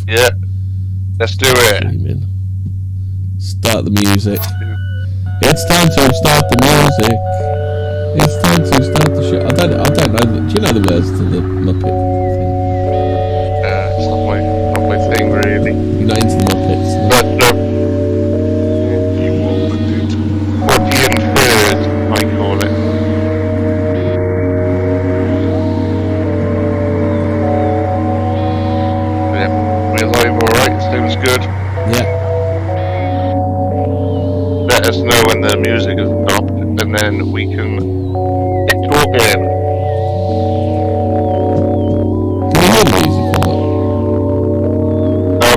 Yeah. Let's do it. Streaming. Start the music. It's time to start the music. It's time to start the show. I don't know. Do you know the words to the Muppet thing? It's not my thing, really. You're not into the Muppets. No? But, Fortean Words, I call it. Yeah, we're live, alright, sounds good. Yeah. Let us know when the music is stopped, and then we can get talking. Can you hear the music or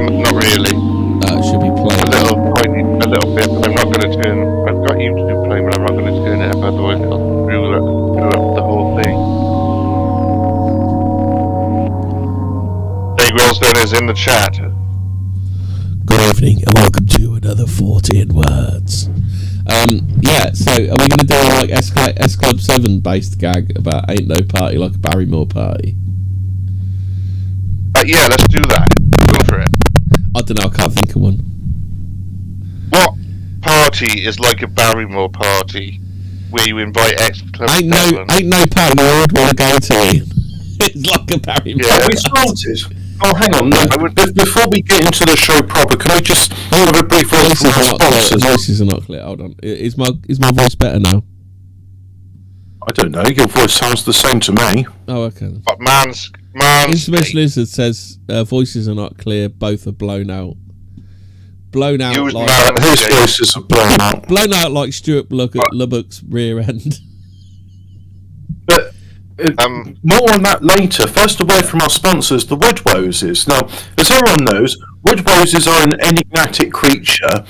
Not really. not? It should be playing. A little bit, but I'm not going to turn. I've got YouTube playing, but I'm not going to turn it up, otherwise it'll screw up the whole thing. Dave Wilson is in the chat. Good evening and welcome to another Fortean Words. Yeah, so are we going to do a like S Club 7 based gag about ain't no party like a Barrymore party? Yeah, let's do that. Go for it. I don't know, I can't think of one. What party is like a Barrymore party where you invite X Club 7? Ain't no party I would want to go to. It's like a Barrymore. Yeah. Have we started? Oh, hang on. No, before we get into the show proper, can I just have a brief word from our sponsors? Voices are not clear. Hold on. Is my voice better now? I don't know. Your voice sounds the same to me. Oh, okay. But man's Intermission Lizard says voices are not clear. Both are blown out. Blown out Use like His voices are blown out. blown out like Stuart Lubbock's rear end. But more on that later. First, a word from our sponsors, the Woodwoses. Now, as everyone knows, Woodwoses are an enigmatic creature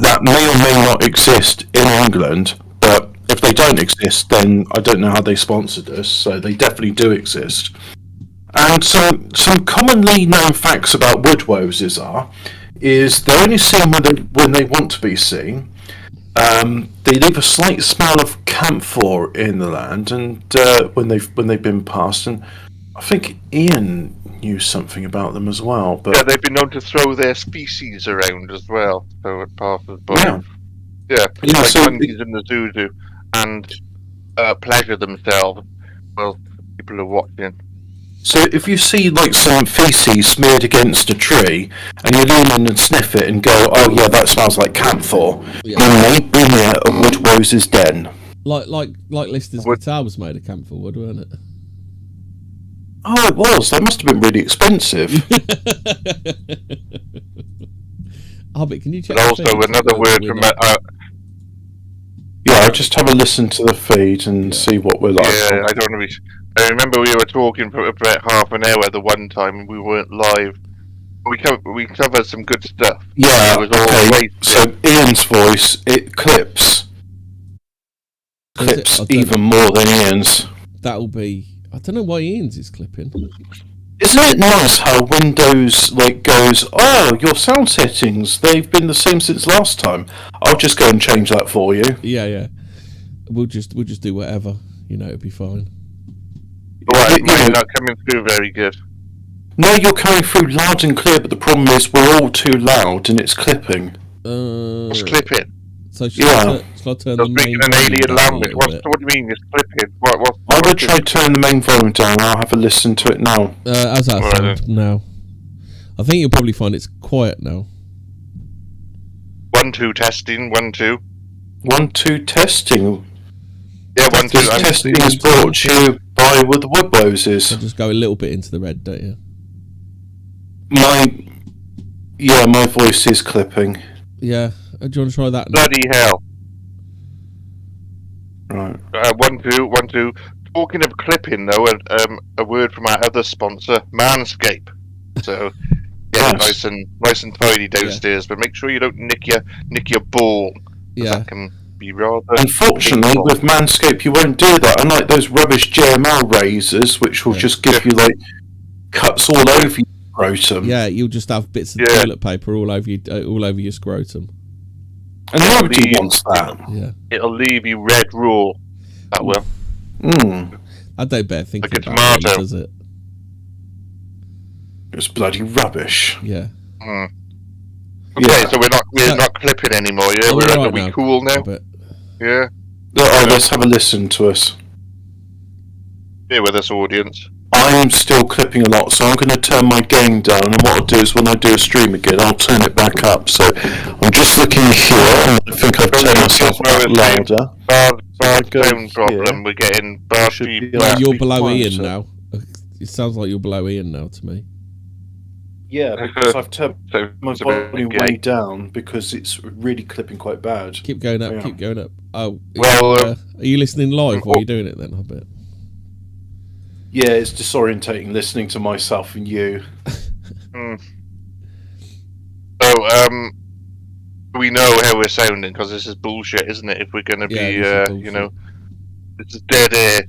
that may or may not exist in England. But if they don't exist, then I don't know how they sponsored us. So they definitely do exist. And some commonly known facts about Woodwoses is they're only seen when they want to be seen. They leave a slight smell of camphor in the land, and when they've been passed, and I think Ian knew something about them as well. But yeah, they've been known to throw their species around as well, so it passes by. Yeah, like so monkeys in the zoo do, and pleasure themselves while people are watching. So if you see like some feces smeared against a tree, and you lean in and sniff it and go, "Oh yeah, that smells like camphor," you may be near a Woodwose's den. Like Lister's guitar was made of camphor wood, wasn't it? Oh, it was. That must have been really expensive. Hobbit, can you check? And also another word from Yeah, I just have a listen to the feed and see what we're like. yeah, I don't know. I remember we were talking for about half an hour the one time and we weren't live. We covered some good stuff. Yeah, It was all okay. wasted. So Ian's voice, it clips even more than Ian's. That'll be. I don't know why Ian's is clipping. Isn't it nice how Windows goes, "Oh, your sound settings, they've been the same since last time. I'll just go and change that for you." Yeah. We'll just do whatever. It'll be fine. Right, mine's not coming through very good. No, you're coming through loud and clear, but the problem is we're all too loud and it's clipping. It's clipping. So shall I turn You're the speaking main an volume alien down a language. little What do you mean it's clipping? What I would try turn the main volume down. I'll have a listen to it now. How's that Alright sound now? I think you'll probably find it's quiet now. 1 2 testing 1 2. 1 2 testing. Yeah, 1 2. This testing is brought to you by With the Woodwoses. So just go a little bit into the red, don't you? My voice is clipping. Yeah. Do you want to try that now? Bloody hell. Right. 1 2 1 2. Talking of clipping though, a word from our other sponsor, Manscaped. So yeah, Yes. nice and tidy downstairs, but make sure you don't nick your ball. Yeah. That can be rather. Unfortunately, painful. with Manscaped, you won't do that. Unlike those rubbish JML razors, which will just give you cuts all over your scrotum. Yeah, you'll just have bits of toilet paper all over your scrotum. And nobody wants that. Yeah. It'll leave you red raw. That will. Mm. I don't bear thinking Like a about it, tomato. does it? It's bloody rubbish. Yeah. Okay, so we're not clipping anymore. Yeah, are we cool now? Yeah. Let's have a listen to us. Here with us, audience. I am still clipping a lot, so I'm going to turn my gain down. And what I'll do is, when I do a stream again, I'll turn it back up. So I'm just looking here, and I think I've turned myself up louder. Sound problem. We're getting bad feedback. You're below Ian now. It sounds like you're below Ian now to me. Yeah, because I've turned my volume way down because it's really clipping quite bad. Keep going up, keep going up. Oh, well, are you listening live while you're doing it then, Hobbit? Yeah, it's disorientating listening to myself and you. So, we know how we're sounding because this is bullshit, isn't it? If we're going to be, this is dead air.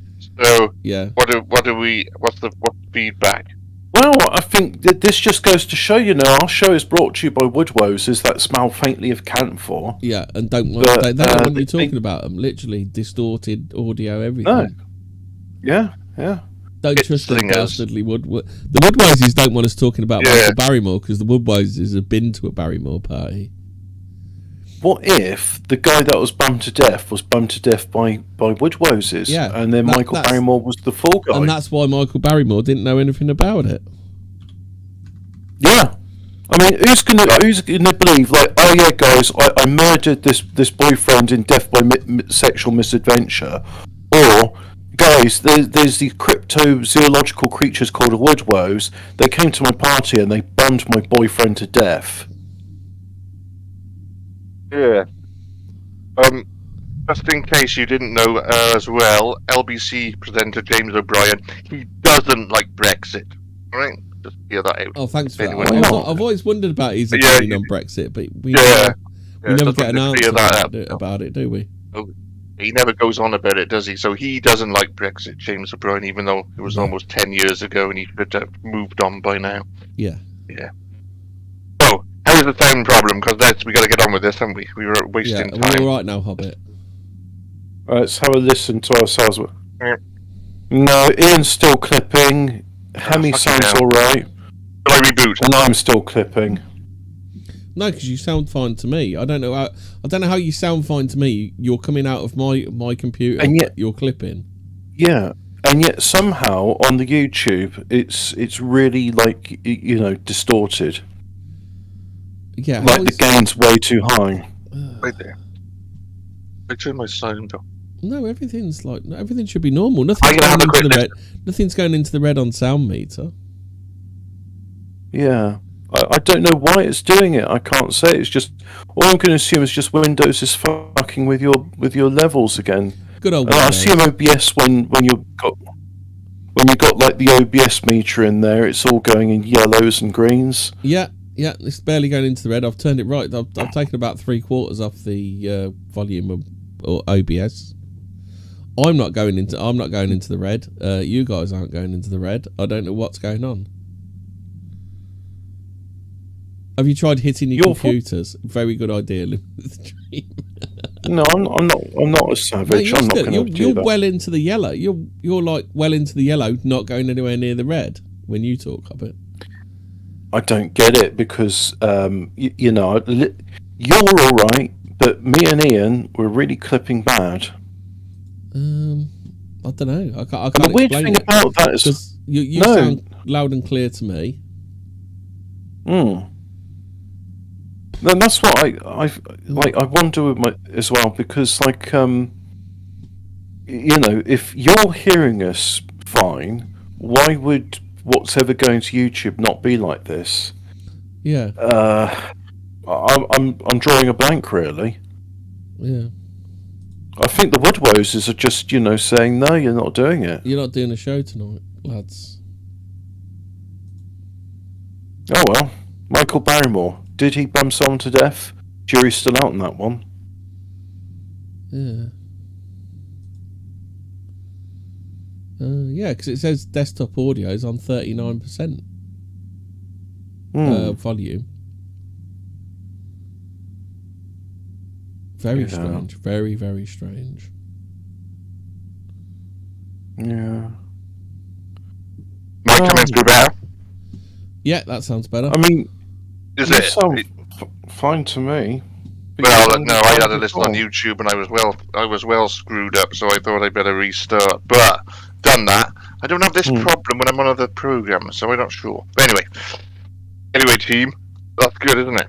So, what's the feedback? Well, I think that this just goes to show, our show is brought to you by Woodwoses that smell faintly of camphor. Yeah, and they don't want you talking about them. Literally distorted audio, everything. No. Yeah. Don't trust the dastardly The Woodwoses don't want us talking about Michael Barrymore because the Woodwoses have been to a Barrymore party. What if the guy that was bummed to death was bummed to death by Woodwoses? Yeah, and then Michael Barrymore was the fall guy. And that's why Michael Barrymore didn't know anything about it. Yeah. I mean, who's gonna believe, like, oh yeah, guys, I murdered this boyfriend in death by sexual misadventure, or guys, there's these cryptozoological creatures called a woodwose. They came to my party and they bummed my boyfriend to death. Yeah. Just in case you didn't know as well, LBC presenter James O'Brien, he doesn't like Brexit. All right? Just hear that out. Oh, thanks for that. I've always wondered about his opinion on Brexit, but we never get an answer about it, do we? He never goes on about it, does he? So he doesn't like Brexit, James O'Brien, even though it was almost 10 years ago and he could have moved on by now. Yeah. So, how's the sound problem? Because we got to get on with this, haven't we? We were wasting time. We're all right now, Hobbit. Right, let's have a listen to ourselves. Yeah. No, Ian's still clipping. Hemi sounds all right. Shall I reboot? And I'm still clipping. No, because you sound fine to me. I don't know how you sound fine to me. You're coming out of my computer, and yet you're clipping. Yeah, and yet somehow on the YouTube, it's really like distorted. Yeah, like the gain's way too high. Right there. I turn my sound up. No, everything should be normal. Nothing's going into the red. Nothing's going into the red on sound meter. Yeah. I don't know why it's doing it. I can't say. It's just all I'm going to assume is just Windows is fucking with your levels again. Good old. I assume OBS when you got like the OBS meter in there, it's all going in yellows and greens. Yeah, it's barely going into the red. I've turned it right. I've taken about 3/4 off the volume or OBS. I'm not going into the red. You guys aren't going into the red. I don't know what's going on. Have you tried hitting your computers? Very good idea. No, I'm not a savage. No, I'm not going to do you're that. well into the yellow. You're like well into the yellow, not going anywhere near the red when you talk, Hobbit. I don't get it because you're all right, but me and Ian were really clipping bad. I don't know. I can't the weird explain thing it about that is you sound loud and clear to me. Then that's what I wonder with as well, because if you're hearing us fine, why would what's ever going to YouTube not be like this? Yeah. I'm drawing a blank, really. Yeah. I think the Woodwoses are just saying no, you're not doing it. You're not doing a show tonight, lads. Oh well, Michael Barrymore. Did he bum someone to death? Jury's still out on that one. Yeah. Because it says desktop audio is on 39% volume. Very strange. Very, very strange. Yeah. Might come in through better. Yeah, that sounds better. I mean, is you it? sound fine to me. Well, no, I had a listen on YouTube and I was well screwed up, so I thought I'd better restart. But done that, I don't have this problem when I'm on other programs, so I'm not sure. But anyway, team, that's good, isn't it?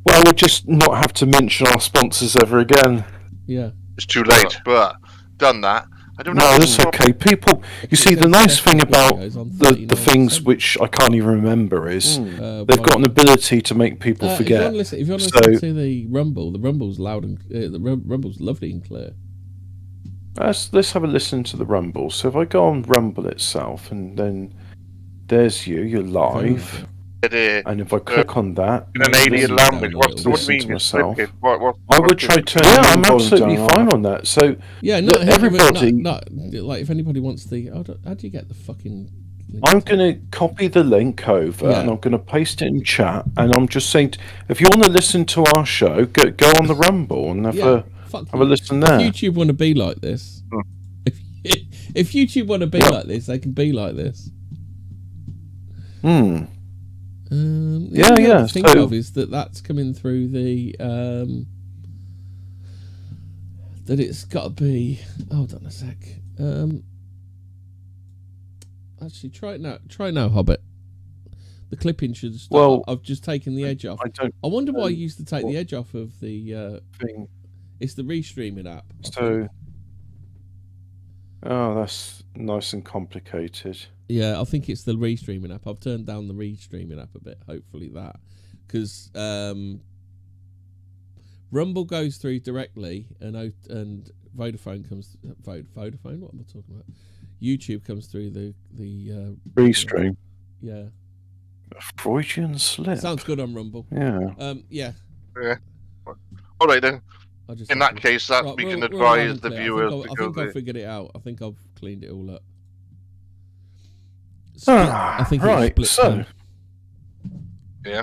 Well, we'll just not have to mention our sponsors ever again. Yeah, it's too late. But done that. I don't know. No, that's okay. People, you see, the nice thing about the things which I can't even remember is they've got an ability to make people forget. If you want to listen to the Rumble's loud and the Rumble's lovely and clear. Let's have a listen to the Rumble. So if I go on Rumble itself, and then there's you're live. And if I click on that, in an alien language, what do you mean? Myself, I would try turning. Yeah, I'm absolutely fine on that. So yeah, no, everybody. Like if anybody wants how do you get the fucking? I'm going to copy the link over and I'm going to paste it in chat. And I'm just saying, if you want to listen to our show, go on the Rumble and have a listen there. If YouTube want to be like this, if YouTube want to be like this, they can be like this. Yeah. Think of is that's coming through the that it's got to be. Hold on a sec. Actually, try it now, Hobbit. The clipping should stop. Well, I've just taken the edge off. I wonder why I used to take the edge off of the thing. It's the restreaming app. So, that's nice and complicated. Yeah, I think it's the restreaming app. I've turned down the restreaming app a bit. Hopefully that, because Rumble goes through directly, and Vodafone comes. Vodafone. What am I talking about? YouTube comes through the restream. Yeah. A Freudian slip. Sounds good on Rumble. Yeah. Yeah. All right then. In that case, we can advise the viewers. I think I've figured it out. I think I've cleaned it all up. I think right. So, yeah.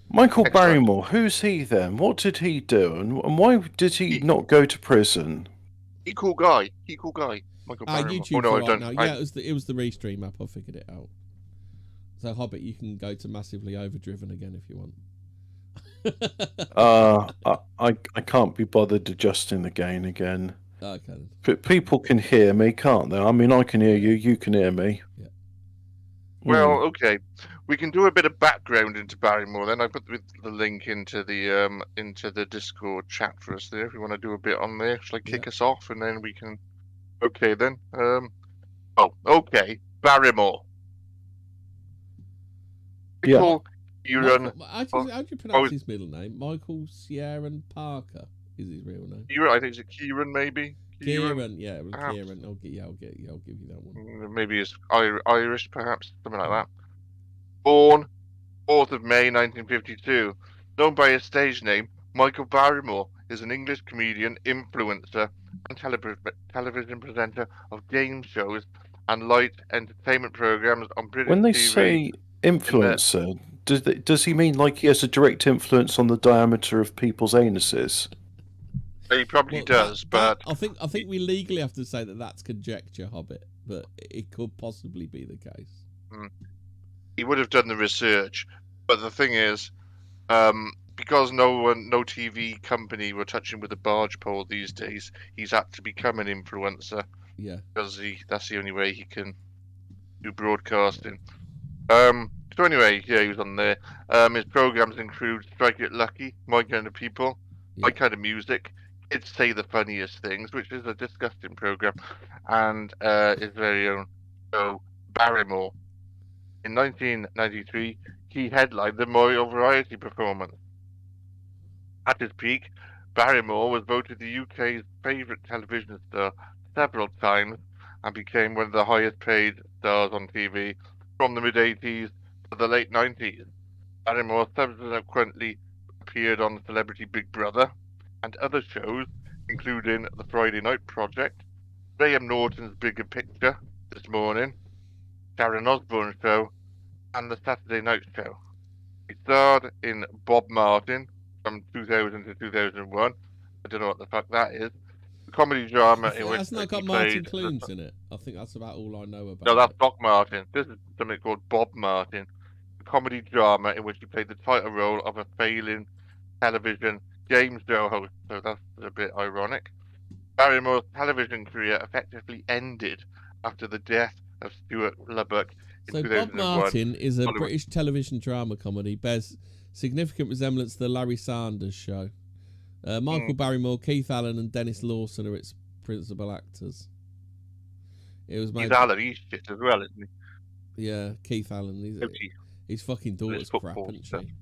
Michael Barrymore. Who's he then? What did he do, and why did he not go to prison? He cool guy. Michael Barrymore. YouTube no, I don't. Now. Yeah, it was the restream app. I figured it out. So Hobbit, you can go to Massively Overdriven again if you want. I can't be bothered adjusting the gain again. Okay. But people can hear me, can't they? I mean, I can hear you. You can hear me. Yeah. Well, okay. We can do a bit of background into Barrymore. Then I put the link into the Discord chat for us there. If you want to do a bit on there, shall I kick us off, and then we can. Okay then. Okay. Barrymore. How do you pronounce his middle name? Michael Sierran Parker is his real name. I think it's Kieran, maybe. Kieran, yeah, Kieran. I'll give you that one. Maybe it's Irish, perhaps, something like that. Born 4th of May 1952, known by his stage name, Michael Barrymore is an English comedian, influencer, and television presenter of game shows and light entertainment programs on British TV. When they say influencer, does he mean like he has a direct influence on the diameter of people's anuses? He probably does, but I think we legally have to say that that's conjecture, Hobbit, but it could possibly be the case. He would have done the research, but the thing is, because no TV company were touching with a barge pole these days, he's had to become an influencer. Yeah, because that's the only way he can do broadcasting. So anyway, yeah, he was on there. His programs include Strike It Lucky, My Kind of People, My Kind of Music, Kids Say the Funniest Things, which is a disgusting program, and his very own show, Barrymore. In 1993, he headlined the Royal Variety performance. At his peak, Barrymore was voted the UK's favourite television star several times and became one of the highest paid stars on TV from the mid-80s to the late 90s. Barrymore subsequently appeared on Celebrity Big Brother and other shows, including The Friday Night Project, Graham Norton's Bigger Picture, This Morning, Sharon Osbourne Show, and The Saturday Night Show. He starred in Bob Martin from 2000 to 2001. I don't know what the fuck that is. The comedy drama in which that's not got Martin Clunes in it. I think that's about all I know about. No, that's Doc Martin. This is something called Bob Martin. The comedy drama in which he played the title role of a failing television game show host. So that's a bit ironic. Barrymore's television career effectively ended after the death of Stuart Lubbock in so 2001. Bob Martin is a Hollywood. British television drama comedy, bears significant resemblance to the Larry Sanders Show. Michael Barrymore, Keith Allen and Dennis Lawson are its principal actors. It was made... Keith Allen, he's shit as well, isn't he? Yeah, Keith Allen. His fucking daughter's crap, isn't she?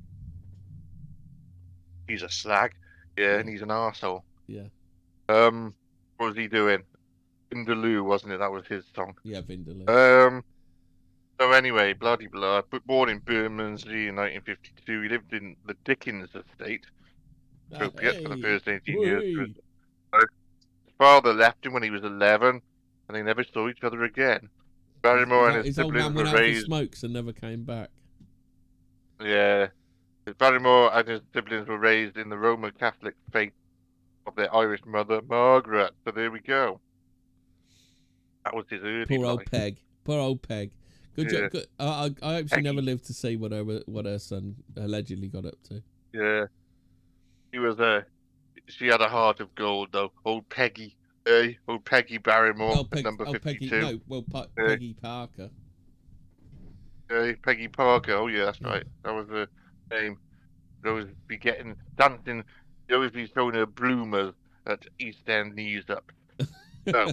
He's a slag. Yeah, and he's an arsehole. Yeah. What was he doing? Vindaloo, wasn't it? That was his song. Yeah, Vindaloo. So anyway, bloody blah. Born in Bermondsey in 1952, he lived in the Dickens estate, appropriate for the first 18 years. His father left him when he was 11, and they never saw each other again. Barrymore and his siblings were raised. Smokes and never came back. Yeah, Barrymore and his siblings were raised in the Roman Catholic faith of their Irish mother, Margaret. So there we go. That was his early Poor old life. Peg. Poor old Peg. Good job. Good. I hope she never lived to see what her son allegedly got up to. Yeah, she had a heart of gold though. Old Peggy, old Peggy Barrymore, number 52. Peggy Parker. Peggy Parker. Oh yeah, that's right. That was her name. She'd always be dancing. She'd always be showing her bloomers at East End knees up. So,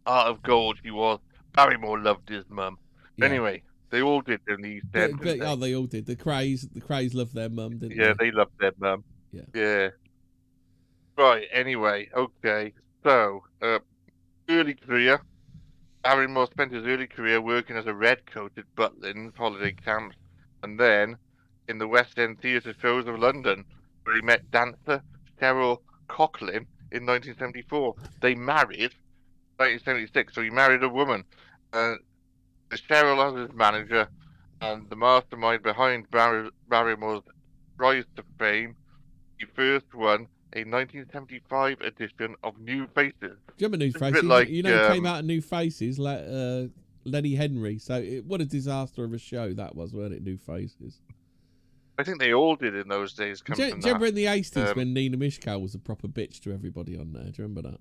heart of gold she was. Barrymore loved his mum. Yeah. Anyway, they all did in the East End. They all did. The Crays loved their mum, didn't they? Yeah, they loved their mum. Yeah. Right, anyway, okay. So, early career. Barrymore spent his early career working as a redcoat at Butlins holiday camps, and then in the West End theatre shows of London, where he met dancer Cheryl Coughlin in 1974. They married 1976, so he married a woman. Cheryl as his manager and the mastermind behind Barrymore's rise to fame. He first won a 1975 edition of New Faces. Do you remember New Faces? Like, came out of New Faces, like Lenny Henry. So what a disaster of a show that was, weren't it? New Faces. I think they all did in those days. Do you remember in the 80s when Nina Mishkal was a proper bitch to everybody on there? Do you remember that?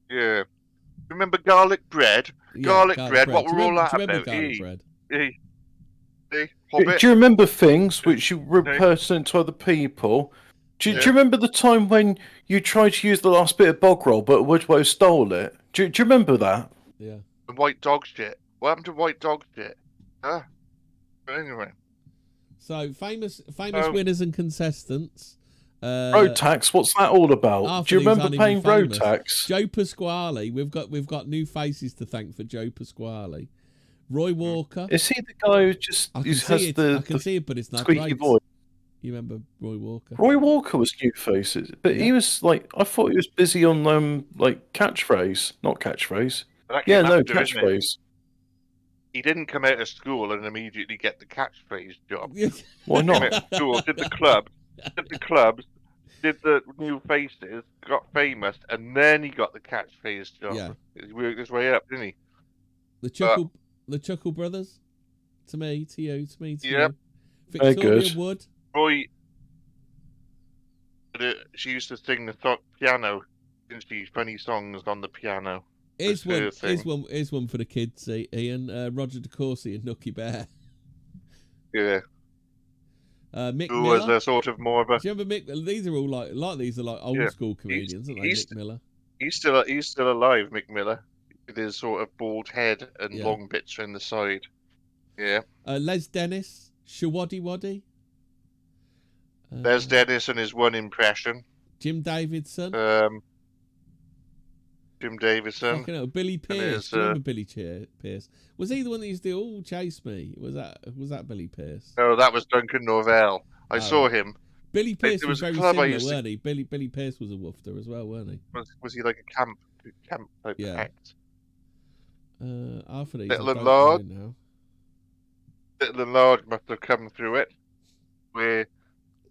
Yeah. Remember garlic bread? Garlic bread. What were all that about? Garlic bread? Hobbit? Do you remember things which you represent to other people? Do you remember the time when you tried to use the last bit of bog roll, but Woodrow stole it? Do you remember that? Yeah. And white dog shit. What happened to white dog shit? Huh? But anyway. So famous winners and contestants. Road tax. What's that all about? Do you remember paying road tax? Joe Pasquale. We've got new faces to thank for Joe Pasquale. Roy Walker. Is he the guy who just I can see it, but it's not squeaky right. voice. You remember Roy Walker? Roy Walker was New Faces, but he was like, I thought he was busy on like catchphrase, not catchphrase. Catchphrase. He didn't come out of school and immediately get the catchphrase job. Why not? He came out of school, did the clubs, did the New Faces, got famous, and then he got the catchphrase job. Yeah. He worked his way up, didn't he? The Chuckle Brothers. To me, to you, to me, to you. Victoria good. Wood. Roy, she used to sing the piano, didn't she? Funny songs on the piano. Here's one for the kids, Ian. Roger DeCourcy and Nookie Bear. Yeah. Mick Who Miller. was a sort of more of a... Do you remember Mick? These are all like old school comedians, aren't they? Mick Miller. He's still alive, Mick Miller, with his sort of bald head and long bits in the side. Yeah. Les Dennis, Shawaddy Waddy. Les Dennis and his one impression. Jim Davidson. Fucking hell, Billy Pearce. Do you remember Billy Pearce? Was he the one that used to do, chase me? Was that Billy Pearce? No, that was Duncan Norvell. I saw him. Billy Pearce was very similar, weren't he? Billy Pearce was a woofter as well, weren't he? Was he like a camp type act? Half of these Little and Large. Little and Large must have come through it, where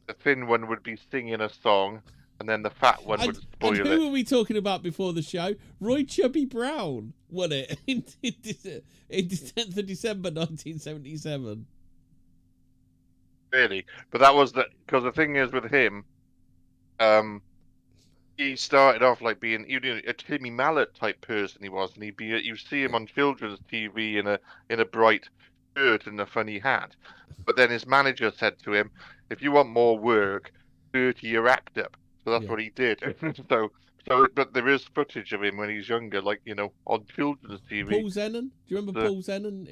the thin one would be singing a song, and then the fat one would spoil and who were we talking about before the show? Roy Chubby Brown won it in 10th of December 1977. Really, but that was because the thing is with him, he started off like being a Timmy Mallet type person. He was, and you see him on children's TV in a bright shirt and a funny hat. But then his manager said to him, "If you want more work, dirty your act up." So that's what he did. But there is footage of him when he's younger, like on children's TV. Paul Zennon, do you remember Paul Zennon?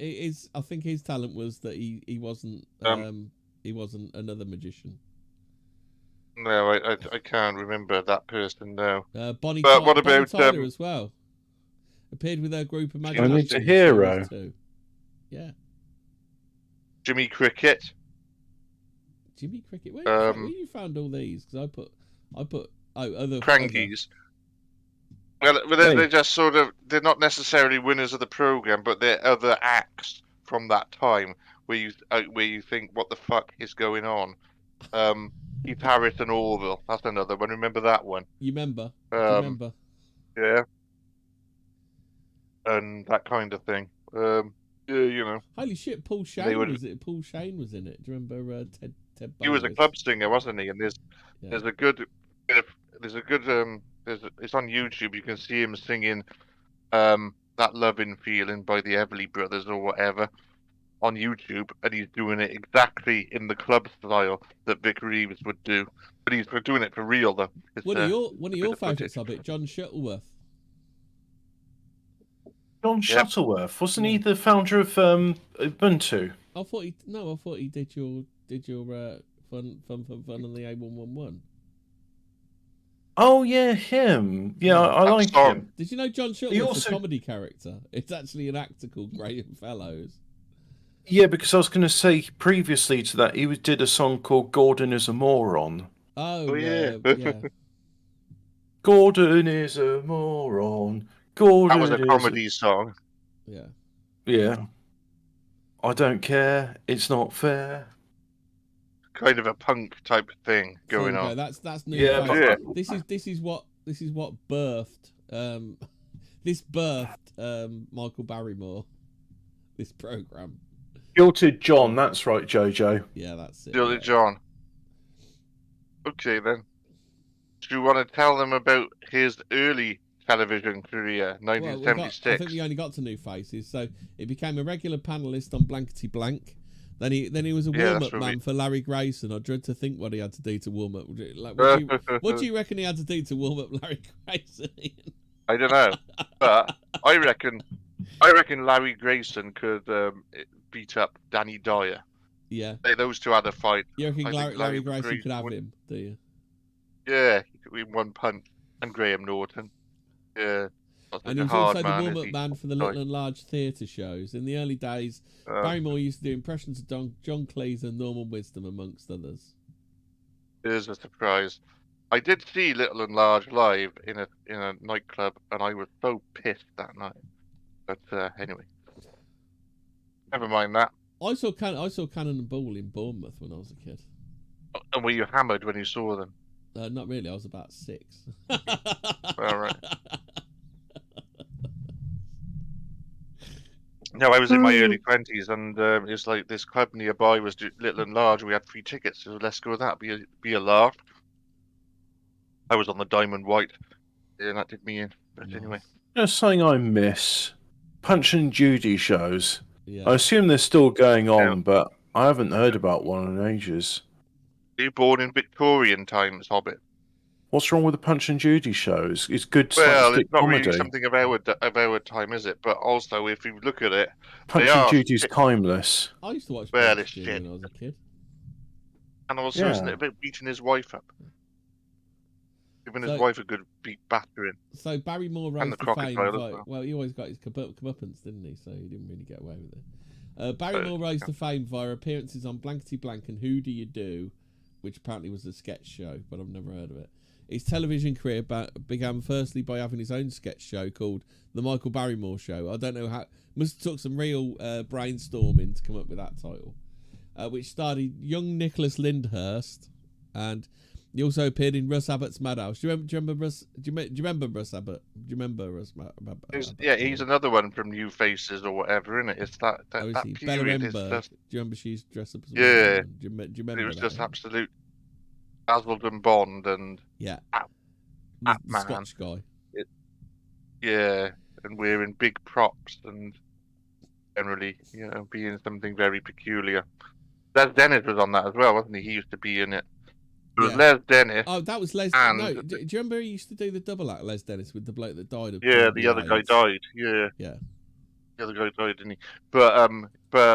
I think his talent was that he wasn't another magician. No, I can't remember that person now. Bonnie what Bonnie about Tyler as well? Appeared with her group of magicians. Only a hero. Yeah. Jimmy Cricket. Jimmy Cricket. Where you found all these? Because I put other Crankies. Well, they're just they're not necessarily winners of the program, but they're other acts from that time where you think, what the fuck is going on? Keith Harris and Orville. That's another one. Remember that one? You remember? Remember? Yeah. And that kind of thing. Holy shit! Paul Shane was it? Paul Shane was in it. Do you remember Ted? He was a club singer, wasn't he? And there's a good it's on YouTube. You can see him singing "That Lovin' Feeling" by the Everly Brothers or whatever on YouTube, and he's doing it exactly in the club style that Vic Reeves would do, but he's doing it for real though. One of your favourites of it, John Shuttleworth. John Shuttleworth, wasn't he the founder of Ubuntu? I thought he did your fun on the A111. Oh yeah, him. Yeah, I like him. Did you know John Shuttleworth's a comedy character? It's actually an actor called Graham Fellows. Yeah, because I was going to say previously to that, he did a song called "Gordon is a Moron." Oh yeah. Yeah. Gordon is a moron. Gordon. That was a comedy song. Yeah. Yeah. I don't care. It's not fair. Kind of a punk type thing going on. That's new. Yeah. This is what birthed Michael Barrymore. This program. Jilted John, that's right, Jojo. Yeah, that's it. Jilted John. Okay then. Do you want to tell them about his early television career, 1976? I think we only got to New Faces, so he became a regular panellist on Blankety Blank. Then he was a warm-up man for Larry Grayson. I dread to think what he had to do to warm up. What do you reckon he had to do to warm up Larry Grayson? I don't know, but I reckon Larry Grayson could beat up Danny Dyer. Yeah. Those two had a fight. You reckon Larry Grayson could have him, do you? Yeah, he could win one punch. And Graham Norton. Yeah. And he was also the warm-up man for the Little and Large theatre shows. In the early days, Barrymore used to do impressions of John Cleese and Norman Wisdom, amongst others. Here's a surprise. I did see Little and Large live in a nightclub, and I was so pissed that night. But anyway, never mind that. I saw Cannon and Ball in Bournemouth when I was a kid. And were you hammered when you saw them? Not really. I was about 6. All right. No, I was in my early 20s, and it's like this club nearby was Little and Large. We had free tickets, so let's go with that. Be a laugh. I was on the Diamond White, and that did me in. But anyway, just something I miss: Punch and Judy shows. Yeah. I assume they're still going on, but I haven't heard about one in ages. Were you born in Victorian times, Hobbit? What's wrong with the Punch and Judy shows? It's good well, slapstick it's not comedy. really something of our time, is it? But also, if you look at it, Punch and Judy's timeless. I used to watch Well, Punch it's when I was a kid. And also, isn't it about beating his wife up? Giving his wife a good battering. So Barrymore rose to fame. Well, he always got his comeuppance, didn't he? So he didn't really get away with it. Barrymore rose to fame via appearances on Blankety Blank and Who Do You Do, which apparently was a sketch show, but I've never heard of it. His television career began firstly by having his own sketch show called The Michael Barrymore Show. I don't know how... Must have took some real brainstorming to come up with that title. Which starred young Nicholas Lyndhurst. And He also appeared in Russ Abbott's Madhouse. Do you remember Russ? Do you remember Russ Abbott? Do you remember Russ Abbott? Yeah, he's another one from New Faces or whatever, isn't it? It's that Bella period. Just... Do you remember she's dressed up as a woman? Do you remember it was that just one? absolute Basildon Bond and the man. Scotch guy. And wearing big props and generally, being something very peculiar. Les Dennis was on that as well, wasn't he? He used to be in it. It was Les Dennis. Oh, that was Les. No, do you remember he used to do the double act, Les Dennis, with the bloke that died of? Yeah, the other guy died. Yeah. The other guy died, didn't he? But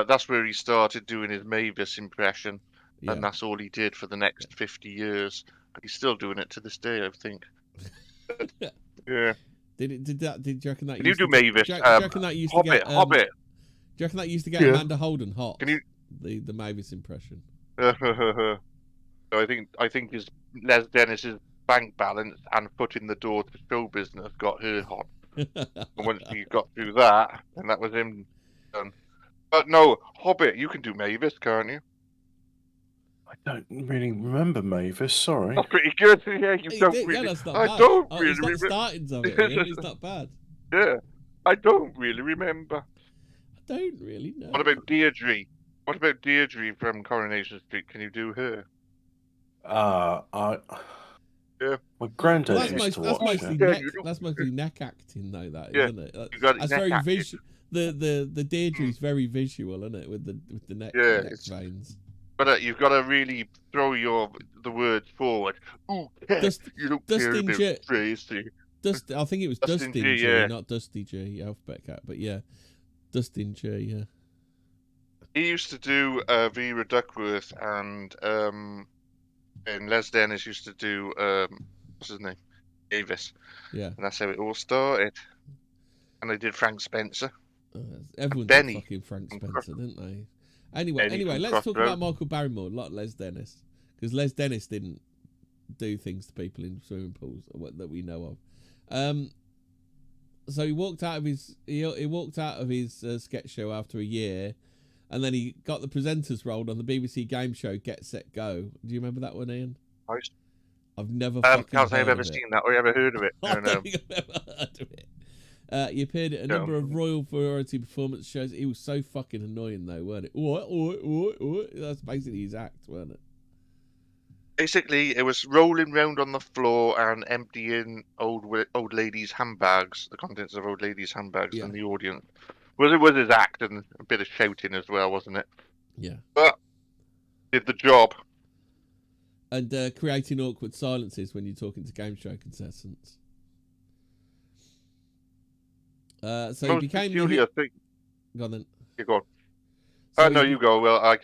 that's where he started doing his Mavis impression, and that's all he did for the next 50 years. And he's still doing it to this day, I think. Yeah. Did you reckon that? Can you do Mavis? Do you reckon that used Hobbit, to get Hobbit? Do you reckon that used to get Amanda Holden hot? Can you the Mavis impression? So I think his Les Dennis's bank balance and foot in the door to show business got her hot. And once he got through that, and that was him done. But no, Hobbit, you can do Mavis, can't you? I don't really remember Mavis. Sorry. That's pretty good. Yeah, you don't really. That's not I bad. don't really remember. Starting something. It's not bad. Yeah, I don't really remember. I don't really know. What about Deirdre? What about Deirdre from Coronation Street? Can you do her? Yeah. My granddad used to watch it. That's mostly neck acting, though. Isn't it? That's very visual. The Deirdre's very visual, isn't it? With the neck veins. But you've got to really throw the words forward. Ooh, you don't care about Tracy. I think it was Dustin G, not Dusty G, Alphabet Cat. But yeah, Dustin G, yeah. He used to do Vera Duckworth, and Les Dennis used to do what's his name, Davis. Yeah, and that's how it all started. And they did Frank Spencer. Everyone did fucking Frank Spencer, didn't they? Anyway, let's talk about Michael Barrymore, not Les Dennis, because Les Dennis didn't do things to people in swimming pools that we know of. So he walked out of his sketch show after a year. And then he got the presenter's role on the BBC game show Get Set Go. Do you remember that one, Ian? I've never can't say I've ever seen that or ever heard of it. I don't think I've ever heard of it. He appeared at a number of royal variety performance shows. He was so fucking annoying, though, weren't it? That's basically his act, weren't it? Basically, it was rolling round on the floor and emptying old ladies' handbags, the contents of old ladies' handbags in the audience. It was his act and a bit of shouting as well, wasn't it? Yeah. But did the job. And creating awkward silences when you're talking to game show contestants. So he became peculiar thing. Go on then. You go on. No, you go. Well, I'll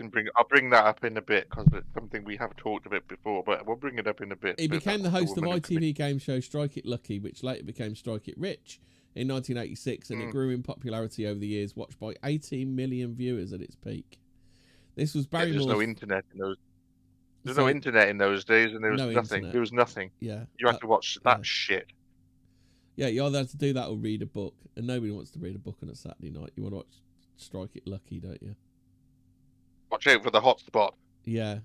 bring that up in a bit because it's something we have talked about before, but we'll bring it up in a bit. He became the host of ITV game show Strike It Lucky, which later became Strike It Rich in 1986, and it grew in popularity over the years, watched by 18 million viewers at its peak. This was Barrymore's... There's no internet in those. There's no internet in those days, and there was nothing. Internet. There was nothing. Yeah, you had to watch that shit. Yeah, you either had to do that or read a book, and nobody wants to read a book on a Saturday night. You want to watch Strike It Lucky, don't you? Watch out for the hotspot. Yeah.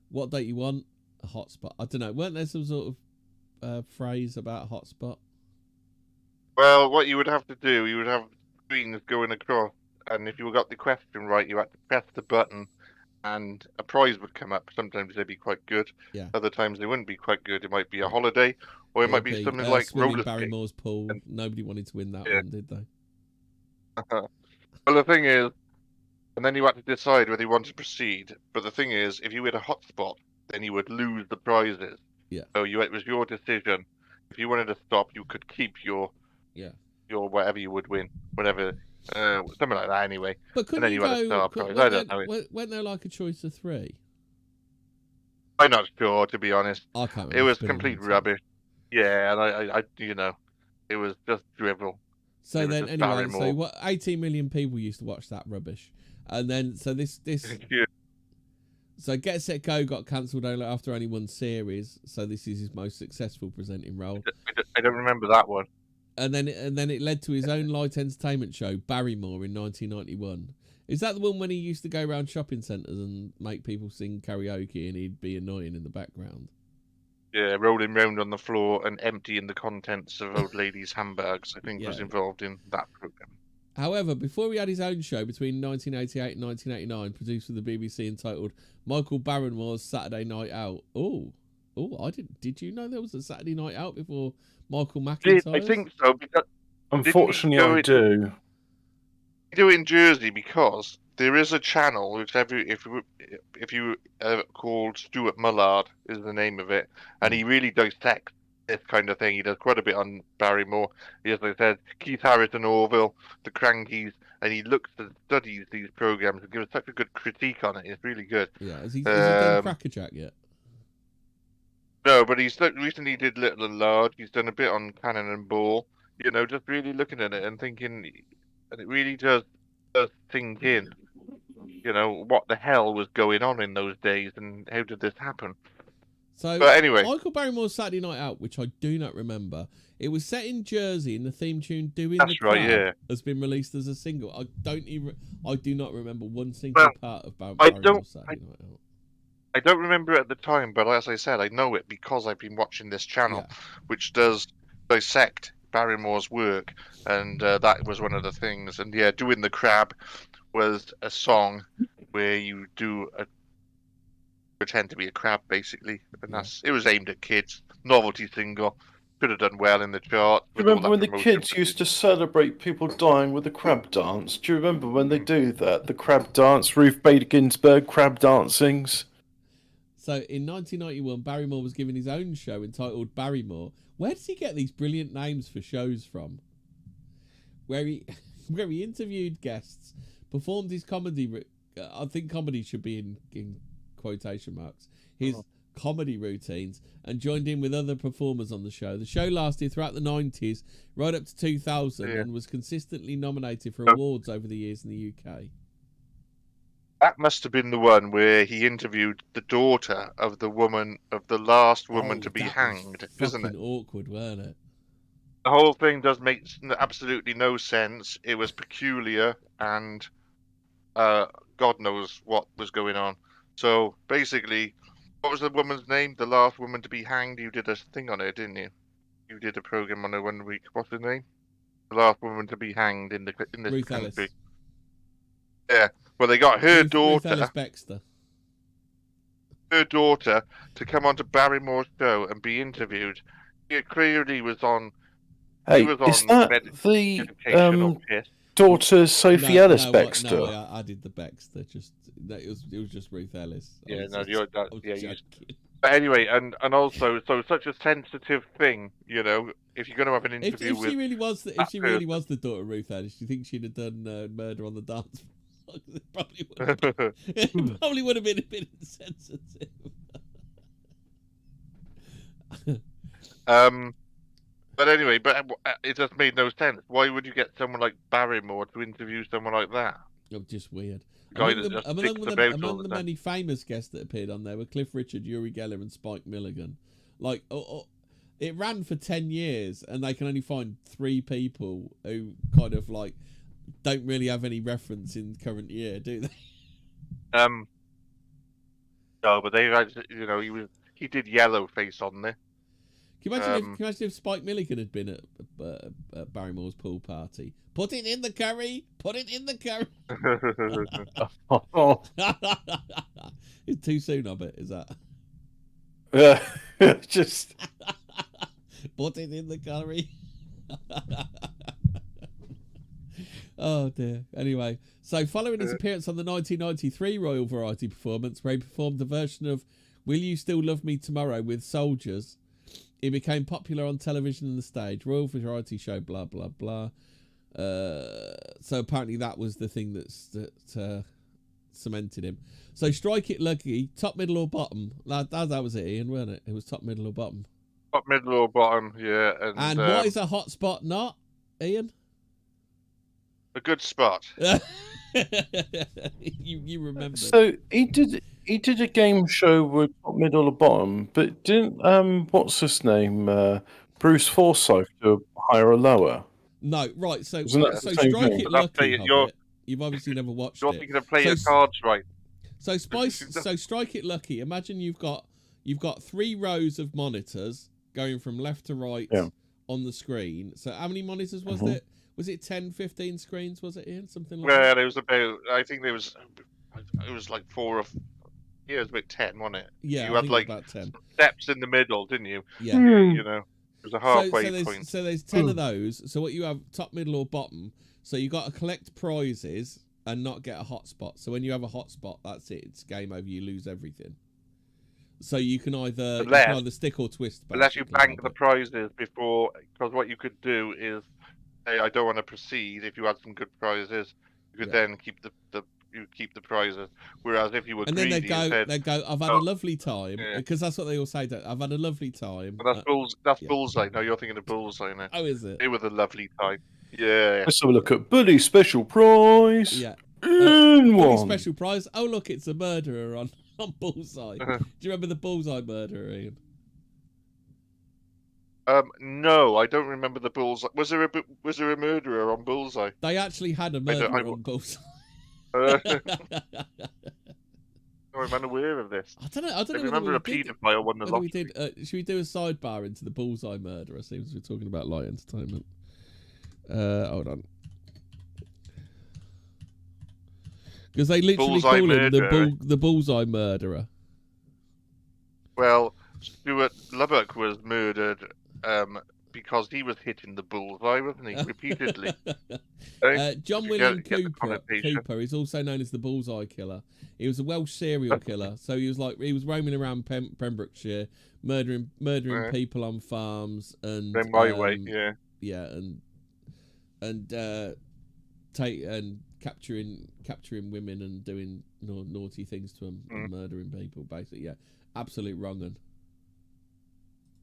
What don't you want? A hotspot. I don't know. Weren't there some sort of phrase about a hotspot? Well, what you would have to do, you would have screens going across, and if you got the question right, you had to press the button, and a prize would come up. Sometimes they'd be quite good. Yeah. Other times they wouldn't be quite good. It might be a holiday, or it might be something like roller Barrymore's pool. And nobody wanted to win that one, did they? Well, the thing is, and then you had to decide whether you wanted to proceed. But the thing is, if you had a hotspot, then you would lose the prizes. Yeah. So it was your decision. If you wanted to stop, you could keep your whatever you would win, whatever, something like that. Anyway, but couldn't and then you had a star prize. I don't know. Weren't there like a choice of 3? I'm not sure, to be honest. I can't remember. It was complete rubbish. Yeah, and I it was just drivel. So then, anyway, so what? 18 million people used to watch that rubbish, and then so this. Yeah. So Get Set Go got cancelled after only one series. So this is his most successful presenting role. I don't remember that one. And then it led to his own light entertainment show, Barrymore, in 1991. Is that the one when he used to go around shopping centres and make people sing karaoke and he'd be annoying in the background? Yeah, rolling round on the floor and emptying the contents of old ladies' handbags, I think was involved in that programme. However, before he had his own show between 1988 and 1989, produced for the BBC, entitled Michael Barrymore's Saturday Night Out. I didn't. Did you know there was a Saturday Night Out before Michael McIntyre? I think so. Because unfortunately, I do. We do it in Jersey because there is a channel which if you called Stuart Mullard is the name of it, and he really dissects this kind of thing. He does quite a bit on Barrymore. He, as I said, Keith Harrington, Orville, the Crankies, and he looks and studies these programs and gives such a good critique on it. It's really good. Yeah, has he done Crackerjack yet? No, but he's recently did Little and Large. He's done a bit on Cannon and Ball. You know, just really looking at it and thinking, and it really does sink in. You know, what the hell was going on in those days and how did this happen? But anyway, Michael Barrymore's Saturday Night Out, which I do not remember, it was set in Jersey, and the theme tune "Doing the Crab" has been released as a single. I do not remember one single part of Barrymore's Saturday Night Out. I don't remember it at the time, but as I said, I know it because I've been watching this channel, which does dissect Barrymore's work, and that was one of the things. And yeah, "Doing the Crab" was a song where you pretend to be a crab, basically, and it was aimed at kids. Novelty single, could have done well in the chart. Do you remember when the kids used to celebrate people dying with the crab dance? Do you remember when they do that? The crab dance, Ruth Bader Ginsburg crab dancings. So in 1991, Barrymore was given his own show entitled Barrymore. Where does he get these brilliant names for shows from? Where he interviewed guests, performed his comedy. I think comedy should be in quotation marks. His comedy routines, and joined in with other performers on the show. The show lasted throughout the 90s, right up to 2000, and was consistently nominated for awards over the years in the UK. That must have been the one where he interviewed the daughter of the last woman to be hanged, isn't it? Awkward, weren't it? The whole thing does make absolutely no sense. It was peculiar, and God knows what was going on. So basically, what was the woman's name? The last woman to be hanged. You did a thing on it, didn't you? You did a program on it 1 week. What's her name? The last woman to be hanged in this Ruth country. Ellis. Yeah. Well, they got her daughter. Ruth Ellis Baxter. Her daughter to come onto Barrymore's show and be interviewed. She clearly was on. Hey, is that the daughter Sophie Ellis Baxter? No, I did the Baxter. It was just Ruth Ellis. Yeah, but anyway, and also, so such a sensitive thing, you know. If you're going to have an interview if she really was the daughter of Ruth Ellis, do you think she'd have done Murder on the Dance Floor? It probably would have been a bit insensitive. But anyway, it just made no sense. Why would you get someone like Barrymore to interview someone like that? Oh, just weird. Among the many famous guests that appeared on there were Cliff Richard, Uri Geller, and Spike Milligan. Like, it ran for 10 years, and they can only find 3 people who kind of like don't really have any reference in current year, do they? No, but they had, you know, he did Yellowface on there. Can you imagine if Spike Milligan had been at Barrymore's pool party? Put it in the curry. Put it in the curry. It's too soon, I bet. Is that? Just put it in the curry. Oh dear. Anyway, so following his appearance on the 1993 Royal Variety Performance, where he performed a version of "Will You Still Love Me Tomorrow" with soldiers, he became popular on television and the stage. Royal Variety Show, blah blah blah. So apparently that was the thing that cemented him. So Strike It Lucky, top, middle or bottom. That was it, Ian, wasn't it? It was top, middle or bottom. Top, middle or bottom, yeah. And what is a hot spot not, Ian? A good spot. you remember. So he did a game show with top, middle or bottom, but didn't what's his name? Bruce Forsyth do higher or lower? No, right. So Strike It Lucky. You've obviously never watched You're it. thinking of playing cards right. So Strike It Lucky. Imagine you've got 3 rows of monitors going from left to right on the screen. So how many monitors was it? Was it 10, 15 screens? Was it, Ian? Something like that? Yeah, there was about. I think there was. It was like 4 or. Yeah, it was about 10, wasn't it? Yeah, you I had think like about 10 steps in the middle, didn't you? Yeah. You know, it was a halfway point. So there's 10 of those. So what you have, top, middle, or bottom. So you got to collect prizes and not get a hotspot. So when you have a hotspot, that's it. It's game over. You lose everything. So you can either stick or twist. Unless you bank the prizes before, because what you could do is, say, I don't want to proceed. If you had some good prizes, you could then keep the prizes. Whereas if you were greedy, then they go. I've had a lovely time, because that's what they all say. I've had a lovely time. But that's bullseye. No, you're thinking of bullseye now. Oh, is it? It was a lovely time. Yeah. Let's have a look at Bully Special Prize. Yeah. Bully Special Prize. Oh, look, it's a murderer on Bullseye. Do you remember the Bullseye murderer, Ian? No, I don't remember the Bullseye. Was there a murderer on Bullseye? They actually had a murderer on Bullseye. I'm unaware of this. I don't know. I remember a paedophile one. Whether we did. Should we do a sidebar into the Bullseye murderer? Seems we're talking about light entertainment. Hold on. Because they literally call him the Bullseye murderer. Well, Stuart Lubbock was murdered because he was hitting the bullseye, wasn't he, repeatedly? John William Cooper is also known as the Bullseye Killer. He was a Welsh serial killer, so he was roaming around Pembrokeshire, murdering people on farms and capturing women and doing naughty things to them and murdering people. Basically, absolute wrong un.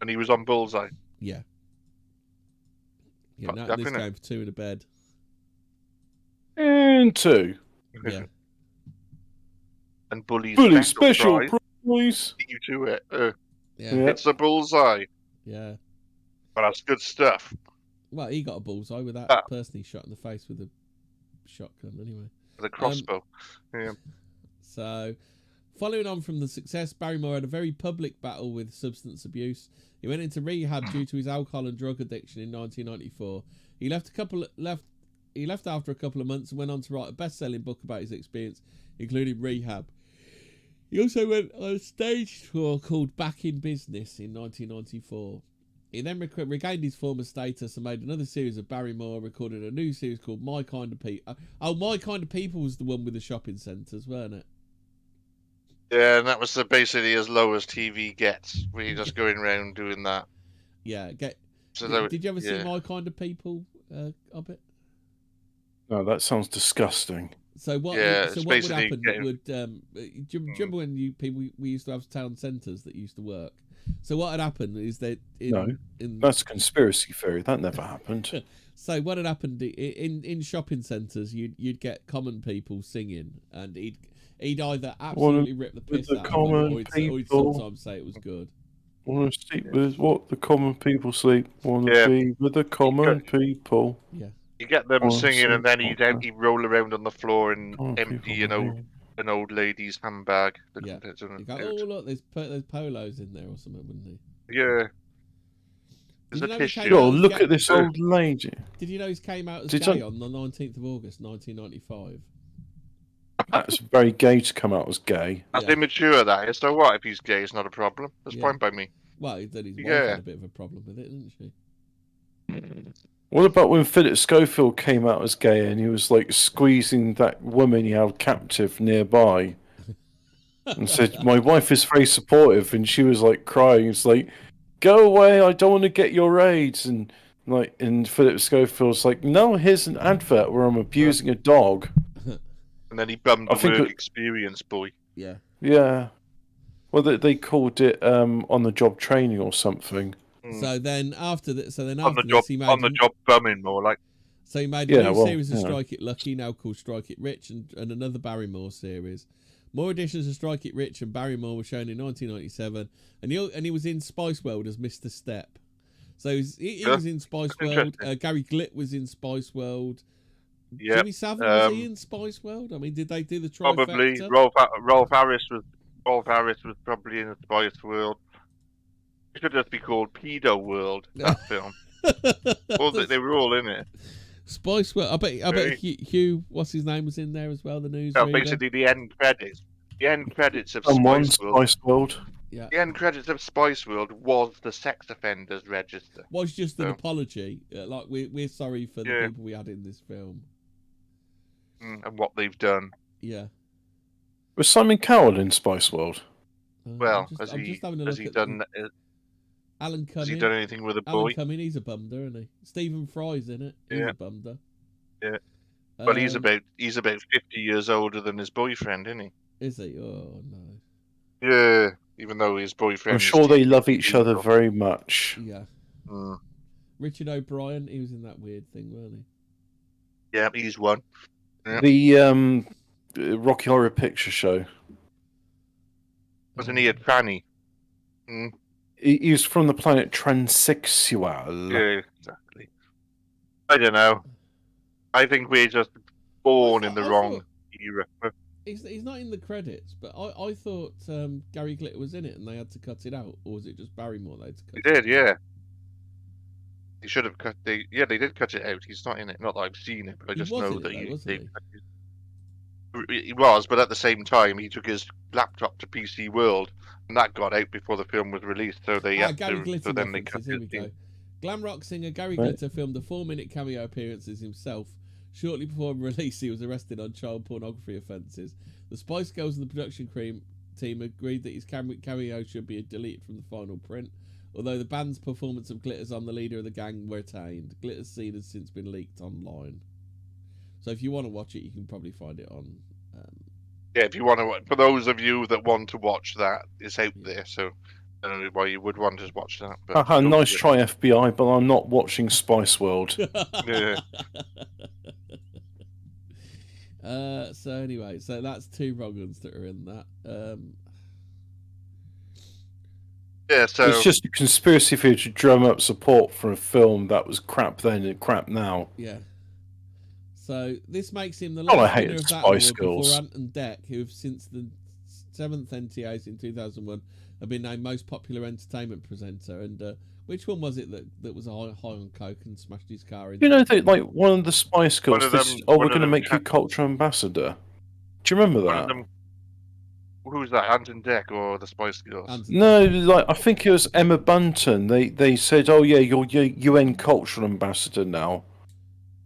And he was on Bullseye. Yeah. Yeah, now in this game for 2 in a bed. And 2. Yeah. And Bully Special Prize. You do it. Yeah. It's a Bullseye. Yeah. But that's good stuff. Well, he got a bullseye with that person he shot in the face with a shotgun anyway. With a crossbow. Yeah. So, following on from the success, Barrymore had a very public battle with substance abuse. He went into rehab due to his alcohol and drug addiction in 1994. He left after a couple of months and went on to write a best-selling book about his experience, including rehab. He also went on a stage tour called Back in Business in 1994. He then regained his former status and made another series of Barrymore, recorded a new series called My Kind of People. My Kind of People was the one with the shopping centres, weren't it? Yeah, and that was basically as low as TV gets. Where you're just going around doing that. Yeah. Did you ever see My Kind of People, Hobbit? No, that sounds disgusting. So what would happen? Do you remember when we used to have town centres that used to work? So what had happened is that that's a conspiracy theory. That never happened. So what had happened in shopping centres? You'd get common people singing, and he'd either absolutely rip the piss out of them, or he'd sometimes say it was good. Want to sleep with what the common people sleep. Want to be with the common people. Yeah. You get them singing, and then he'd roll around on the floor and empty, an old lady's handbag. You go, oh look, there's polos in there or something, wouldn't he? Yeah. There's a tissue. Oh, look at this old lady. Did you know he came out as gay on the 19th of August, 1995? That's very gay to come out as gay. That's immature, that is. So what if he's gay? It's not a problem. That's fine by me. Well, then his wife had a bit of a problem with it, didn't she? What about when Philip Schofield came out as gay and he was like squeezing that woman he held captive nearby and said, "My wife is very supportive," and she was like crying. It's like, "Go away! I don't want to get your AIDS." And Philip Schofield's like, "No, here's an advert where I'm abusing a dog." And then he bummed the work experience boy. Yeah. Yeah. Well, they called it on-the-job training or something. So then after that, he made on the job bumming more like. So he made a new series of Strike It Lucky, now called Strike It Rich, and another Barrymore series. More editions of Strike It Rich and Barrymore were shown in 1997, and he was in Spice World as Mr. Step. So he was in Spice World. Gary Glitt was in Spice World. Yeah. Jimmy Savile, was he in Spice World? I mean, did they do the trifecta? Probably. Rolf Harris was probably in the Spice World. It should just be called Pedo World, that film. They were all in it. Spice World. I bet Hugh, what's his name, was in there as well, the newsreader. Basically the end credits. The end credits of Spice World. Yeah. The end credits of Spice World was the sex offenders register. Was just an apology. Like, we're sorry for the people we had in this film. And what they've done. Yeah. Was Simon Cowell in Spice World? Well, has he done Alan Cumming. Has he done anything with a boy? Alan Cumming, he's a bumder, isn't he? Stephen Fry's in it. He's a bumder. Yeah. Well, he's about 50 years older than his boyfriend, isn't he? Is he? Oh no. Yeah, even though his boyfriend. I'm sure they love each other very much. Yeah. Richard O'Brien, he was in that weird thing, wasn't he? Yeah, he's one. Yeah. The Rocky Horror Picture Show. Wasn't he a tranny? He was from the planet Transsexual. Yeah, exactly. I don't know. I think we're just born in the wrong era. He's not in the credits, but I thought Gary Glitter was in it and they had to cut it out, or was it just Barrymore they had to cut it out? They did, yeah. They should have cut. They did cut it out. He's not in it. Not that I've seen it, but I just know that he was. But at the same time, he took his laptop to PC World, and that got out before the film was released. So they Gary Glitter. So then they cut it. Here we go. Glam rock singer Gary Glitter filmed a 4-minute cameo appearance as himself. Shortly before release, he was arrested on child pornography offences. The Spice Girls and the production team agreed that his cameo should be deleted from the final print, although the band's performance of Glitters on the leader of the gang were retained. Glitter's scene has since been leaked online. So if you want to watch it, you can probably find it on... Yeah, if you want to... For those of you that want to watch that, it's out there, so... I don't know why you would want to watch that. But nice try, FBI, but I'm not watching Spice World. Yeah. So anyway, so that's 2 wrong ones that are in that. Yeah, so it's just a conspiracy theory to drum up support for a film that was crap then and crap now. Yeah. So this makes him the last winner of that award before Ant and Dec, who have since the 7th NTAs in 2001 have been named most popular entertainment presenter. And which one was it that was high on coke and smashed his car in? You know, like one of the Spice Girls. We're going to make you cultural ambassador. Do you remember that? Who's that? Ant and Dec or the Spice Girls? No, like I think it was Emma Bunton. They said, "Oh yeah, you're UN cultural ambassador now."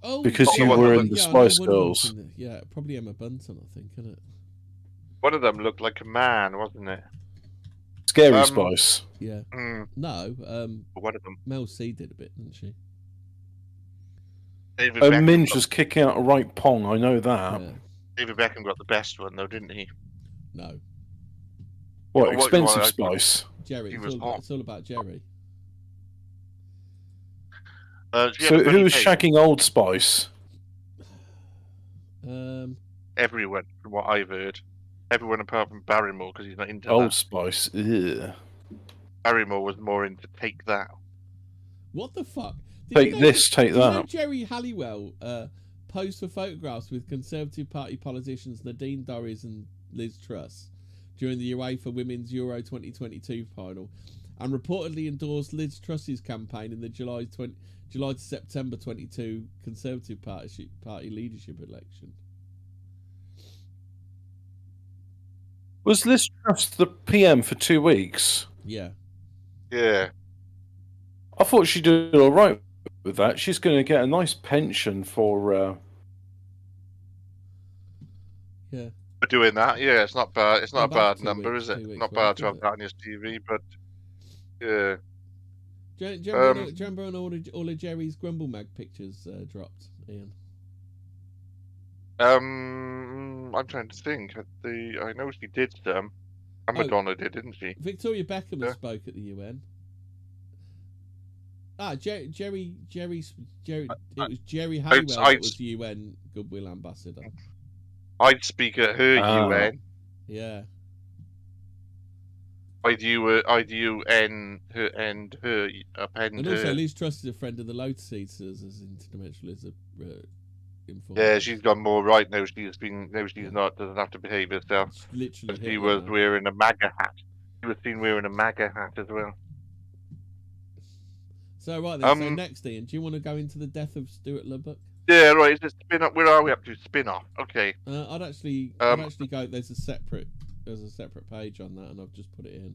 Oh, because you were in the Spice Girls. Yeah, probably Emma Bunton, I think, isn't it? One of them looked like a man, wasn't it? Scary Spice. Yeah. No. One of them. Mel C did a bit, didn't she? Minge was kicking out a right pong. I know that. Yeah. David Beckham got the best one, though, didn't he? No. What, Expensive Spice? Jerry. It's all about Jerry. So who was shagging Old Spice? Everyone, from what I've heard. Everyone apart from Barrymore, because he's not into Old Spice. Ugh. Barrymore was more into Take That. What the fuck? Take that. You know Jerry Halliwell posed for photographs with Conservative Party politicians Nadine Dorries and Liz Truss during the UEFA Women's Euro 2022 final, and reportedly endorsed Liz Truss's campaign in the July to September 22 Conservative Party leadership election. Was Liz Truss the PM for 2 weeks? Yeah. Yeah. I thought she did all right with that. She's going to get a nice pension for... Yeah. For doing that, yeah, it's not bad. It's not a bad number, is it? Not bad to have that on your TV, but yeah. Do you remember when all of Jerry's Grumble Mag pictures dropped, Ian? I'm trying to think. I know she did some. Madonna did, didn't she? Victoria Beckham spoke at the UN. Jerry. It was Jerry Halliwell that was the UN Goodwill Ambassador. I'd speak at her UN. Yeah. I'd UN her and her append and her. also, Liz Truss is a friend of the Lotus Eaters as interdimensional Yeah, she's gone more right now. She's not doesn't have to behave herself. She was wearing a MAGA hat. She was seen wearing a MAGA hat as well. So right then, so next, Ian, do you want to go into the death of Stuart Lubbock? Yeah, right. Is it spin-off? Where are we up to? Spin-off. Okay. I'd actually go. There's a separate page on that, and I've just put it in.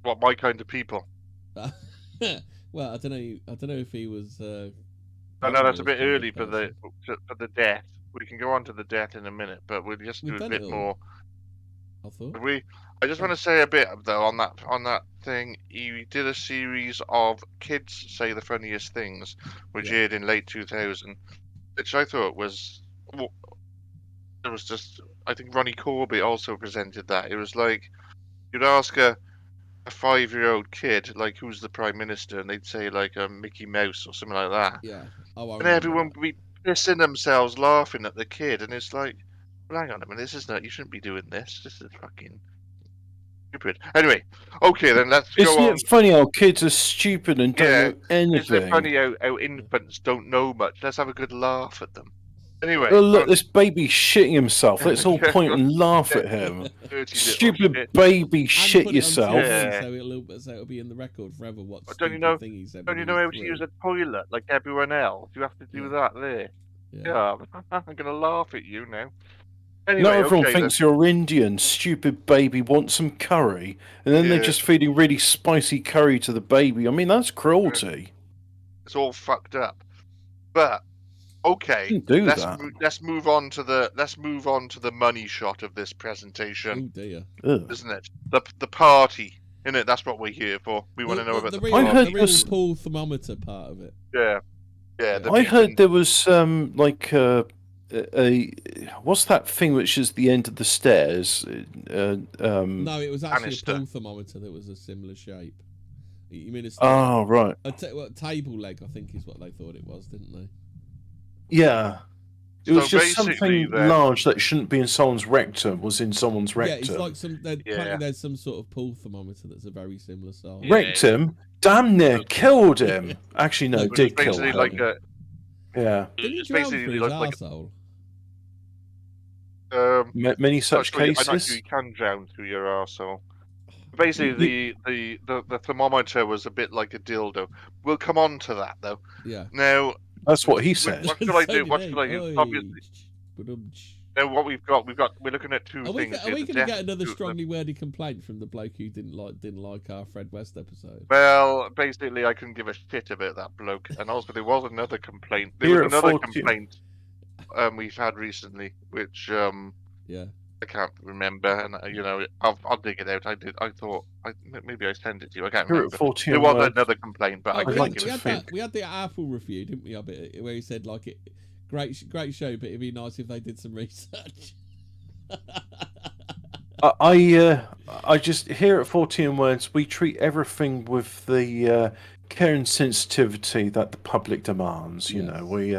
What, My Kind of People? Well, I don't know if he was. I know that's a bit early for the death. We can go on to the death in a minute, but we'll just do a bit more. I thought. I just want to say a bit though on that thing. He did a series of Kids Say the Funniest Things, which aired in late 2000, which I thought was. It was just. I think Ronnie Corbett also presented that. It was like you'd ask a 5-year-old kid, like, who's the Prime Minister, and they'd say, like, Mickey Mouse or something like that. Yeah. And everyone would be pissing themselves laughing at the kid, and it's like, well, hang on a minute, you shouldn't be doing this. This is fucking stupid. Anyway, okay, then let's go on. Isn't it funny how kids are stupid and don't know anything? Isn't it funny how infants don't know much? Let's have a good laugh at them. Anyway, oh, look, this baby shitting himself. Let's all point and laugh at him. Stupid baby, shit yourself. So it'll be in the record forever. Don't you know how to use a toilet like everyone else? You have to do that there. Yeah, I'm gonna laugh at you now. Anyway, not everyone thinks you're Indian. Stupid baby wants some curry, and then they're just feeding really spicy curry to the baby. I mean, that's cruelty. It's all fucked up. But okay, let's move on to the money shot of this presentation. Oh dear, isn't it? The party, isn't it? That's what we're here for. We want to know about the real, the real pull thermometer part of it. Yeah. I heard there was like what's that thing which is the end of the stairs? No, it was actually a pull thermometer that was a similar shape. You mean right. A table leg, I think, is what they thought it was, didn't they? Yeah. It was just something large that shouldn't be in someone's rectum was in someone's rectum. Yeah, it's like there's some sort of pull thermometer that's a very similar size. Rectum? Damn near killed him. Actually, no, did kill him. Didn't he drown through his arsehole? Many such cases. I know you can drown through your arsehole. Basically, the thermometer was a bit like a dildo. We'll come on to that though. Yeah. Now that's what he said. What should I do? What should I do? Obviously. Now what we're looking at two things. Are we going to get another strongly worded complaint from the bloke who didn't like our Fred West episode? Well, basically, I couldn't give a shit about that bloke, and also there was another complaint. There was another complaint we've had recently, which I can't remember, and I'll dig it out. I thought maybe I sent it to you. I can't remember. There was another complaint, but we had the Apple review, didn't we? Of it, where he said like it. Great show, but it'd be nice if they did some research. I just here at Fortean Words we treat everything with the care and sensitivity that the public demands. You know, we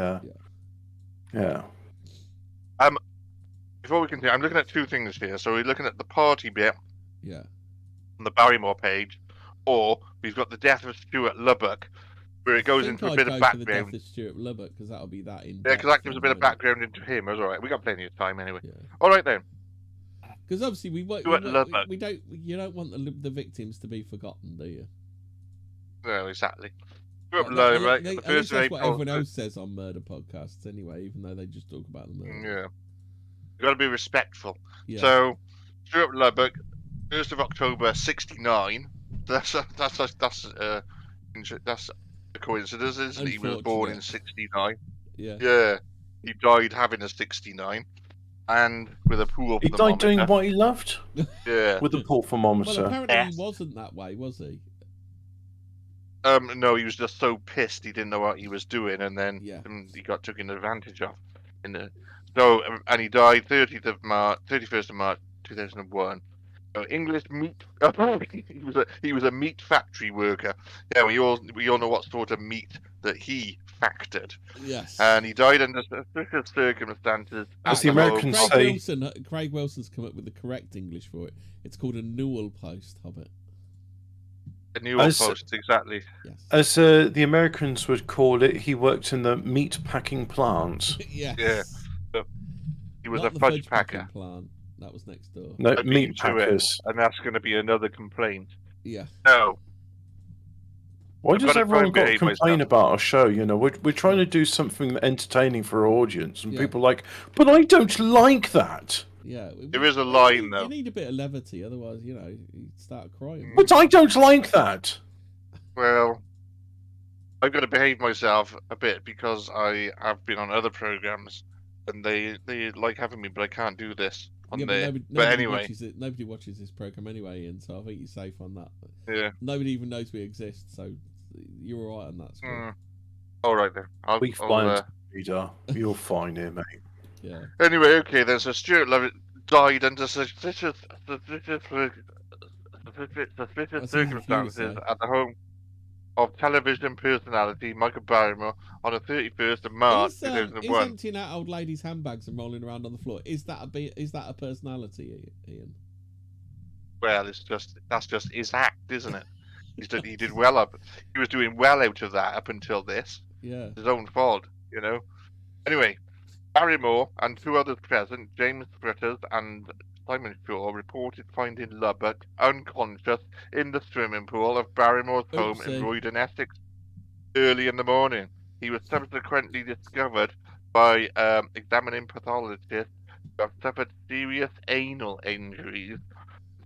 Before we continue, I'm looking at two things here. So we're looking at the party bit, on the Barrymore page, or we've got the death of Stuart Lubbock, where it goes into a bit of background. The death of Stuart Lubbock, because that'll be that in. Yeah, because that gives a bit of background into him. It was all right. We got plenty of time anyway. Yeah. All right then. Because obviously we don't want the victims to be forgotten, do you? No, exactly. At least that's what everyone else says on murder podcasts, anyway. Even though they just talk about the murder. Yeah, you got to be respectful. Yeah. So Stuart Lubbock, 1st of October '69. That's a coincidence, isn't it? He was born in '69. Yeah. He died having a 69, and with a pool thermometer. He died doing what he loved. Yeah, with the pool thermometer. Well, apparently he wasn't that way, was he? No, he was just so pissed he didn't know what he was doing, and then he got taken advantage of. And he died 31st of March 2001. English meat. He was a meat factory worker. Yeah, we all know what sort of meat that he factored. Yes. And he died under suspicious circumstances. As the Americans say, Craig Wilson's come up with the correct English for it. It's called a newel post, Hobbit. A new post, exactly. Yes. As the Americans would call it, he worked in the meat packing plant. Yes. Yeah. But he was Not a the fudge packer. Plant. That was next door. No, I meat packers. and that's going to be another complaint. Yeah. No. Why does everyone got to complain about our show? You know, we're trying to do something entertaining for our audience, and people are like, but I don't like that. Yeah, there is a line though. You need a bit of levity, otherwise, you start crying. But I don't like that. Well, I've got to behave myself a bit because I have been on other programs, and they like having me, but I can't do this on there. But anyway, nobody watches this program anyway, Ian. So I think you're safe on that. Yeah. Nobody even knows we exist, so you're all right on that score. All right then. You're fine here, mate. Yeah. Anyway, okay. There's a Stuart Lovett died under suspicious circumstances at the home of television personality Michael Barrymore on the 31st of March 2001. Is emptying out old ladies' handbags and rolling around on the floor? Is that a personality, Ian? Well, that's just his act, isn't it? He did well he was doing well out of that up until this. Yeah. It's his own fault, you know. Anyway, Barrymore and two others present, James Fritters and Simon Shaw, reported finding Lubbock unconscious in the swimming pool of Barrymore's home in Roydon, Essex, early in the morning. He was subsequently discovered by examining pathologists who have suffered serious anal injuries,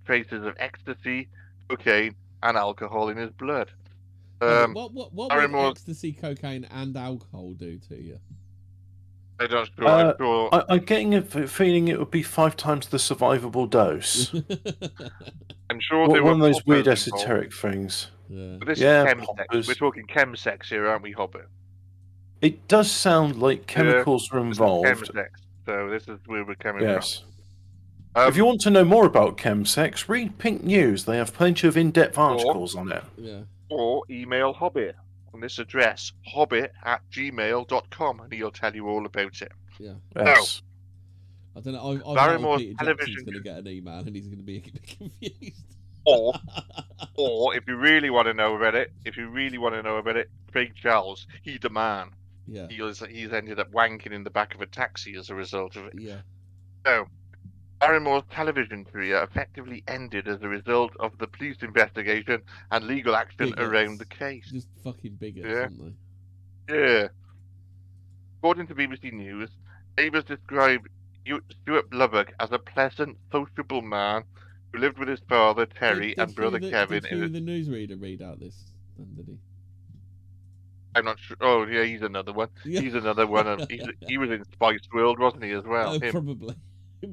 traces of ecstasy, cocaine, and alcohol in his blood. What would ecstasy, cocaine, and alcohol do to you? I'm not sure. I'm getting a feeling it would be 5 times the survivable dose. I'm sure one of those weird esoteric things. Yeah. But this is chemsex. We're talking chemsex here, aren't we, Hobbit? It does sound like chemicals are involved. Chemsex, so this is where we're coming from. If you want to know more about chemsex, read Pink News. They have plenty of in-depth articles on it. Yeah. Or email Hobbit on this address, hobbit@gmail.com, and he'll tell you all about it. Yeah. Yes. I don't know. Barrymore's television going to get an email, and he's going to be confused. Or if you really want to know about it, Craig Charles, he's the man. Yeah. He's ended up wanking in the back of a taxi as a result of it. Yeah. So, Barrymore's television career effectively ended as a result of the police investigation and legal action around the case. Just fucking bigots, aren't they? Yeah. According to BBC News, neighbours described Stuart Lubbock as a pleasant, sociable man who lived with his father, Terry, and brother Kevin. Did the newsreader read out this, did he? I'm not sure. Oh, yeah, he's another one. Yeah. He's another one. He was in Spice World, wasn't he, as well? Probably.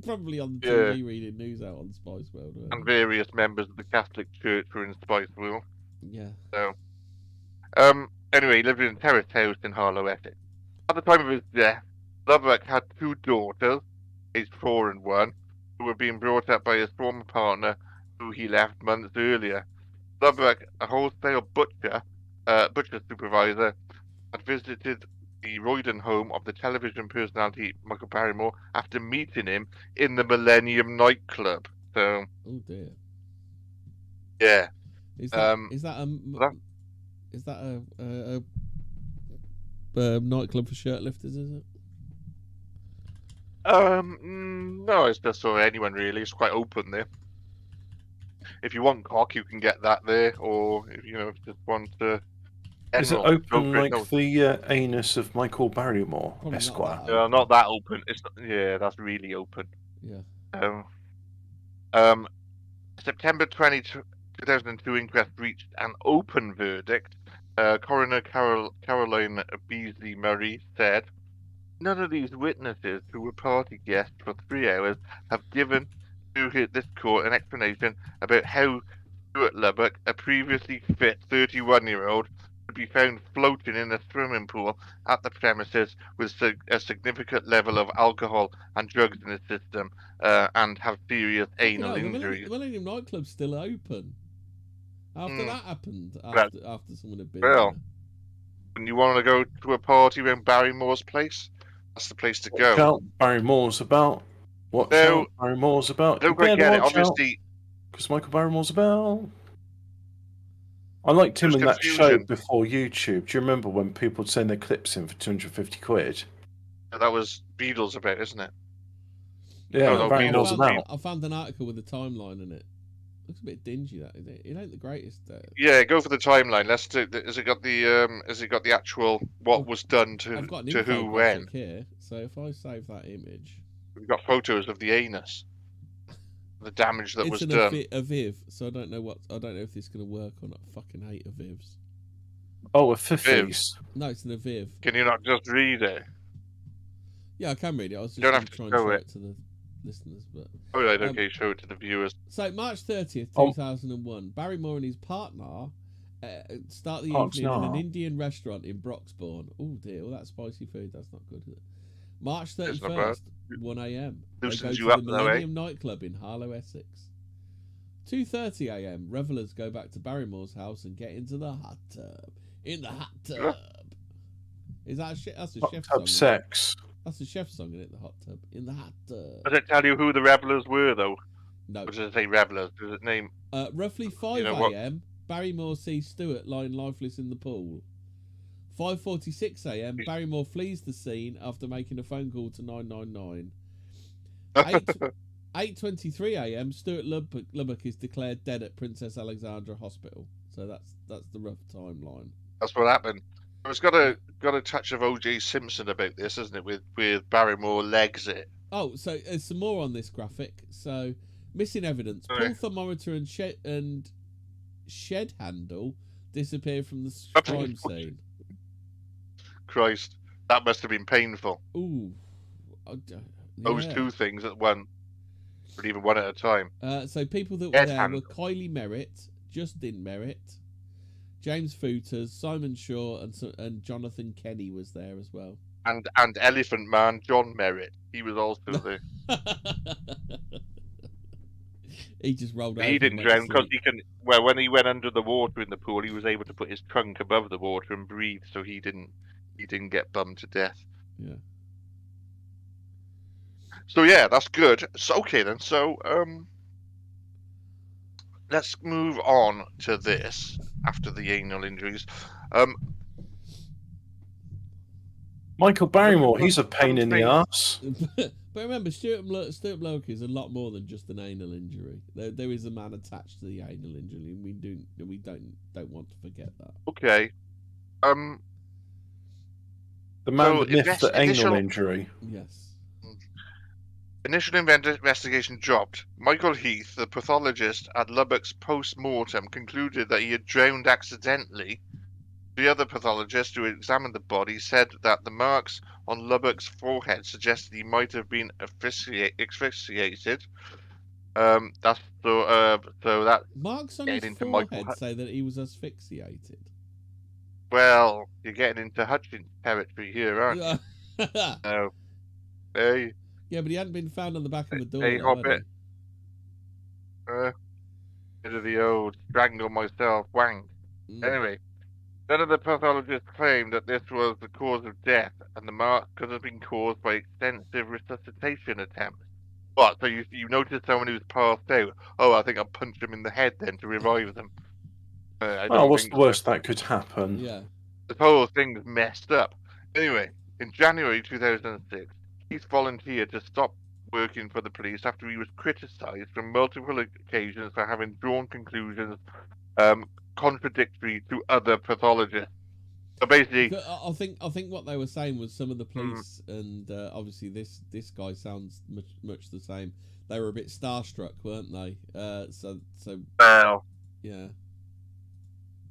Probably on the TV reading news out on Spice World. Right? And various members of the Catholic Church were in Spice World. Yeah. So, anyway, he lived in a terraced house in Harlow, Essex. At the time of his death, Lubbock had 2 daughters, aged 4 and 1, who were being brought up by his former partner, who he left months earlier. Lubbock, a wholesale butcher supervisor, had visited the Roydon home of the television personality Michael Barrymore after meeting him in the Millennium nightclub. So, oh dear. Yeah. Is that a nightclub for shirtlifters? Is it? No, it's just for anyone really. It's quite open there. If you want cock, you can get that there, or if you just want to. Is it open like the anus of Michael Barrymore, Probably Esquire? No, not that open. It's not, that's really open. Yeah. September 2002 inquest reached an open verdict. Coroner Caroline Beasley Murray said, "None of these witnesses who were party guests for 3 hours have given to this court an explanation about how Stuart Lubbock, a previously fit 31-year-old, could be found floating in a swimming pool at the premises with a significant level of alcohol and drugs in his system and have serious anal injuries." The Millennium nightclub's still open. After that happened, after someone had been there. When you want to go to a party around Barrymore's place, that's the place to go. Watch out, Barrymore's about. Watch out, Barrymore's about. Don't quite get it, obviously. Because Michael Barrymore's about. I liked him in that show before YouTube. Do you remember when people would send their clips in for 250 quid? That was Beatles about, isn't it? Yeah, I found an article with a timeline in it. Looks a bit dingy, that, isn't it? It ain't the greatest. Yeah, go for the timeline. Let's do. Has it got the actual what was done to I've got an to who when? Here, so if I save that image, we've got photos of the anus, the damage that was done. It's a Viv, so I don't know if this is going to work or not. I fucking hate Avivs. Oh, a Fifis. No, it's an Aviv. Can you not just read it? Yeah, I can read it. I was just trying to show it to the listeners, but all right, okay, show it to the viewers. So March 30th, 2001, Barrymore and his partner start the evening in an Indian restaurant in Broxbourne. Oh dear, all that spicy food, that's not good, is it? March 31st, 1 a.m. They go to the Millennium nightclub in Harlow, Essex. 2:30 a.m. Revellers go back to Barrymore's house and get into the hot tub. In the hot tub. Is that that's a chef's song? Sex. That's a chef's song, isn't it? The hot tub. In the hot tub. Does it tell you who the revellers were, though? No. Or does it say revellers? Does it name? Roughly 5 a.m. Barrymore sees Stuart lying lifeless in the pool. 5:46 a.m. Barrymore flees the scene after making a phone call to 999. 8:23 a.m. Stuart Lubbock is declared dead at Princess Alexandra Hospital. So that's the rough timeline. That's what happened. It's got a touch of O.J. Simpson about this, isn't it? With Barrymore legs it. Oh, so there's some more on this graphic. So missing evidence: pool thermometer and shed handle disappear from the crime scene. Christ, that must have been painful. Ooh, those two things at one, or even one at a time. So people that were there were Kylie Merritt, Justin Merritt, James Footers, Simon Shaw, and Jonathan Kenny was there as well. And Elephant Man John Merritt, he was also there. He just rolled out. He didn't drown because he can. Well, when he went under the water in the pool, he was able to put his trunk above the water and breathe, so he didn't get bummed to death. Yeah. So yeah, that's good. So okay then. So let's move on to this after the anal injuries. Michael Barrymore, he's a pain in the arse. But remember, Stuart Lubbock is a lot more than just an anal injury. There is a man attached to the anal injury, and we don't want to forget that. Okay. The man that niffed the anal injury. Yes. Initial investigation dropped. Michael Heath, the pathologist at Lubbock's post-mortem, concluded that he had drowned accidentally. The other pathologist who examined the body said that the marks on Lubbock's forehead suggested he might have been asphyxiated. That's so that marks on his forehead say that he was asphyxiated. Well, you're getting into Hutchins territory here, aren't you? No. Hey. Yeah, but he hadn't been found on the back of the door. Hey, Hobbit. Bit of the old strangle myself wang. Anyway, none of the pathologists claimed that this was the cause of death, and the mark could have been caused by extensive resuscitation attempts. What? So you noticed someone who's passed out? Oh, I think I'll punch them in the head then to revive them. What's the worst that could happen? Yeah. The whole thing's messed up. Anyway, in January 2006, Heath volunteered to stop working for the police after he was criticised from multiple occasions for having drawn conclusions contradictory to other pathologists. So basically, I think what they were saying was some of the police, and obviously this guy sounds much the same. They were a bit starstruck, weren't they? So well, yeah.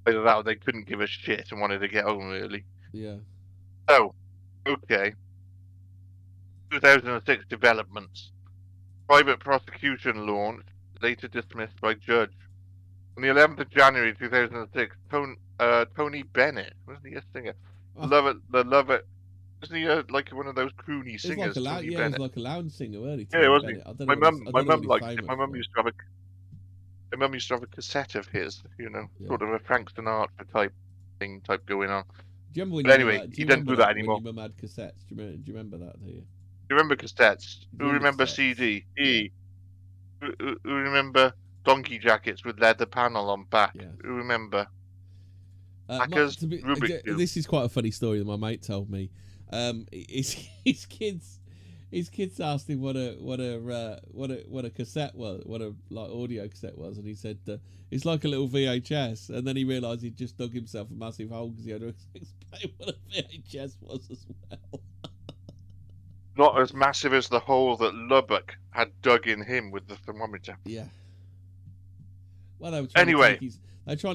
Either that or they couldn't give a shit and wanted to get home early. Yeah. So, okay. 2006 developments. Private prosecution launched, later dismissed by judge. On the 11th of January 2006, Tony Bennett, wasn't he a singer? Love it. Isn't he like one of those croony singers? He was like a lounge singer, wasn't he? Yeah, wasn't he? My mum used to have a cassette of his, sort of a Frank Sinatra type thing going on. Do you remember when but anyway, he doesn't do that anymore. When your mum had cassettes, do you remember that? Do you? You remember cassettes? Who remember CD? Who remember donkey jackets with leather panel on back? Yeah. Who remember? This is quite a funny story that my mate told me. His kids asked him what a cassette was, what a audio cassette was, and he said it's like a little VHS. And then he realised he'd just dug himself a massive hole because he had to explain what a VHS was as well. Not as massive as the hole that Lubbock had dug in him with the thermometer. Yeah. Well, they were trying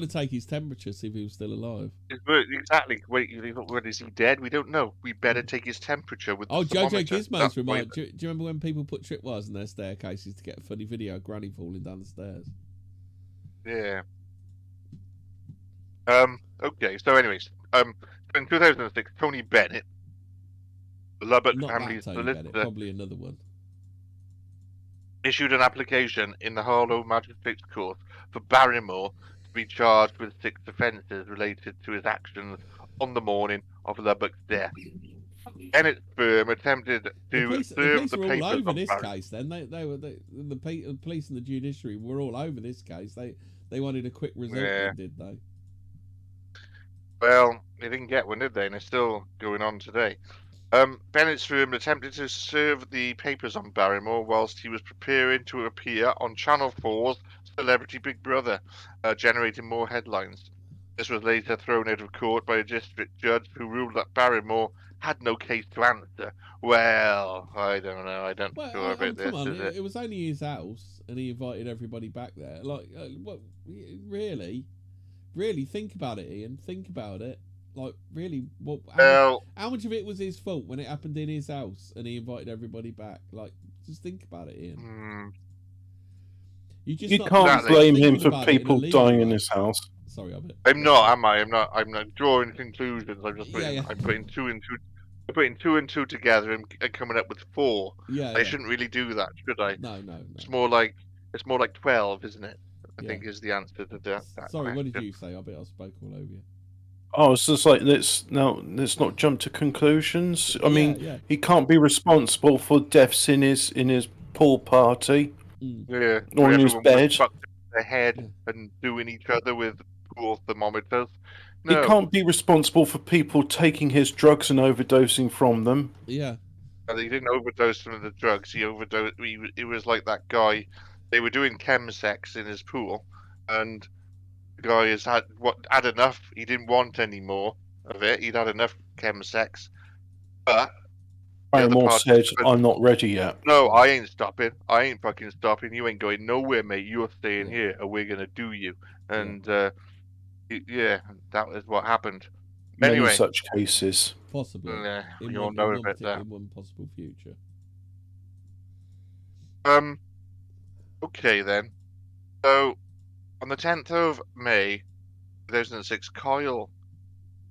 to take his temperature, see if he was still alive. Exactly. Wait, is he dead? We don't know. We better take his temperature with the thermometer. Jojo Gizmo's remind. Do you remember when people put tripwires in their staircases to get a funny video of Granny falling down the stairs? Yeah. Okay. So, anyways, in 2006, Tony Bennett, Lubbock family's solicitor, probably another one, issued an application in the Harlow Magistrates Court for Barrymore to be charged with 6 offences related to his actions on the morning of Lubbock's death. Bennett's firm attempted to serve the papers all over on this Barrymore. case. Then the police and the judiciary were all over this case. They wanted a quick result, did they? Well, they didn't get one, did they? And it's still going on today. Bennett's firm attempted to serve the papers on Barrymore whilst he was preparing to appear on Channel 4's Celebrity Big Brother, generating more headlines. This was later thrown out of court by a district judge who ruled that Barrymore had no case to answer. Well, I don't know. I don't sure about this. Come on, it was only his house, and he invited everybody back there. Like, what? Really think about it, Ian. Think about it. Like, really, how much of it was his fault when it happened in his house and he invited everybody back? Like, just think about it, Ian. You can't blame him for people dying in his house. Sorry, Hobbit. I'm not, am I? I'm not drawing conclusions. I'm just I'm putting two and two together and coming up with 4. I shouldn't really do that, should I? No. It's more like 12, isn't it? I think is the answer to that. Sorry, question. What did you say, Hobbit? I spoke all over you. Oh, it's just like let's not jump to conclusions. I mean, he can't be responsible for deaths in his pool party. Yeah, or in his bed. Their head and doing each other with pool thermometers. No. He can't be responsible for people taking his drugs and overdosing from them. Yeah, and he didn't overdose from the drugs. He overdosed. He was like that guy. They were doing chemsex in his pool, and the guy has had enough. He didn't want any more of it. He'd had enough chemsex. But Barrymore said, "I'm not ready yet." No, I ain't stopping. I ain't fucking stopping. You ain't going nowhere, mate. You're staying here, or we're gonna do you. And that is what happened. Many anyway, such cases. Possibly. You all know about that. In one possible future. Okay then. So, on the 10th of May, 2006, Kyle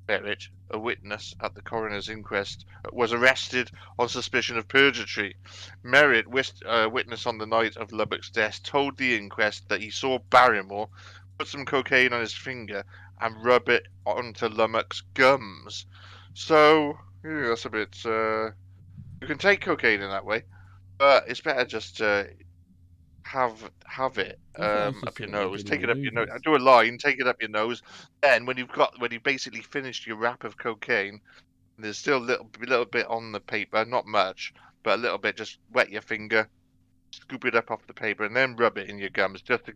Merritt, a witness at the coroner's inquest, was arrested on suspicion of purgatory. Merritt, witness on the night of Lubbock's death, told the inquest that he saw Barrymore put some cocaine on his finger and rub it onto Lubbock's gums. So, that's a bit... you can take cocaine in that way, but it's better just... have it up your nose. Take it up your nose. Do a line. Take it up your nose. Then when you've basically finished your wrap of cocaine, there's still a little bit on the paper, not much, but a little bit. Just wet your finger, scoop it up off the paper, and then rub it in your gums. Just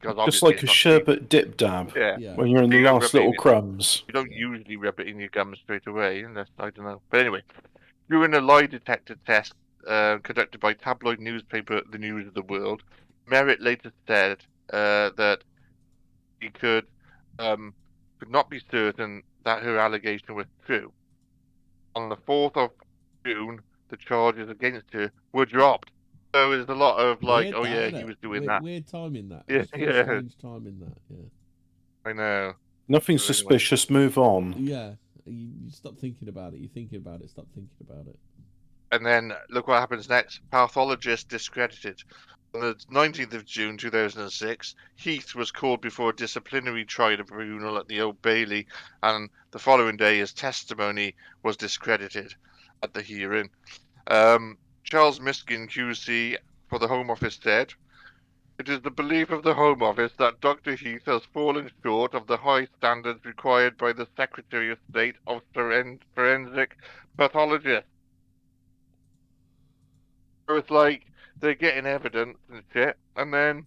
like a sherbet dip dab. Yeah. When you're in the last little crumbs. You don't usually rub it in your gums straight away, unless I don't know. But anyway, during a lie detector test conducted by tabloid newspaper The News of the World, Merritt later said that he could not be certain that her allegation was true. On the 4th of June, the charges against her were dropped. So there's a lot of like, he was doing that. Weird timing that. Yeah. Strange timing that. Yeah. I know. Nothing suspicious. Move on. Yeah. You stop thinking about it. You're thinking about it. Stop thinking about it. And then look what happens next. Pathologist discredited. On the 19th of June 2006, Heath was called before a disciplinary tribunal at the Old Bailey, and the following day his testimony was discredited at the hearing. Charles Miskin, QC for the Home Office, said, It is the belief of the Home Office that Dr. Heath has fallen short of the high standards required by the Secretary of State of Forensic Pathology. So it's like they're getting evidence and shit, and then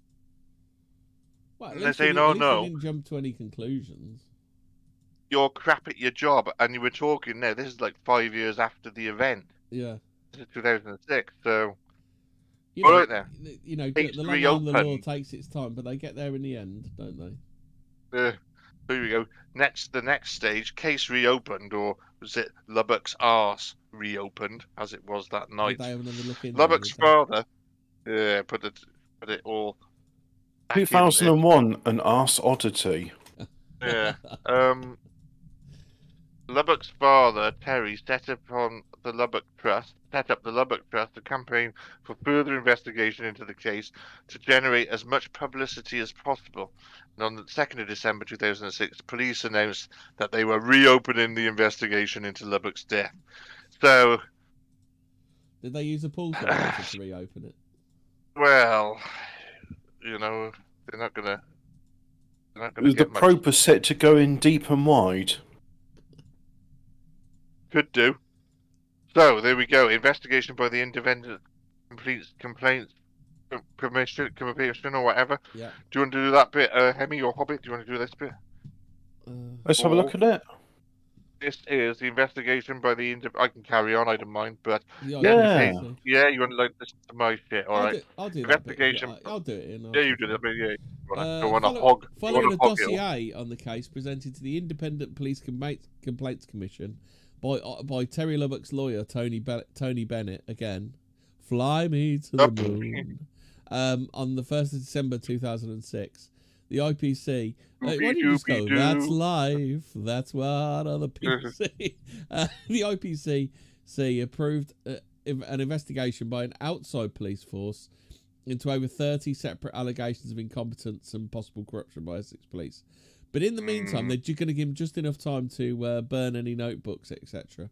they're saying, "Oh no, they didn't jump to any conclusions. You're crap at your job," and you were talking now. This is like 5 years after the event. Yeah, this is 2006. So, right there. The long arm of the law takes its time, but they get there in the end, don't they? Here we go. The next stage, case reopened, or was it Lubbock's arse reopened, as it was that night? Did they have another look in Lubbock's father, put it all. 2001, an arse oddity. Yeah. Lubbock's father, Terry, set up the Lubbock Trust, a campaign for further investigation into the case to generate as much publicity as possible. And on the 2nd of December 2006, police announced that they were reopening the investigation into Lubbock's death. So, did they use a pool simulator to reopen it? Well, they're not gonna. The probe was set to go in deep and wide. Could do. So there we go. Investigation by the Independent Complaints Commission or whatever. Yeah. Do you want to do that bit, Hemi or Hobbit? Do you want to do this bit? Let's have a look at it. This is the investigation by the I can carry on. I don't mind, but yeah, you want to like this to my shit? All right. I'll do investigation. I'll do it. Yeah, you do that. But yeah. Following a dossier on the case presented to the Independent Police Complaints Commission by Terry Lubbock's lawyer Tony Bennett, again, fly me to the moon, on the 1st of December 2006, the IPC. Why did you just go? That's life. That's what other people say. The IPCC approved an investigation by an outside police force into over 30 separate allegations of incompetence and possible corruption by Essex police. But in the meantime, they're going to give him just enough time to burn any notebooks, etc.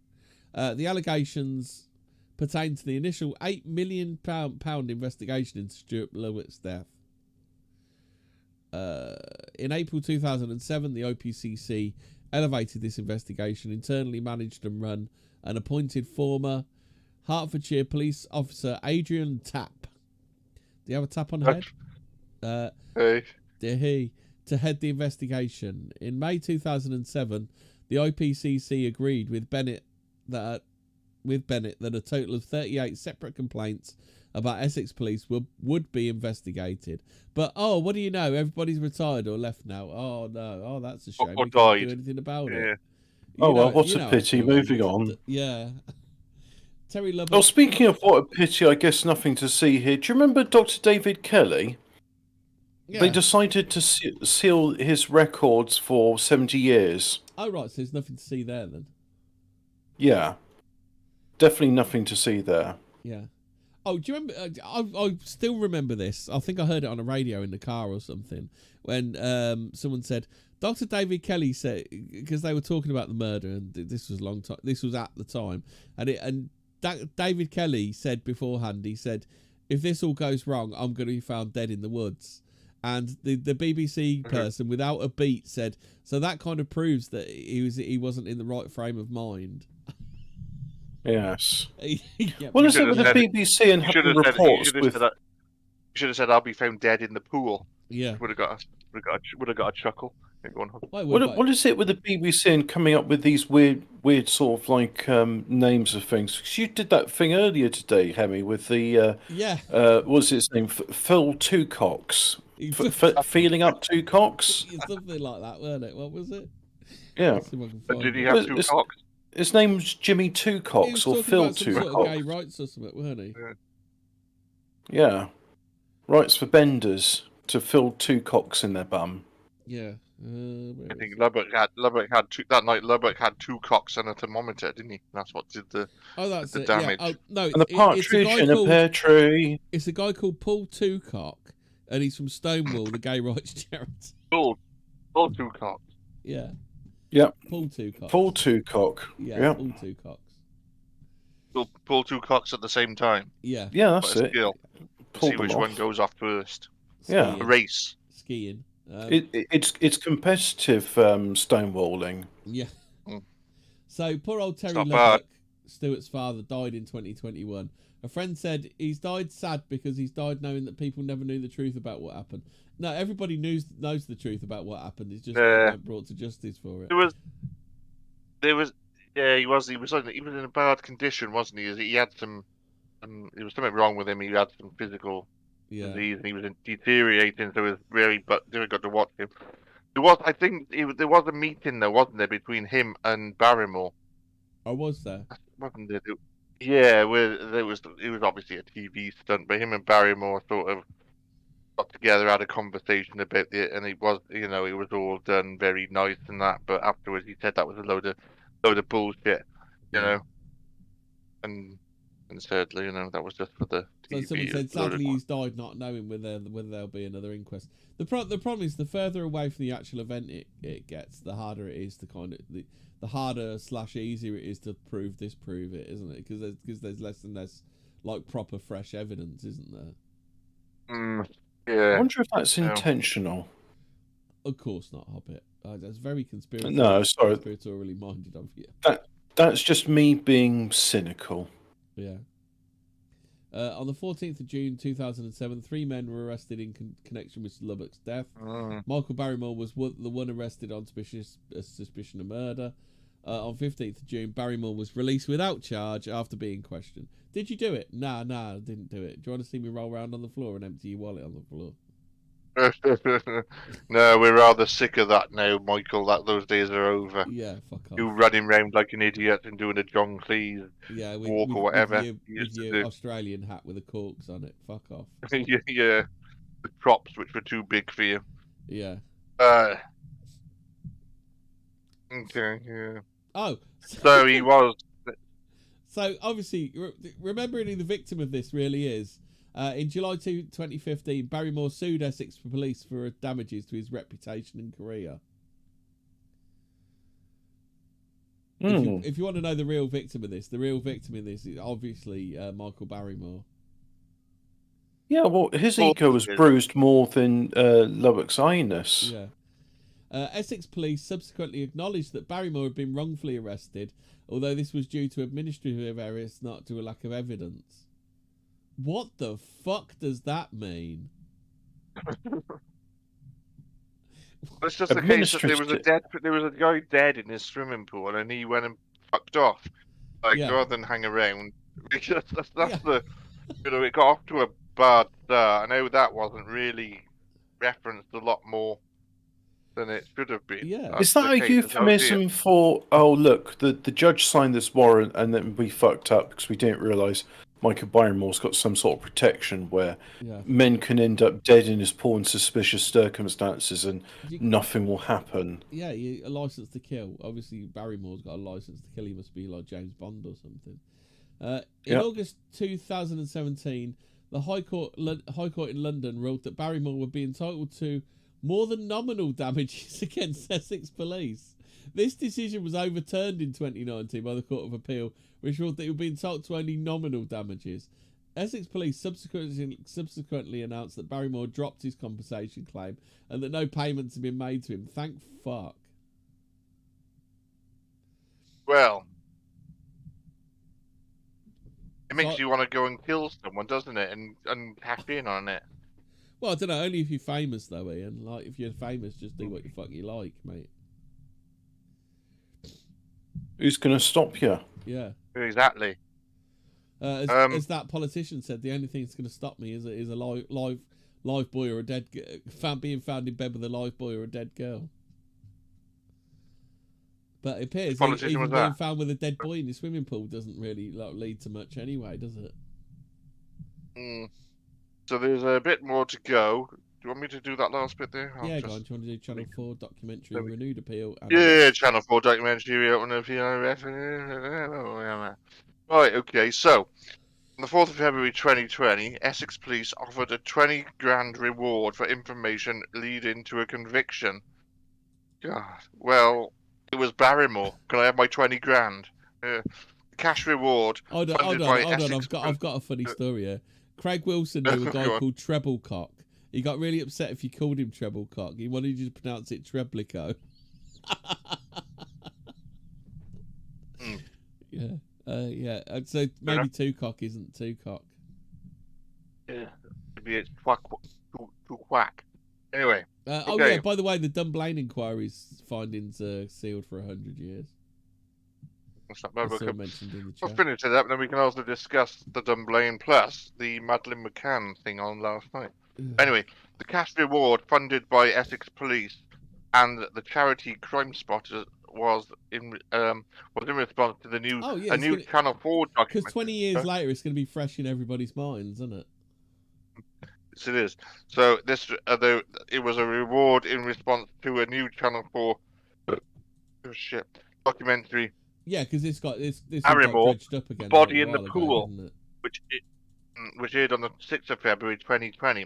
The allegations pertain to the initial £8 million investigation into Stuart Lubbock's death. In April 2007, the OPCC elevated this investigation, internally managed and run, and appointed former Hertfordshire police officer Adrian Tapp. Do you have a tap on the head? Hey. To head the investigation. In May 2007, the IPCC agreed with Bennett that a total of 38 separate complaints about Essex police would be investigated. But what do you know? Everybody's retired or left now. Oh no! Oh, that's a shame. Or we died. can't do anything about it. What a pity. Moving on. Yeah. Terry Lubbock. Well, speaking of what a pity, I guess nothing to see here. Do you remember Dr. David Kelly? Yeah. They decided to seal his records for 70 years. Oh, right. So there's nothing to see there then? Yeah. Definitely nothing to see there. Yeah. Oh, do you remember? I still remember this. I think I heard it on a radio in the car or something when someone said, Dr. David Kelly said, because they were talking about the murder, and this was a long time. This was at the time, and David Kelly said beforehand, he said, if this all goes wrong, I'm going to be found dead in the woods. And the BBC person, without a beat, said, so that kind of proves that he wasn't in the right frame of mind. Yes. Yeah, what is it with the BBC and having reports with... You should have said, I'll be found dead in the pool. Yeah. Would have got a chuckle. What is it with the BBC and coming up with these weird sort of like names of things? Because you did that thing earlier today, Hemi, with the what was his name? Phil Twocox. Feeling up two cocks. Something like that, weren't it? What was it? Yeah. But did he have two cocks? His name's Jimmy Twocox or Phil Twocox. Sort of gay rights or something, weren't he? Yeah. Rights for benders to fill two cocks in their bum. Yeah. I think Lubbock had that night. Lubbock had two cocks and a thermometer, didn't he? That's what did the damage. Yeah. No, and a partridge in a pear tree. It's a guy called Paul Twocock, and he's from Stonewall, the gay rights charity. Paul Twocock. Yeah. Yep. Paul Twocock. Paul Twocock. Yeah. Paul Twocock. Pull two cocks at the same time. Yeah. Yeah, that's it. See which one goes off first. Yeah, a race. Skiing. It's competitive stonewalling. Yeah. Mm. So poor old Terry Lubbock, bad. Stuart's father, died in 2021. A friend said he's died sad because he's died knowing that people never knew the truth about what happened. No, everybody knows the truth about what happened. It's just not brought to justice for it. There was, yeah, he was in a bad condition, wasn't he? He had some, there was something wrong with him. He had some physical disease, and he was deteriorating. So it was really, but never got to watch him. I think, there was a meeting though, wasn't there, between him and Barrymore? Oh, was there? Wasn't there? Yeah, where it was obviously a TV stunt, but him and Barrymore sort of got together, had a conversation about it, and it was, it was all done very nice and that. But afterwards, he said that was a load of bullshit, you know, and sadly, that was just for the TV. So someone said, sadly, he's died not knowing whether there'll be another inquest. The problem is, the further away from the actual event it gets, the harder it is to kind of the harder / easier it is to prove it, isn't it? Because there's less and less like proper fresh evidence, isn't there? Yeah. I wonder if that's intentional. Of course not, Hobbit. That's very conspiratorially minded of you. That's just me being cynical. Yeah. On the 14th of June 2007, 3 men were arrested in connection with Lubbock's death. Michael Barrymore was the one arrested on suspicion of murder. On 15th of June, Barrymore was released without charge after being questioned. Did you do it? Nah, I didn't do it. Do you want to see me roll around on the floor and empty your wallet on the floor? No, we're rather sick of that now, Michael. Those days are over. Yeah, fuck off. You running around like an idiot and doing a John Cleese walk or whatever. With your Australian hat with the corks on it. Fuck off. Yeah, the props which were too big for you. Yeah. Okay, yeah. Oh. So he was. So, obviously, remembering who the victim of this really is, in July 2015, Barrymore sued Essex police for damages to his reputation and career. If you want to know the real victim in this is obviously Michael Barrymore. Yeah, well, his ego was bruised more than Lubbock's highness. Yeah. Essex police subsequently acknowledged that Barrymore had been wrongfully arrested, although this was due to administrative errors, not to a lack of evidence. What the fuck does that mean? It's just the case that there was a guy dead in his swimming pool, and he went and fucked off, rather than hang around. Because that's the, it got off to a bad start. I know that wasn't really referenced a lot more than it should have been. Yeah. Is that a euphemism for, look, the judge signed this warrant and then we fucked up because we didn't realise Michael Barrymore's got some sort of protection where men can end up dead in his pool in suspicious circumstances and nothing will happen. Yeah, a license to kill. Obviously, Barrymore's got a license to kill. He must be like James Bond or something. In August 2017, the High Court in London ruled that Barrymore would be entitled to more than nominal damages against Essex police. This decision was overturned in 2019 by the Court of Appeal, which ruled that he would be entitled to only nominal damages. Essex police subsequently announced that Barrymore dropped his compensation claim and that no payments have been made to him. Thank fuck. Well, it makes you want to go and kill someone, doesn't it? And hack in on it. Well, I don't know. Only if you're famous, though, Ian. Like, if you're famous, just do what the fuck you like, mate. Who's going to stop you? Yeah. Exactly. As that politician said, the only thing that's going to stop me is a live boy or a dead being found in bed with a live boy or a dead girl. But it appears even being found with a dead boy in the swimming pool doesn't really lead to much anyway, does it? So there's a bit more to go. Do you want me to do that last bit there? Go on. Do you want to do Channel 4 documentary renewed appeal? Channel 4 documentary. Right, okay. So, on the 4th of February 2020, Essex Police offered a 20 grand reward for information leading to a conviction. God, well, it was Barrymore. Can I have my 20 grand? Cash reward. Hold on. I've got a funny story here. Craig Wilson knew a guy called Treblecock He got really upset if you called him Treblecock. He wanted you to pronounce it Treblico. Yeah. Yeah. And so maybe Two Cock isn't Two Cock. Yeah. Maybe it's Quack. Anyway. Okay. Oh yeah. By the way, the Dunblane inquiry's findings are sealed for 100 years. That's not bad. Mentioned in the chat. We'll finish it up, and then we can also discuss the Dunblane plus the Madeleine McCann thing on last night. Anyway, the cash reward funded by Essex Police and the charity Crime Spotters was in response to the new Channel 4 documentary. Because 20 years later, it's going to be fresh in everybody's minds, isn't it? Yes, it is. So this it was a reward in response to a new Channel 4 documentary. Yeah, because this Barrymore, dredged up again. Body in the Pool, which aired on the 6th of February 2020.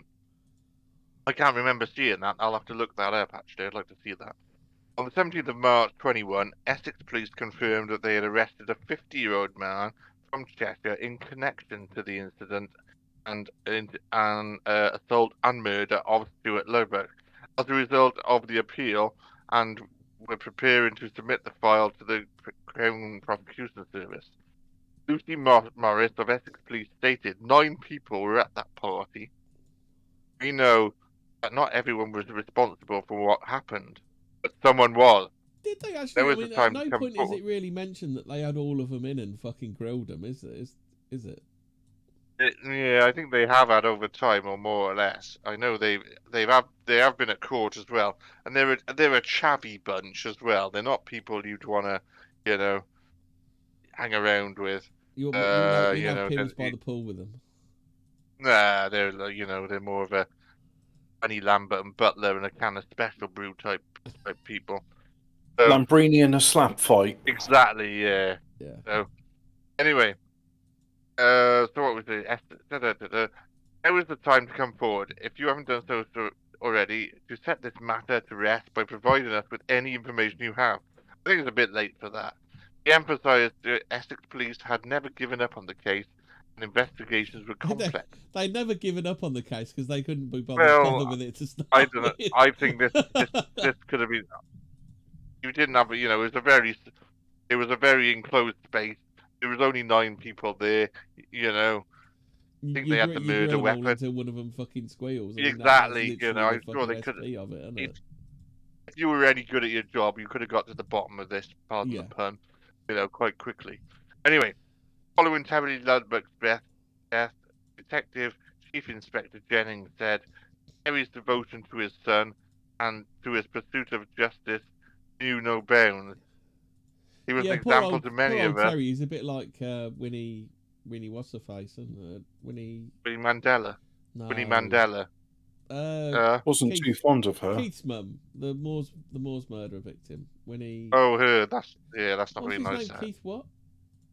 I can't remember seeing that. I'll have to look that up, actually. I'd like to see that. On the 17th of March 21, Essex Police confirmed that they had arrested a 50-year-old man from Cheshire in connection to the incident and assault and murder of Stuart Lubbock. As a result of the appeal, and we're preparing to submit the file to the Crown Prosecution Service. Lucy Morris of Essex Police stated 9 people were at that party. We know that not everyone was responsible for what happened, but someone was. Did they actually? At no point is it really mentioned that they had all of them in and fucking grilled them, is it? Is it? Yeah, I think they have had over time, or more or less. I know they have been at court as well, and they're a chabby bunch as well. They're not people you'd want to, hang around with. You have pins by the pool with them. Nah, they're more of a Bunny Lambert and Butler and a can of special brew type people. Lambrini in a slap fight. Exactly. Yeah. Yeah. So anyway. So what was it? Now is the time to come forward, if you haven't done so already, to set this matter to rest by providing us with any information you have. I think it's a bit late for that. He emphasised that Essex Police had never given up on the case, and investigations were complex. They'd never given up on the case because they couldn't be bothered with it to start. I don't know. I think this could have been. You didn't have, it was a very enclosed space. There was only 9 people there, I think they had the murder weapon. Until one of them fucking squeals. Exactly, I'm sure they could have. If you were any good at your job, you could have got to the bottom of this, pardon the pun, quite quickly. Anyway, following Terry Lubbock's death, Detective Chief Inspector Jennings said Terry's devotion to his son and to his pursuit of justice knew no bounds. He was an example to many of us. Terry, he's a bit like Winnie what's-her-face, isn't Winnie Mandela. No. Winnie Mandela. Wasn't too fond of her. Keith's mum, the Moors murder victim. Winnie. Oh, her. That's not really nice. Keith what?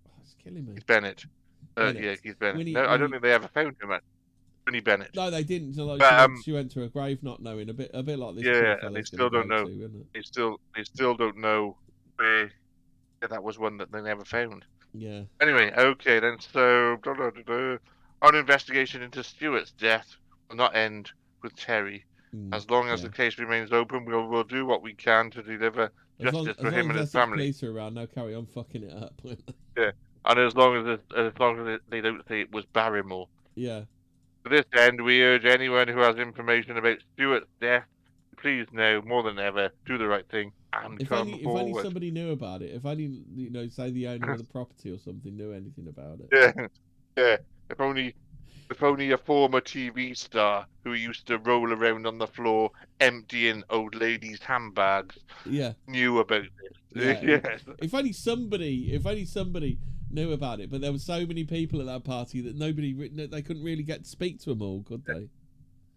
Oh, it's killing me. Keith Bennett. Yeah, Keith Bennett. I don't think they ever found him. Winnie Bennett. No, they didn't. So she went to her grave not knowing. A bit like this. Yeah, and they still don't know. They still don't know where. Yeah, that was one that they never found. Yeah. Anyway, okay then. So, our investigation into Stuart's death will not end with Terry. As long as the case remains open, we'll do what we can to deliver justice for him and his family. Police are around, now carry on fucking it up. Yeah, and as long as they don't say it was Barrymore. Yeah. To this end, we urge anyone who has information about Stuart's death, please now more than ever do the right thing. If only somebody knew about it. If only, say the owner of the property or something knew anything about it. Yeah. If only a former TV star who used to roll around on the floor emptying old ladies' handbags knew about this. Yeah. If only somebody knew about it. But there were so many people at that party that they couldn't really get to speak to them all, could they?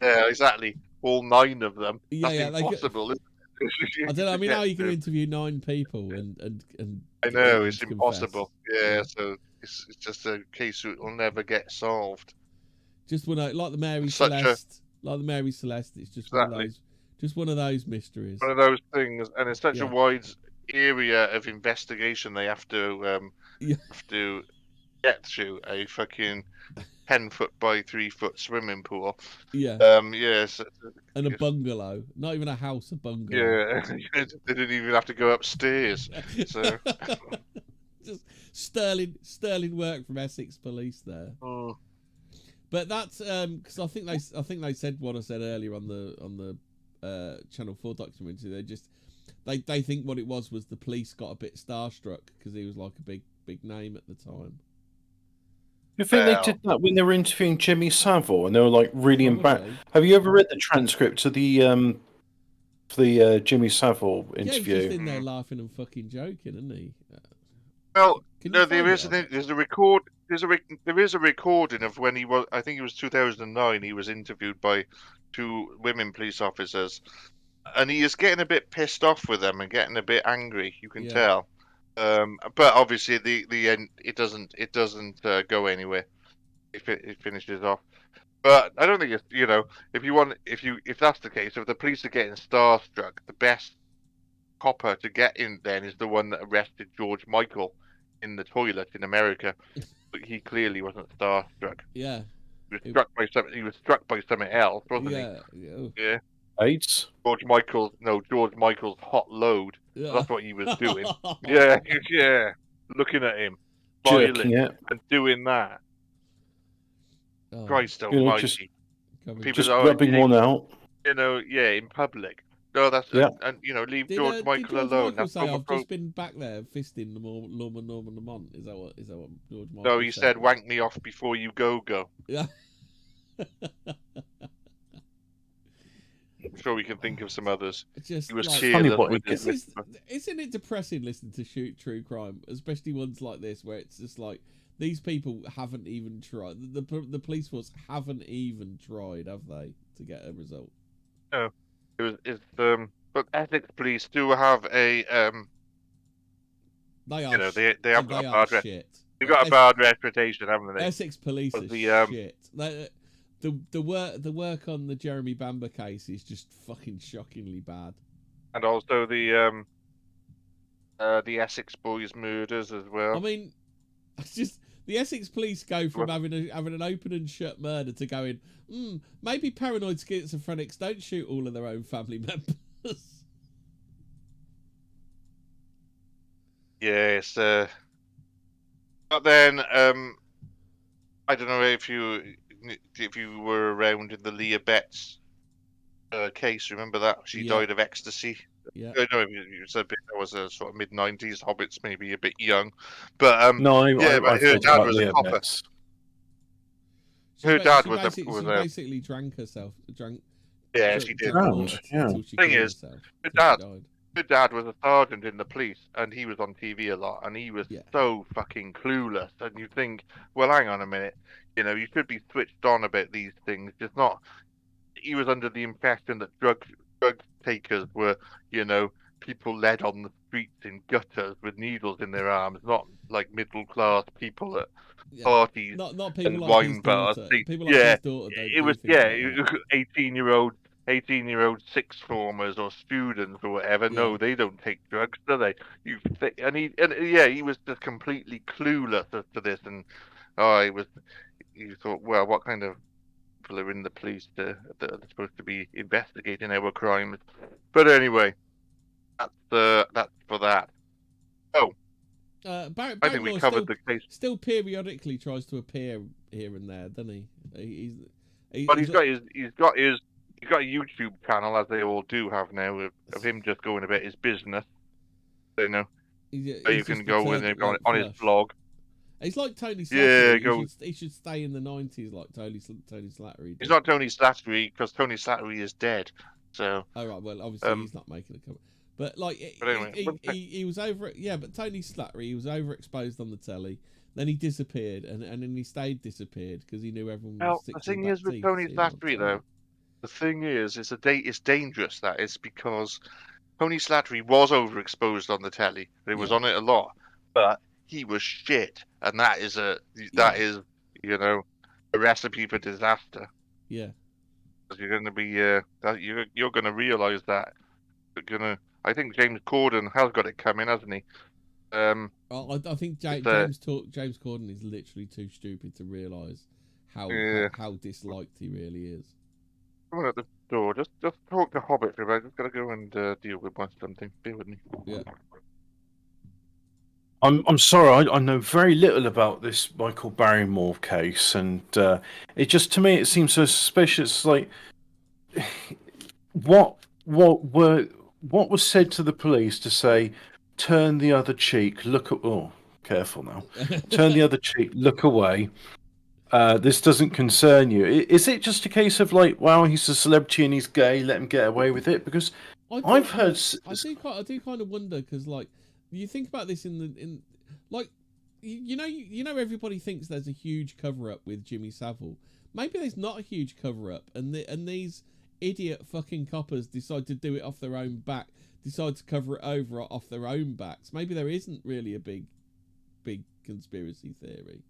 Yeah, exactly. All 9 of them. That's impossible, isn't it? I don't know. I mean, how you can interview 9 people and I know it's impossible. Yeah, so it's just a case that will never get solved. Just like the Mary Celeste, it's just one of those mysteries. One of those things, and it's such a wide area of investigation. They have to get to a fucking 10-foot by 3-foot swimming pool. Yeah. Yes. And a bungalow, not even a house, a bungalow. Yeah, they didn't even have to go upstairs. So just sterling work from Essex Police there. Oh. But that's because I think they said what I said earlier on the Channel 4 documentary. They think what it was the police got a bit starstruck because he was like a big name at the time. You think they did that when they were interviewing Jimmy Savile and they were like really embarrassed? Have you ever read the transcript of the Jimmy Savile interview? Yeah, he's just in there laughing and fucking joking, isn't he? Well, no, there is a recording of when he was. I think it was 2009. He was interviewed by 2 women police officers, and he is getting a bit pissed off with them and getting a bit angry. You can tell. But obviously, the end it doesn't go anywhere. It finishes off. But I don't think it's if that's the case, if the police are getting starstruck, the best copper to get in then is the one that arrested George Michael in the toilet in America. But he clearly wasn't starstruck. Yeah. He was struck by something else, wasn't he? Yeah. AIDS? George Michael's hot load. Yeah. That's what he was doing. yeah. Looking at him. Jerking it. And doing that. Oh. Christ almighty. Just rubbing one out. In public. No, that's and leave George Michael alone. Michael say, I've just been back there fisting Norman Lamont. Is that what George Michael? No, he said, "Wank me off before you go." Yeah. I'm sure we can think of some others. Just he was isn't it depressing listening to true crime, especially ones like this where it's just like these people haven't even tried. The police force haven't even tried, have they, to get a result? No, but Essex police do have a They are. They have got a bad shit. They've got a bad reputation, haven't they? Essex police are shit. The work on the Jeremy Bamber case is just fucking shockingly bad. And also the Essex boys murders as well. I mean, it's just the Essex police go from having an open and shut murder to going, maybe paranoid schizophrenics don't shoot all of their own family members. Yes, but then I don't know if you were around in the Leah Betts case. Remember that she died of ecstasy. Yeah, I know you said that was a sort of mid-90s. Hobbit's maybe a bit young, but her dad was a copper. Her dad was she basically drank herself. Yeah, she did. The thing is, her dad was a sergeant in the police, and he was on TV a lot, and he was so fucking clueless. And you think, well, hang on a minute, you should be switched on about these things. Just not. He was under the impression that drug takers were, people led on the streets in gutters with needles in their arms, not like middle class people at parties not people and like wine bars. People like his daughter. It was 18-year-old sixth formers or students or whatever. Yeah. No, they don't take drugs, do they? He was just completely clueless as to this, and you thought, well, what kind of people are in the police that are supposed to be investigating our crimes? But anyway, that's for that. Oh, Barrymore I think we covered the case. Still periodically tries to appear here and there, doesn't he? He's got his YouTube channel, as they all do have now, of him just going about his business. You can go with him on his blog. He's like Tony Slattery. Yeah, he should stay in the 90s like Tony Slattery did. He's not Tony Slattery because Tony Slattery is dead. So. Oh right, well obviously he's not making a comment. But like, he was over. Yeah, but Tony Slattery, he was overexposed on the telly. Then he disappeared, and then he stayed disappeared because he knew everyone was sick. The thing is with Tony Slattery, though, the thing is, it's dangerous. That is because Tony Slattery was overexposed on the telly. He was on it a lot, but he was shit, and that is a recipe for disaster. Yeah, because you're going to be you're going to realise that I think James Corden has got it coming, hasn't he? I think James Corden is literally too stupid to realise how disliked he really is. Someone at the door. Just talk to Hobbit for a minute. Just gotta go and deal with something. Bear with me. Yeah. I'm sorry, I know very little about this Michael Barrymore case, and it just, to me, it seems so suspicious. Like, what was said to the police to say, turn the other cheek, careful now, turn the other cheek, look away. This doesn't concern you. Is it just a case of like, wow, he's a celebrity and he's gay, let him get away with it? Because I've heard. I do kind of wonder, because like, you think about this you know everybody thinks there's a huge cover up with Jimmy Savile. Maybe there's not a huge cover up, and these idiot fucking coppers decide to do it off their own back, decide to cover it over off their own backs. Maybe there isn't really a big conspiracy theory.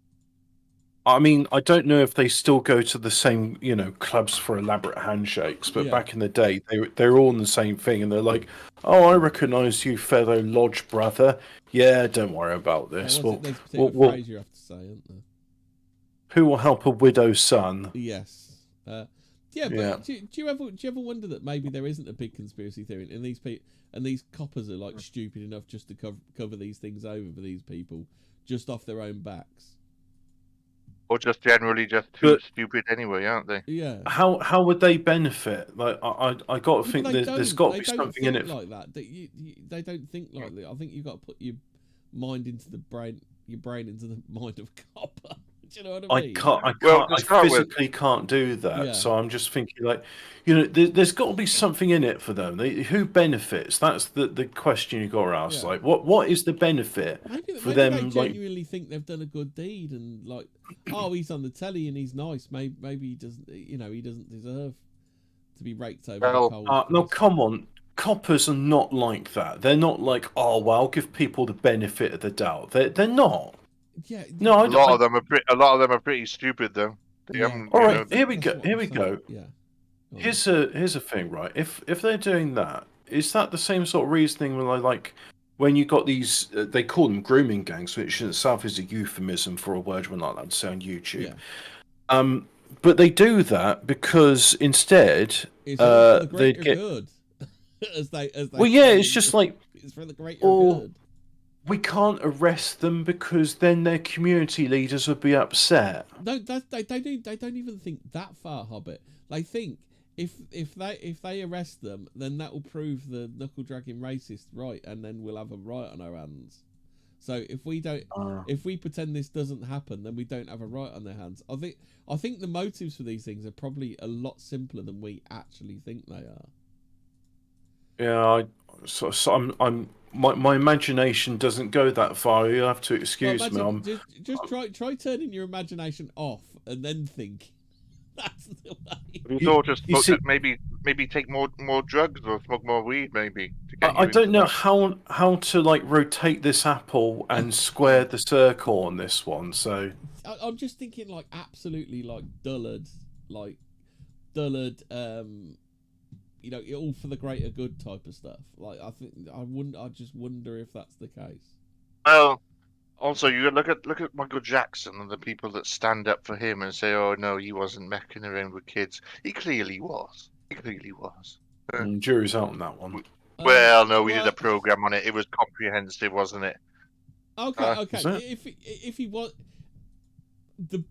I mean, I don't know if they still go to the same, clubs for elaborate handshakes, but back in the day, they were all in the same thing, and they're like, "Oh, I recognise you, fellow lodge brother. Yeah, don't worry about this." There's a particular phrase you have to say, aren't there? Who will help a widow's son? Yes. But do you ever wonder that maybe there isn't a big conspiracy theory, and these coppers are like stupid enough just to cover these things over for these people just off their own backs? Or just generally too stupid anyway, aren't they? Yeah. How would they benefit? Like, I got to think there's got to be something in it like that. They don't think like that. I think you've got to put your brain into the mind of a copper. Do you know what I mean? I physically can't do that. Yeah. So I'm just thinking, like, there's got to be something in it for them. Who benefits? That's the question you got to ask. Yeah. Like, what is the benefit for them? They genuinely think they've done a good deed, and like, oh, he's on the telly and he's nice. Maybe he doesn't. He doesn't deserve to be raked over the coals. No, come on. Coppers are not like that. They're not like, oh, well, I'll give people the benefit of the doubt. They're not. Yeah, no, a lot of them are pretty stupid though. All right, here we go. Yeah. Here's a thing, right? If they're doing that, is that the same sort of reasoning when you got these? They call them grooming gangs, which in itself is a euphemism for a word we're not allowed to say on YouTube. Yeah. But they do that because instead, they get good. as they it's just like it's for the greater good. We can't arrest them because then their community leaders would be upset. No, they don't even think that far, Hobbit. They think if they arrest them, then that will prove the knuckle dragging racist right, and then we'll have a right on our hands. So if we pretend this doesn't happen, then we don't have a right on their hands. I think the motives for these things are probably a lot simpler than we actually think they are. Yeah, I'm my imagination doesn't go that far. You'll have to excuse me. Just try turning your imagination off and then think. That's the way. You thought maybe take more drugs or smoke more weed, maybe. I don't know how to like rotate this apple and square the circle on this one. So I'm just thinking like absolutely like dullard. All for the greater good type of stuff. Like I just wonder if that's the case. Well, also you look at Michael Jackson and the people that stand up for him and say, "Oh no, he wasn't mecking around with kids." He clearly was. Jury's out on that one. Well, no, we did a program on it. It was comprehensive, wasn't it? Okay. If he was. The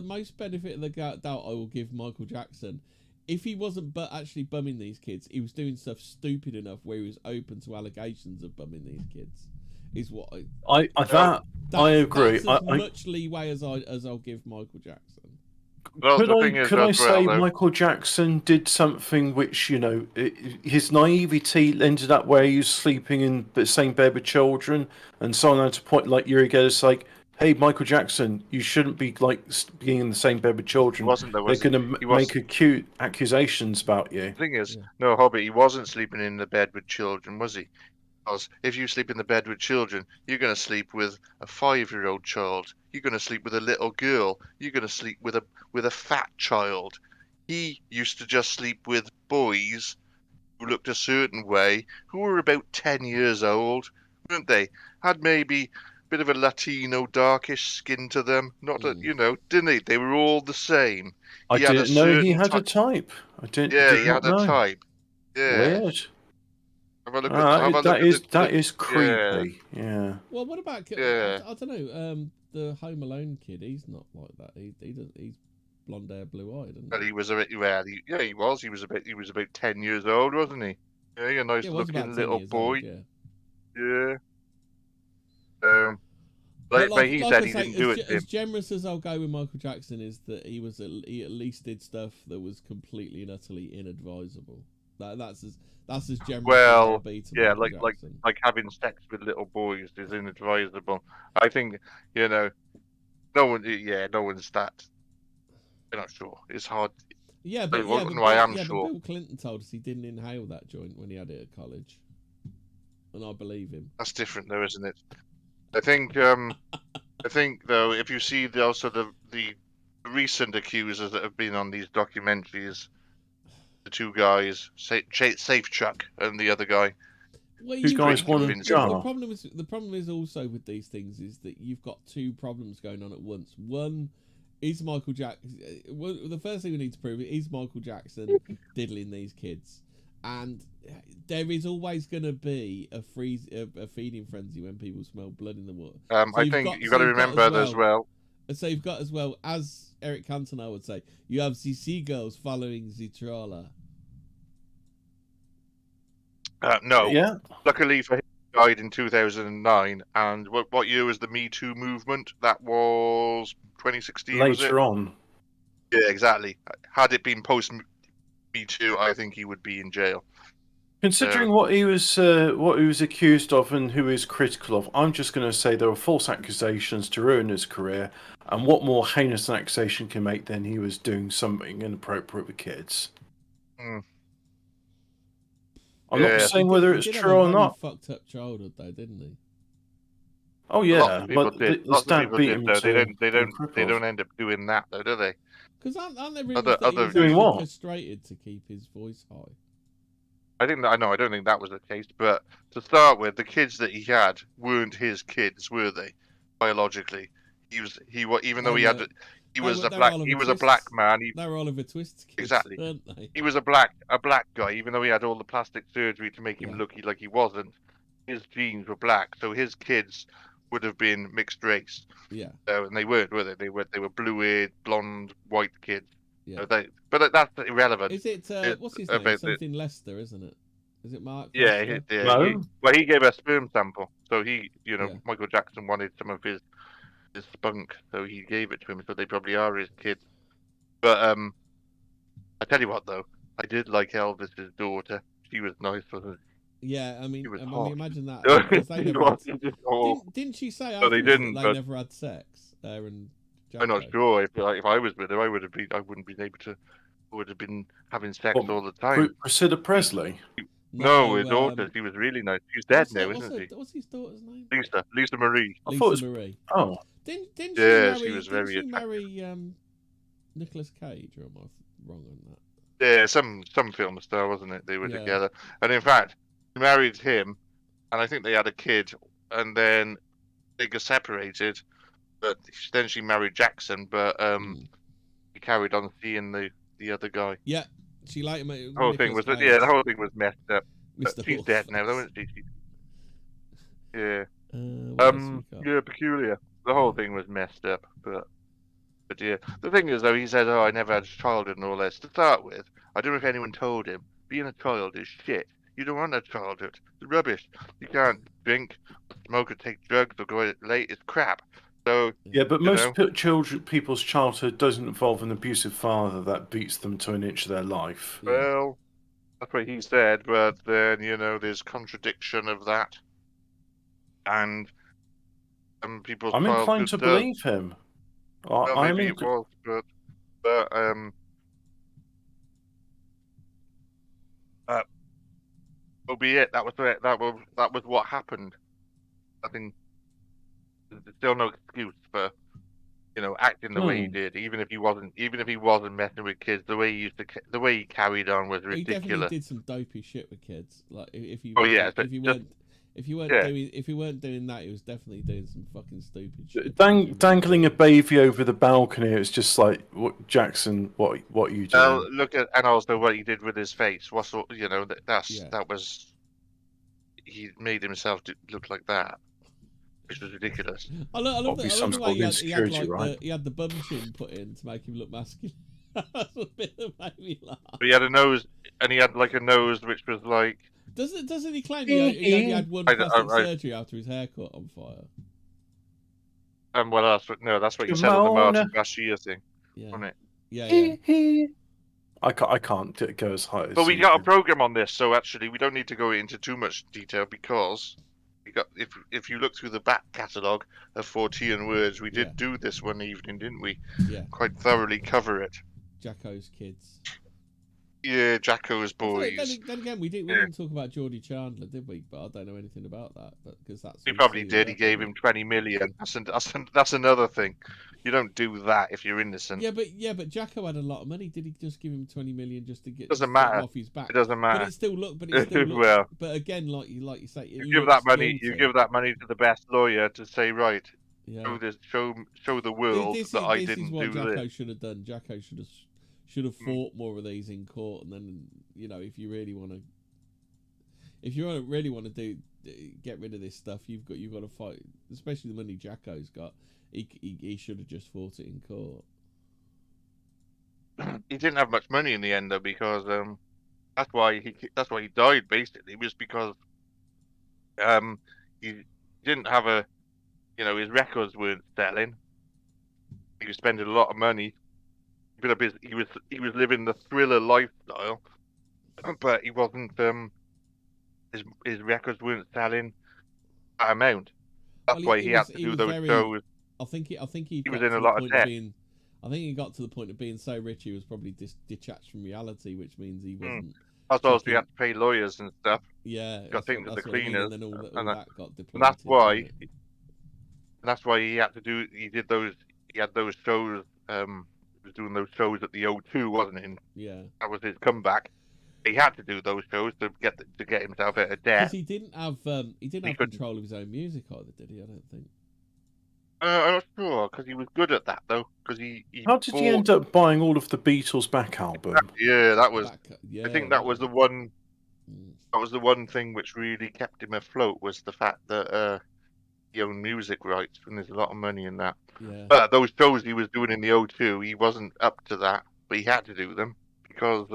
most benefit of the doubt I will give Michael Jackson, if he wasn't actually bumming these kids, he was doing stuff stupid enough where he was open to allegations of bumming these kids. Is what I agree. That's as much leeway as I'll give Michael Jackson. Well, could I say Michael Jackson did something which, his naivety ended up where he was sleeping in the same bed with children, and someone had to point like Yuri Geddes like, "Hey, Michael Jackson, you shouldn't be like being in the same bed with children. They're going to make acute accusations about you." The thing is, no, Hobbit, he wasn't sleeping in the bed with children, was he? Because if you sleep in the bed with children, you're going to sleep with a 5-year-old child. You're going to sleep with a little girl. You're going to sleep with a fat child. He used to just sleep with boys who looked a certain way, who were about 10 years old, weren't they? Had maybe a bit of a Latino darkish skin to them. Not that, didn't they? They were all the same. I didn't know he had a type. I did he not had a know. type. Yeah. Weird. Have a look at that is creepy. Yeah. Well, what about? Yeah. I don't know. The Home Alone kid. He's not like that. He's blonde hair, blue eyed. But he was a bit. Well, he was. He was about 10 years old, wasn't he? Yeah, a nice looking little boy. Old, yeah. But he said he didn't do it. As generous as I'll go with Michael Jackson is that he at least did stuff that was completely and utterly inadvisable. That's as generous as I'll be to Michael Jackson. Like having sex with little boys is inadvisable. I think no one's that. I'm not sure. It's hard. But Bill Clinton told us he didn't inhale that joint when he had it at college, and I believe him. That's different, though, isn't it? I think though, if you see the recent accusers that have been on these documentaries, the two guys, Safe Chuck and the other guy. Well, two guys, one in jar. The problem is also with these things is that you've got two problems going on at once. One is Michael Jackson. The first thing we need to prove is Michael Jackson diddling these kids. And there is always going to be a feeding frenzy when people smell blood in the water. I think you've got to remember as well. So you've got as well, as Eric Cantona would say, you have the seagulls following the trawler. No. Yeah. Luckily for him, he died in 2009. And what year was the Me Too movement? That was 2016. Later on. Yeah, exactly. Had it been post Me Too, I think he would be in jail. Considering what he was accused of and who he's critical of, I'm just going to say there were false accusations to ruin his career. And what more heinous an accusation can make than he was doing something inappropriate with kids? Mm. I'm not saying whether it's true or not. He fucked up childhood, though, didn't he? Oh yeah, but his dad beat him. They don't end up doing that, though, do they? Because aren't they really doing what? Castrated to keep his voice high? I don't think that was the case. But to start with, the kids that he had weren't his kids, were they? Biologically, he was a black man. They were Oliver Twist's kids, exactly. Weren't they? He was a black guy, even though he had all the plastic surgery to make him look like he wasn't. His genes were black, so his kids would have been mixed race. Yeah. And they weren't, were they? They were blue-haired, blonde, white kids. Yeah. But that's irrelevant. Is it what's his name? Something Lester, isn't it? Is it Mark? Yeah. No. He gave a sperm sample, so Michael Jackson wanted some of his spunk, so he gave it to him. So they probably are his kids. But I tell you what, though, I did like Elvis's daughter. She was nice, wasn't she? Yeah, I mean, imagine that. Didn't she say no, they didn't, that they never had sex? And I'm not sure. If I was with her, I wouldn't been able to. Would have been having sex all the time. Priscilla Presley. No, his daughter. She was really nice. She's dead now, isn't she? What's his daughter's name? Lisa Marie. Marie. Oh, didn't she was very. Didn't she marry Nicolas Cage, or am I wrong on that? Yeah, some film star, wasn't it? They were together, and in fact, she married him, and I think they had a kid, and then they got separated. But then she married Jackson, but he carried on seeing the other guy. Yeah, she liked him. The whole thing was messed up. She's dead now, though, isn't she? Yeah. Yeah, peculiar. The whole thing was messed up, but yeah. The thing is, though, he said, "Oh, I never had a childhood and all this." To start with, I don't know if anyone told him being a child is shit. You don't want a childhood. It's rubbish. You can't drink, smoke, or take drugs, or go out late. It's crap. So, yeah, but most people's childhood doesn't involve an abusive father that beats them to an inch of their life. Well, that's what he said, but then, there's contradiction of that. And people's I'm inclined to believe him. Maybe it was, but will be it. That was what happened. I think there's still no excuse for acting the way he did, even if he wasn't messing with kids. The way he carried on was ridiculous. He definitely did some dopey shit with kids. Like if you If you weren't doing that, he was definitely doing some fucking stupid shit. Dangling a baby over the balcony. It's just like, what, Jackson? What are you doing? Look at, and also what he did with his face. That was, he made himself look like that, which was ridiculous. I love the way he had the bum chin put in to make him look masculine. That's a bit that made me laugh. But he had a nose, and he had like a nose which was like. Doesn't he claim he only had one plastic surgery after his hair caught on fire? Well, that's what you said on the Martin Bashir thing, wasn't it? Yeah. I can't go as high as. But we got a program on this, so actually we don't need to go into too much detail because we got. If you look through the back catalogue of Fortean Words, we did do this one evening, didn't we? Yeah. Quite thoroughly cover it. Jacko's kids. Yeah, Jacko's boys. Then again, we didn't talk about Geordie Chandler, did we? But I don't know anything about that. Because that's we probably did. He gave him 20 million. That's another thing. You don't do that if you're innocent. Yeah, but Jacko had a lot of money. Did he just give him 20 million just to get doesn't matter off his back? It doesn't matter. But it still looked. Well. But again, like you say, you give that money. You give that money to the best lawyer to say, right, show the world that I didn't do this. This is what Jacko should have done. Jacko should have fought more of these in court, and then if you really want to get rid of this stuff, you've got to fight, especially the money Jacko's got. He should have just fought it in court. He didn't have much money in the end though, because that's why he died basically, was because he didn't have his records weren't selling. He was spending a lot of money. He was living the thriller lifestyle, but he wasn't. His records weren't selling that amount. That's why he had to do those shows. I think he was in a lot of debt. I think he got to the point of being so rich he was probably detached from reality, which means he wasn't. That's also he had to pay lawyers and stuff. Yeah, got things to the cleaners, and then all that got depleted. And that's why. That's why he had to do. He did those. He had those shows. Was doing those shows at the O2, wasn't it? Yeah, that was his comeback. He had to do those shows to get himself out of debt. Because he didn't have control of his own music either, did he? I don't think. I'm not sure, because he was good at that though. Because how did he end up buying all of the Beatles' back album? Yeah, that was. I think that was the one. That was the one thing which really kept him afloat, was the fact that he owned music rights, and there's a lot of money in that. Yeah. But those shows he was doing in the O2, he wasn't up to that, but he had to do them because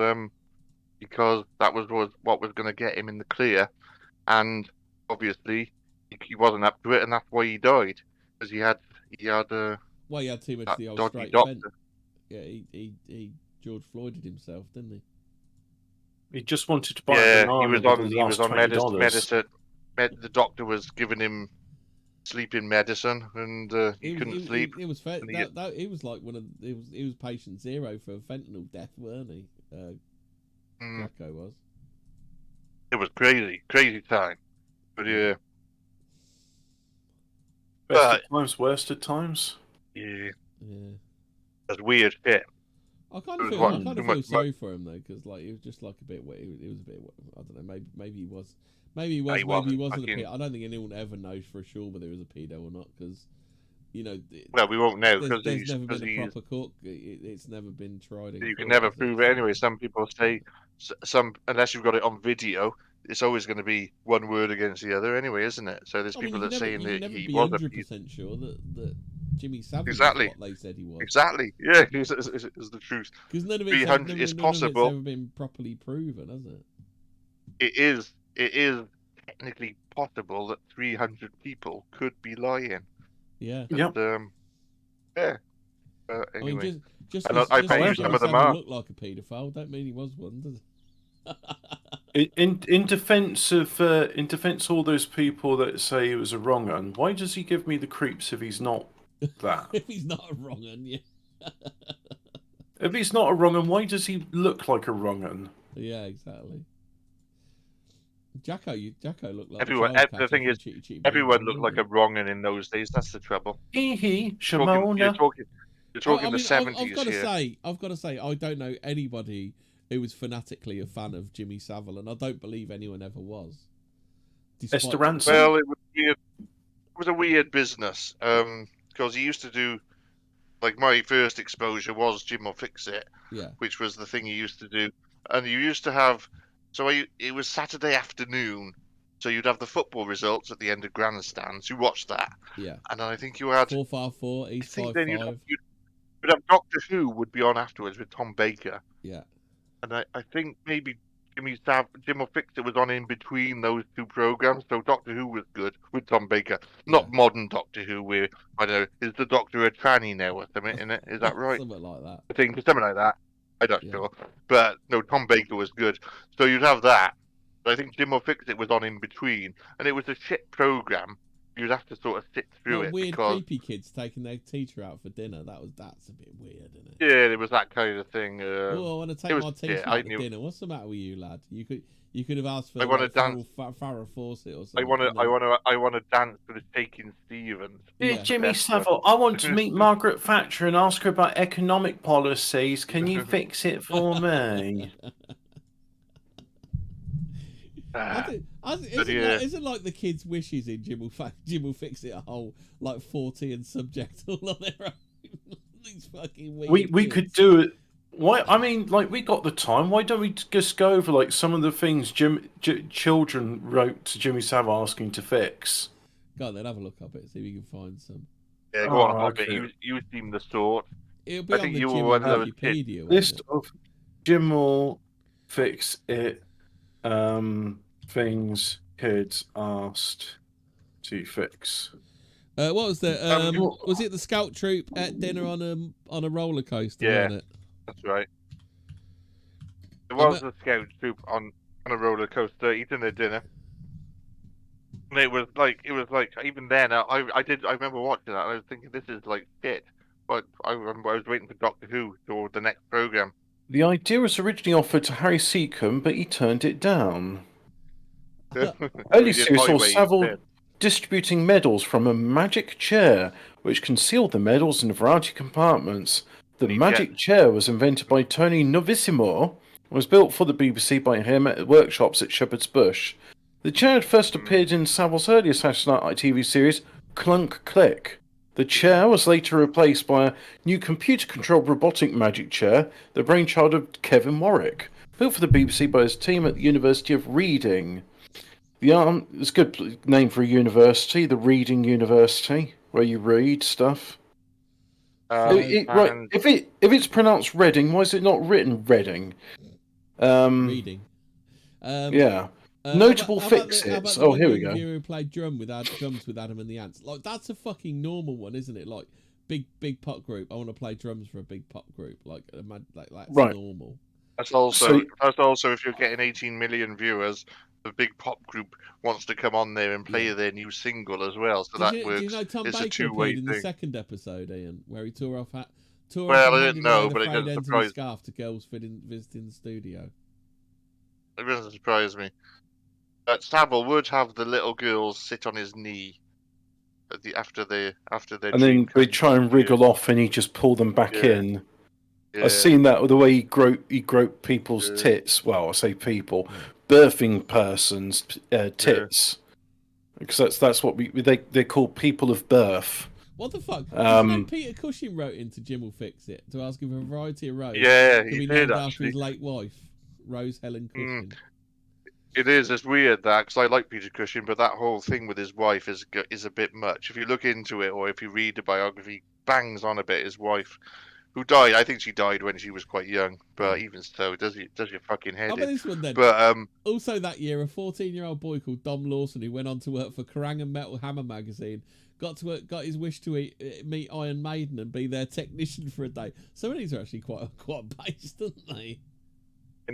that was what was going to get him in the clear, and obviously he wasn't up to it, and that's why he died, because he had too much of the old straight doctor. Yeah, he George Floyded himself, didn't he? He just wanted to buy. Yeah, he was on medicine. The doctor was giving him sleeping medicine, and he couldn't sleep. It was he was like he was patient zero for fentanyl death, weren't he? Jacko was. It was crazy time, but yeah. Best at times, worst at times. Yeah. That's weird shit. I kind of feel sorry for him though, because like he was just like a bit. It was a bit. I don't know. Maybe he was. Maybe he wasn't a pedo. I don't think anyone ever knows for sure whether he was a pedo or not, because well, we won't know because there's never been a proper court. It's never been tried. You can never prove it anyway. Some people say unless you've got it on video, it's always going to be one word against the other anyway, isn't it? So there's people that saying that he was 100% sure that Jimmy Savile exactly was what they said he was. Exactly. Yeah, is the truth. Because none of it's possible. Ever been properly proven, has it? It is technically possible that 300 people could be lying. Yeah. Yep. Yeah. Anyway, I mean, just I bet some of them are. Look like a paedophile. Don't mean he was one, does it? In defence of all those people that say he was a wrong un, why does he give me the creeps if he's not that? If he's not a wrong un, yeah. If he's not a wrong un, why does he look like a wrong un? Yeah, exactly. Jacko looked like everyone. The thing is, everyone looked like a wrong un in those days. That's the trouble. Shimona. You're talking the 70s here. I've got to say, I don't know anybody who was fanatically a fan of Jimmy Savile, and I don't believe anyone ever was. Esther Ransom. Well, it was weird. It was a weird business because he used to do, like, my first exposure was Jim will Fix It, which was the thing he used to do, and you used to have. So it was Saturday afternoon, so you'd have the football results at the end of grandstands. You watched that, yeah, and then I think you had 4-5-4, East 5-5. Then you'd have Doctor Who would be on afterwards with Tom Baker. Yeah, and I think maybe Jim will Fix It was on in between those two programs, so Doctor Who was good with Tom Baker. Not modern Doctor Who, where, I don't know, is the Doctor a tranny now or something in it? Is that right? Something like that. I think something like that. I'm not sure. But no, Tom Baker was good. So you'd have that. But I think Jim will Fix It was on in between, and it was a shit program. You'd have to sort of sit through it. Weird, creepy kids taking their teacher out for dinner. That's a bit weird, isn't it? Yeah, it was that kind of thing. I want to take my teacher out for dinner. What's the matter with you, lad? You could have asked for Farrah Fawcett or something. I want to dance with the Shaking Stevens. Dear Jimmy Savile, I want to meet Margaret Thatcher and ask her about economic policies. Can you fix it for me? Isn't like the kids' wishes in Jim will Fix It a whole like Fortean subject all on their own? These fucking weird we could do it. Why? I mean, like, we got the time. Why don't we just go over like some of the things children wrote to Jimmy Savile asking to fix? Go on, then have a look up it. See if you can find some. Yeah, go on, Hobbit. You seem the sort. It'll be on the Jim Wikipedia. List of Jim will Fix It. Things kids asked to fix. What was that? Was it the Scout Troop at dinner on a roller coaster? Yeah, wasn't it? That's right. There was the Scout Troop on a roller coaster eating their dinner, and it was like even then I remember watching that and I was thinking this is like shit, but I remember I was waiting for Doctor Who or the next program. The idea was originally offered to Harry Seacombe, but he turned it down. Early series saw Savile distributing medals from a magic chair, which concealed the medals in a variety of compartments. The magic chair was invented by Tony Novissimo and was built for the BBC by him at workshops at Shepherd's Bush. The chair had first appeared in Savile's earlier Saturday Night TV series, Clunk Click. The chair was later replaced by a new computer-controlled robotic magic chair, the brainchild of Kevin Warwick, built for the BBC by his team at the University of Reading. It's a good name for a university, the Reading University, where you read stuff. If it's pronounced Reading, why is it not written Reading? Reading. Yeah. Notable fixes. Oh, here we go. Who played drums with Adam and the Ants? Like, that's a fucking normal one, isn't it? Like, big pop group. I want to play drums for a big pop group. Like that's normal. That's also if you're getting 18 million viewers, the big pop group wants to come on there and play their new single as well. So works. Do you know Tom it's Baker a two-way appeared in thing. the second episode, Ian, where he tore off I didn't know, but it doesn't surprise. Scarf to girls visiting the studio. It doesn't surprise me. Savile would have the little girls sit on his knee after their and then they try and wriggle off, and he just pull them back in. Yeah. I've seen that with the way he groped people's tits. Well, I say people, birthing persons' tits, because that's what they call people of birth. What the fuck? Peter Cushing wrote into Jim will Fix It to ask him for a variety of rows. Yeah, to he be did named actually. after his late wife, Rose Helen Cushing. It is. It's weird that, because I like Peter Cushing, but that whole thing with his wife is a bit much. If you look into it, or if you read the biography, bangs on a bit his wife, who died. I think she died when she was quite young, but even so, does your fucking head in. This one then. But also that year, a 14-year-old boy called Dom Lawson, who went on to work for Kerrang and Metal Hammer magazine, got his wish to meet Iron Maiden and be their technician for a day. Some of these are actually quite based, aren't they? I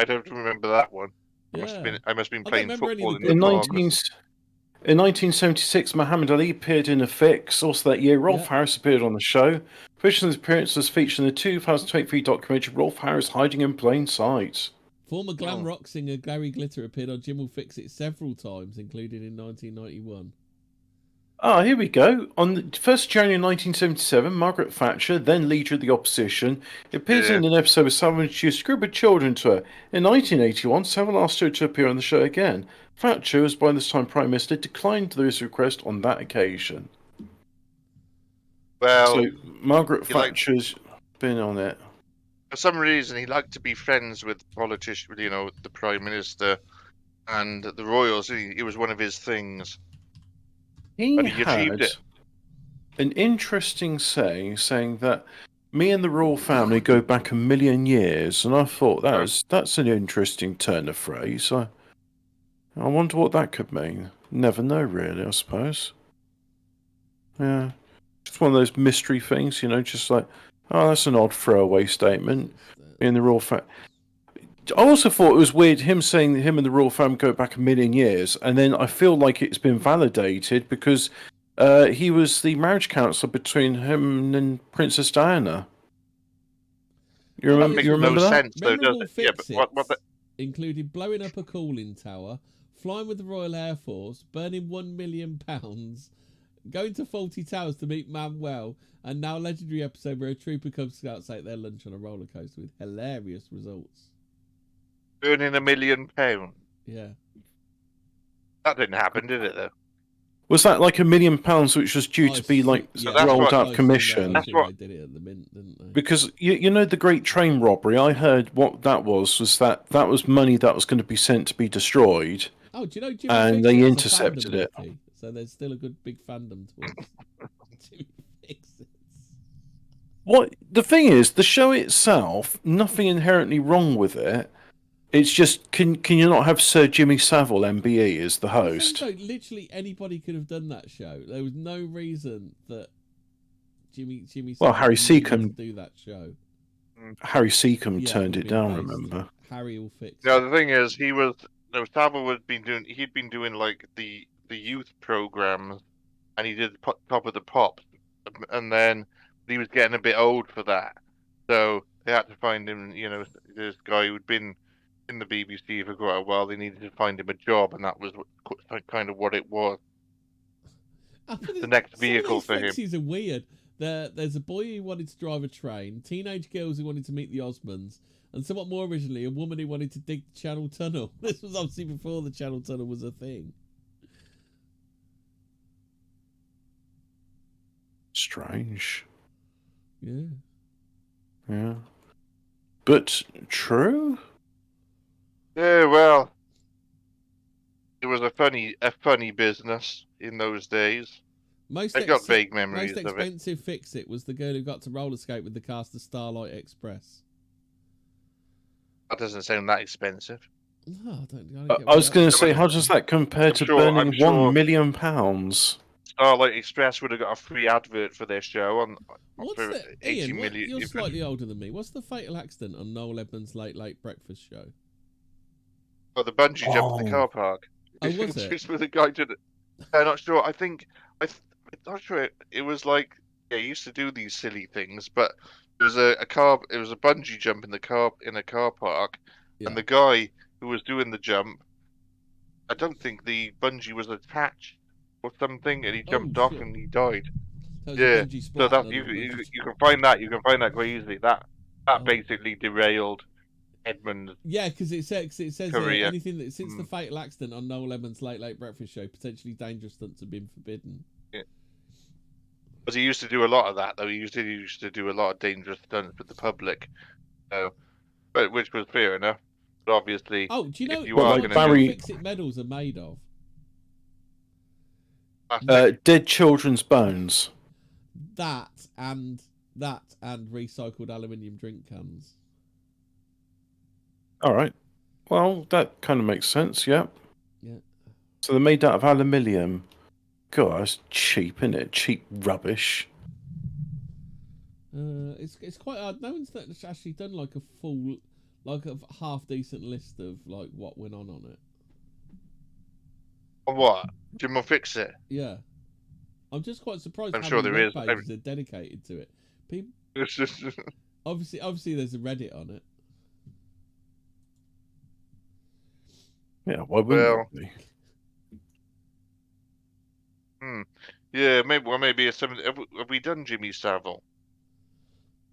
don't remember that one. Yeah. I must have been playing football in 1976, Muhammad Ali appeared in A Fix. Also that year, Rolf Harris appeared on the show. Fisher's appearance was featured in the 2023 documentary Rolf Harris Hiding in Plain Sight. Former glam rock singer Gary Glitter appeared on Jim will Fix It several times, including in 1991. Here we go. On the 1st January 1977, Margaret Thatcher, then leader of the opposition, appears in an episode where Savile introduced a group of children to her. In 1981, Savile asked her to appear on the show again. Thatcher, who was by this time Prime Minister, declined this request on that occasion. Well, so Margaret Thatcher's been on it. For some reason, he liked to be friends with politicians, the Prime Minister and the royals. It was one of his things. He achieved it. An interesting saying that me and the royal family go back 1,000,000 years, and I thought that's an interesting turn of phrase. I wonder what that could mean. Never know, really, I suppose. Yeah. Just one of those mystery things, just like, oh, that's an odd throwaway statement. Me and the royal family. I also thought it was weird him saying that him and the royal family go back 1,000,000 years, and then I feel like it's been validated because he was the marriage counselor between him and Princess Diana. You remember? You remember that? Sense, though, does it? Yeah, but what included blowing up a cooling tower, flying with the Royal Air Force, burning £1 million, going to Faulty Towers to meet Manuel, and now a legendary episode where a trooper comes to take their lunch on a roller coaster with hilarious results. Burning £1 million. Yeah. That didn't happen, did it, though? Was that like £1 million, which was due to be rolled out of commission? That's what they did it at the mint, didn't they? Because you know the Great Train Robbery. I heard what that was that was money that was going to be sent to be destroyed. Oh, do you know Jimmy and they intercepted it. So there's still a good big fandom towards Jimmy Fixit. What the thing is, the show itself, nothing inherently wrong with it. It's just, can you not have Sir Jimmy Savile, MBE, as the host? So literally anybody could have done that show. There was no reason that Jimmy Savile Harry Seacombe do that show. Harry Seacombe turned it down. Remember? Harry will fix. No, the thing is, Savile he'd been doing like the youth programs, and he did Top of the Pops, and then he was getting a bit old for that, so they had to find him. This guy who'd been in the BBC for quite a while. They needed to find him a job, and that was kind of what it was. The next vehicle for him. These are weird. There's a boy who wanted to drive a train, teenage girls who wanted to meet the Osmonds, and somewhat more originally, a woman who wanted to dig the Channel Tunnel. This was obviously before the Channel Tunnel was a thing. Strange. Yeah. Yeah. But true? Yeah, well, it was a funny business in those days. I've got vague memories of it. Most expensive Fix-It was the girl who got to roller skate with the cast of Starlight Express. That doesn't sound that expensive. No, I don't I was going to say, how does that compare to burning £1 million? Starlight Express would have got a free advert for their show on. Ian, you're slightly older than me. What's the fatal accident on Noel Edmonds' Late Breakfast show? Oh, the bungee jump in the car park. Oh, was it? Just with a guy did it. I'm not sure. I'm not sure. It was like, he used to do these silly things, but it was a bungee jump in a car park, and the guy who was doing the jump, I don't think the bungee was attached or something, and he jumped off and he died. So that you can find that. You can find that quite easily. That basically derailed Edmund. Yeah, because it says anything that since the fatal accident on Noel Edmonds' Late Breakfast show, potentially dangerous stunts have been forbidden. Yeah. Because he used to do a lot of that, though. He used to do a lot of dangerous stunts with the public, but which was fair enough. But obviously, do you know what Fix-It medals are made of? Dead children's bones. That and recycled aluminium drink cans. All right. Well, that kind of makes sense. Yeah. Yeah. So they're made out of aluminium. God, that's cheap, isn't it? Cheap rubbish. It's quite hard. No one's actually done like a full, like a half decent list of like what went on it. On what? Jim will fix it. Yeah. I'm just quite surprised. I'm sure there is. Pages are dedicated to it. People. Obviously, there's a Reddit on it. Yeah, why wouldn't it be? Yeah, maybe it's something. Have we done Jimmy Savile?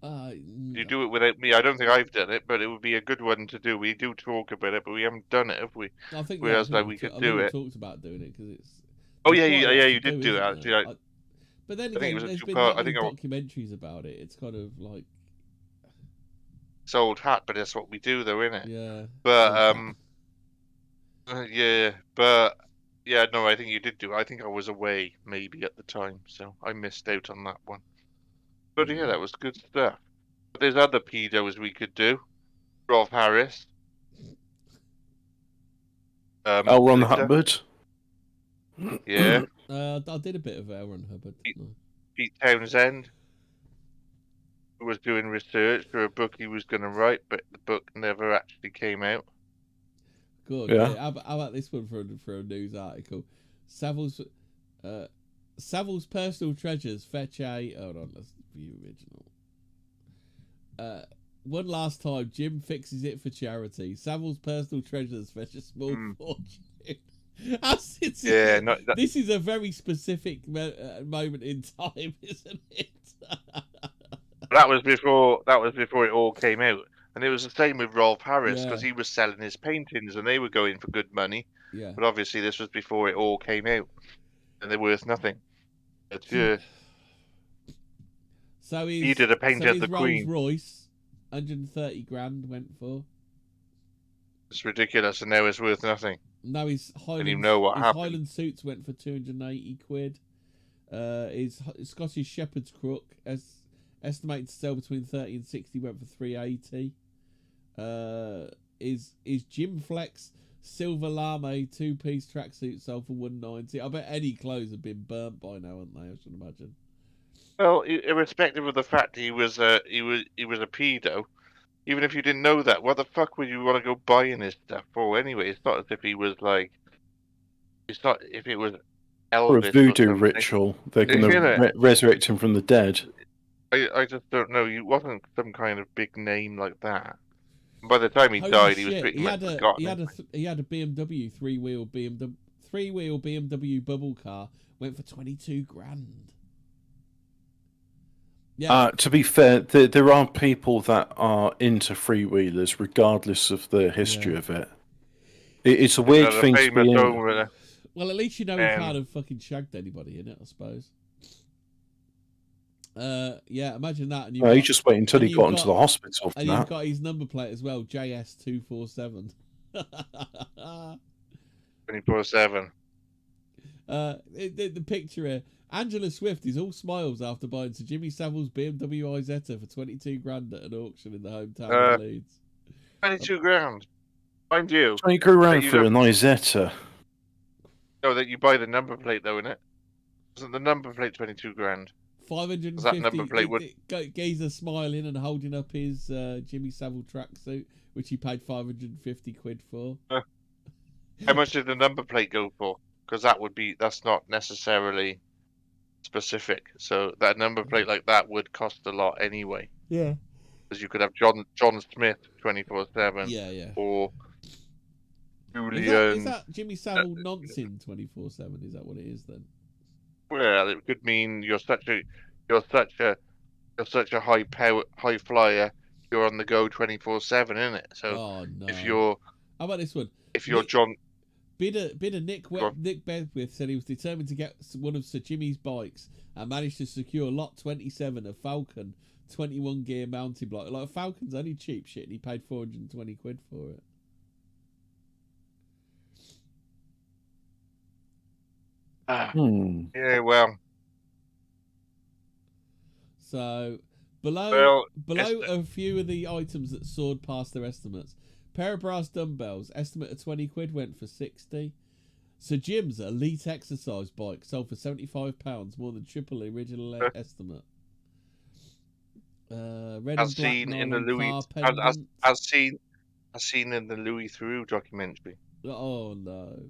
No. You do it without me. I don't think I've done it, but it would be a good one to do. We do talk about it, but we haven't done it, have we? I think Whereas we could do it. We talked about doing it because it's. Oh yeah, you did do it actually. But then again, there's been that many documentaries about it. It's kind of like it's old hat, but that's what we do, though, isn't it? Yeah. But yeah, no, I think you did do it. I think I was away maybe at the time, so I missed out on that one. But yeah, that was good stuff. But there's other pedos we could do. Rolf Harris. L. Ron Hubbard. Yeah. I did a bit of L. Ron Hubbard. Pete Townsend, who was doing research for a book he was going to write, but the book never actually came out. Good. Yeah. How about this one for a news article? Savile's personal treasures fetch a. Hold on, let's view original. One last time, Jim fixes it for charity. Savile's personal treasures fetch a small fortune. This is a very specific moment in time, isn't it? That was before it all came out, and it was the same with Rolf Harris because he was selling his paintings and they were going for good money. Yeah. But obviously, this was before it all came out, and they're worth nothing. But, so he did a painting of the Queen. Rolls Royce, 130 grand went for. It's ridiculous, and now it's worth nothing. No, his Highland suits went for 280 quid. His Scottish Shepherd's crook, estimated to sell between 30 and 60, went for 380. His Jim Flex Silver Lame 2-piece tracksuit sold for 190. I bet any clothes have been burnt by now, haven't they? I should imagine. Well, irrespective of the fact he was a pedo. Even if you didn't know that, what the fuck would you want to go buying his stuff for anyway? It's not as if he was like... It's not if it was Elvis or a voodoo ritual. They're going to resurrect him from the dead. I just don't know. He wasn't some kind of big name like that. And by the time he died, he was pretty much forgotten. He had a BMW three-wheel BMW bubble car. Went for 22 grand. Yeah. To be fair, there are people that are into freewheelers, regardless of the history of it. It's a weird thing to be in. Well, at least you know he can't have fucking shagged anybody in it, I suppose. Yeah, imagine that. And you just wait until he got into the hospital. And you've got his number plate as well, JS247. 24/7. The picture here. Angela Swift is all smiles after buying Sir Jimmy Savile's BMW Isetta for 22 grand at an auction in the hometown of Leeds. 22 grand. Mind you. 20 grand for an Isetta. No, that you buy the number plate though, innit? Wasn't the number plate 22 grand? 550. That number plate would... Geezer smiling and holding up his Jimmy Savile tracksuit, which he paid 550 quid for. How much did the number plate go for? Because that's not necessarily specific. So that number plate like that would cost a lot anyway. Yeah. Because you could have John Smith 24/7. Yeah. Or Julian. Is that Jimmy Savile nonsense 24/7? Is that what it is then? Well, it could mean you're such a high flyer. You're on the go 24/7, isn't it? So if you're, how about this one? If you're John. Bidder Nick Bedwith said he was determined to get one of Sir Jimmy's bikes and managed to secure lot 27 of Falcon 21 gear mounting block. Like Falcon's only cheap shit, and he paid 420 quid for it. Yeah, well. So below a few of the items that soared past their estimates. Pair of brass dumbbells, estimate of 20 quid, went for 60. Sir Jim's elite exercise bike sold for £75, more than triple the original estimate. Red as seen in the Louis Theroux documentary. Oh no.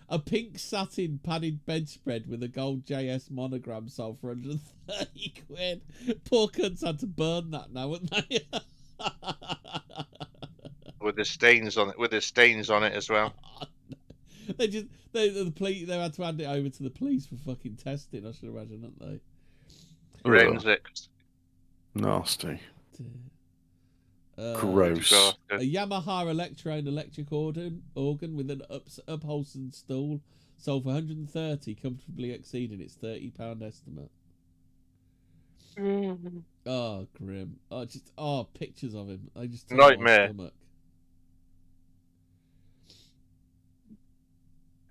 A pink satin padded bedspread with a gold JS monogram sold for 130 quid. Poor cunts had to burn that now, wouldn't they? With the stains on it as well. the police. They had to hand it over to the police for fucking testing. I should imagine, hadn't they? Forensics. Nasty. Gross. A Yamaha Electrone electric organ with an upholstered stool sold for 130, comfortably exceeding its £30 estimate. Oh, grim. Pictures of him. I just nightmare.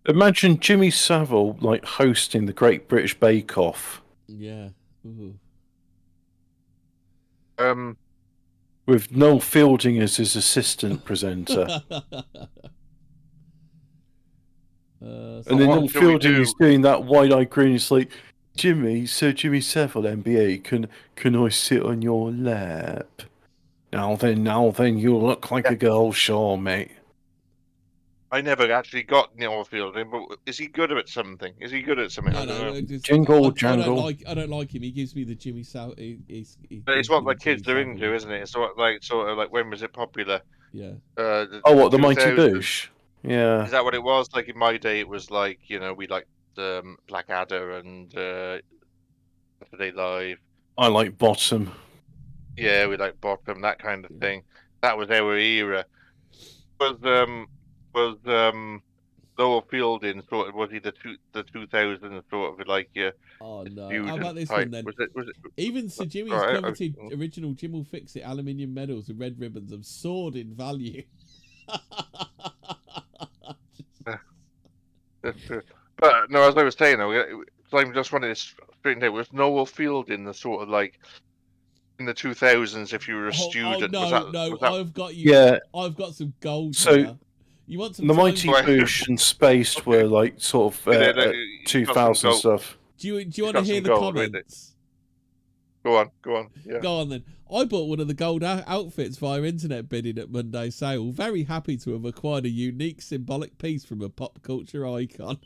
Imagine Jimmy Savile like hosting the Great British Bake Off. Yeah. Ooh. With Noel Fielding as his assistant presenter. And then Noel Fielding is doing that wide-eyed grin. It's like, Sir Jimmy Savile, MBE, can I sit on your lap? Now then, you look like a girl, sure, mate. I never actually got Noel Fielding, but is he good at something? No, Jingle jangle. I don't like him. He gives me the Jimmy Savile. It's what the kids are into, isn't it? It's sort of like when was it popular? Yeah. The Mighty Boosh? Yeah. Is that what it was? Like in my day, it was like we liked Blackadder and Saturday Live. I like Bottom. Yeah, we like Bottom, that kind of thing. That was our era. Was Noel Fielding sort of, was he the 2000s sort of like Oh no! How about this one then? Was it even Sir Jimmy's coveted original Jim will fix it aluminium medals with red ribbons have soared in value. But no, as I was saying, I just wanted to straighten out. Was Noel Fielding the sort of like in the 2000s? If you were a student, I've got you. Yeah, I've got some gold. So you want some? The Mighty Boosh and Spaced were like sort of 2000 stuff. Do you want to hear the comments? Go on. Yeah. Go on then. I bought one of the gold outfits via internet bidding at Monday sale. Very happy to have acquired a unique symbolic piece from a pop culture icon.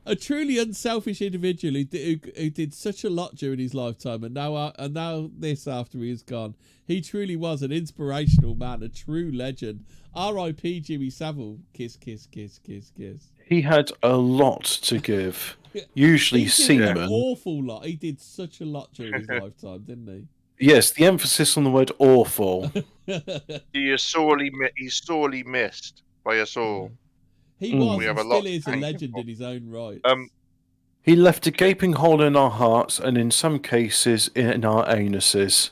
A truly unselfish individual who did such a lot during his lifetime, and now this after he is gone. He truly was an inspirational man, a true legend. R.I.P. Jimmy Savile. Kiss, kiss, kiss, kiss, kiss. He had a lot to give. Usually semen. An awful lot. He did such a lot during his lifetime, didn't he? Yes, the emphasis on the word awful. He's sorely missed by us all. He was and still is a legend in his own right. He left a gaping hole in our hearts and in some cases in our anuses.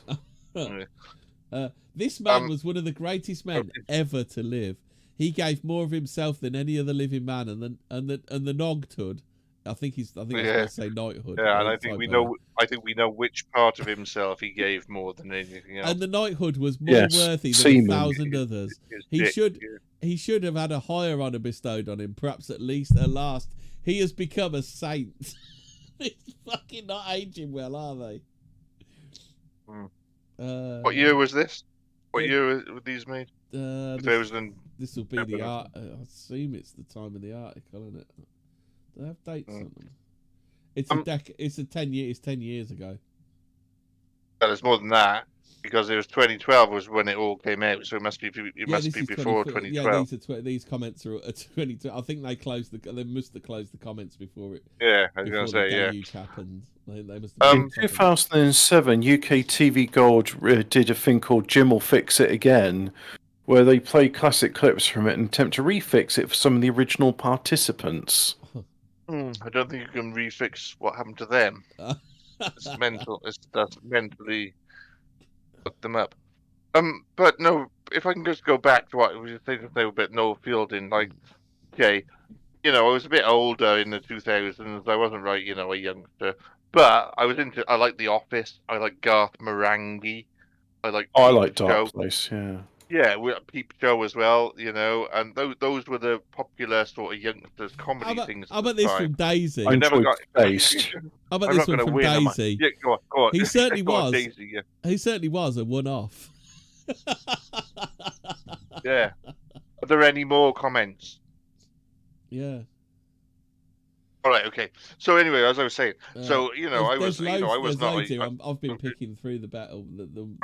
This man was one of the greatest men ever to live. He gave more of himself than any other living man, and the Nogtud. I think I was going to say knighthood. Yeah, and I think we know which part of himself he gave more than anything else. And the knighthood was more worthy than 1,000 others. He should have had a higher honour bestowed on him. Perhaps at last, he has become a saint. It's fucking not aging well, are they? What year was this? What year were these made? This will be the art. I assume it's the time of the article, isn't it? Do they have dates on them? It's 10 years ago. Well, it's more than that because it was 2012 was when it all came out, so it must be before 2012. Yeah, these comments are at 2012. I think they must have closed the comments before it. Yeah, I was going to say happened. They must have in 2007, UK TV Gold did a thing called Jim Will Fix It Again, where they play classic clips from it and attempt to refix it for some of the original participants. I don't think you can refix what happened to them. It's mental. That's mentally put them up. But no, if I can just go back to what we were saying about Noel Fielding, like, okay, I was a bit older in the 2000s. I wasn't a youngster, but I like The Office. I like Garth Marenghi. I like Dark Place. Yeah. Yeah, we Peep Show as well, and those were the popular sort of youngsters comedy things. How about this from Daisy? I never got based. How about this one from Daisy? Yeah, go on. He certainly was. Daisy, yeah. He certainly was a one-off. Yeah. Are there any more comments? Yeah. All right. Okay. So anyway, as I was saying, I was not. I've been picking through the battle.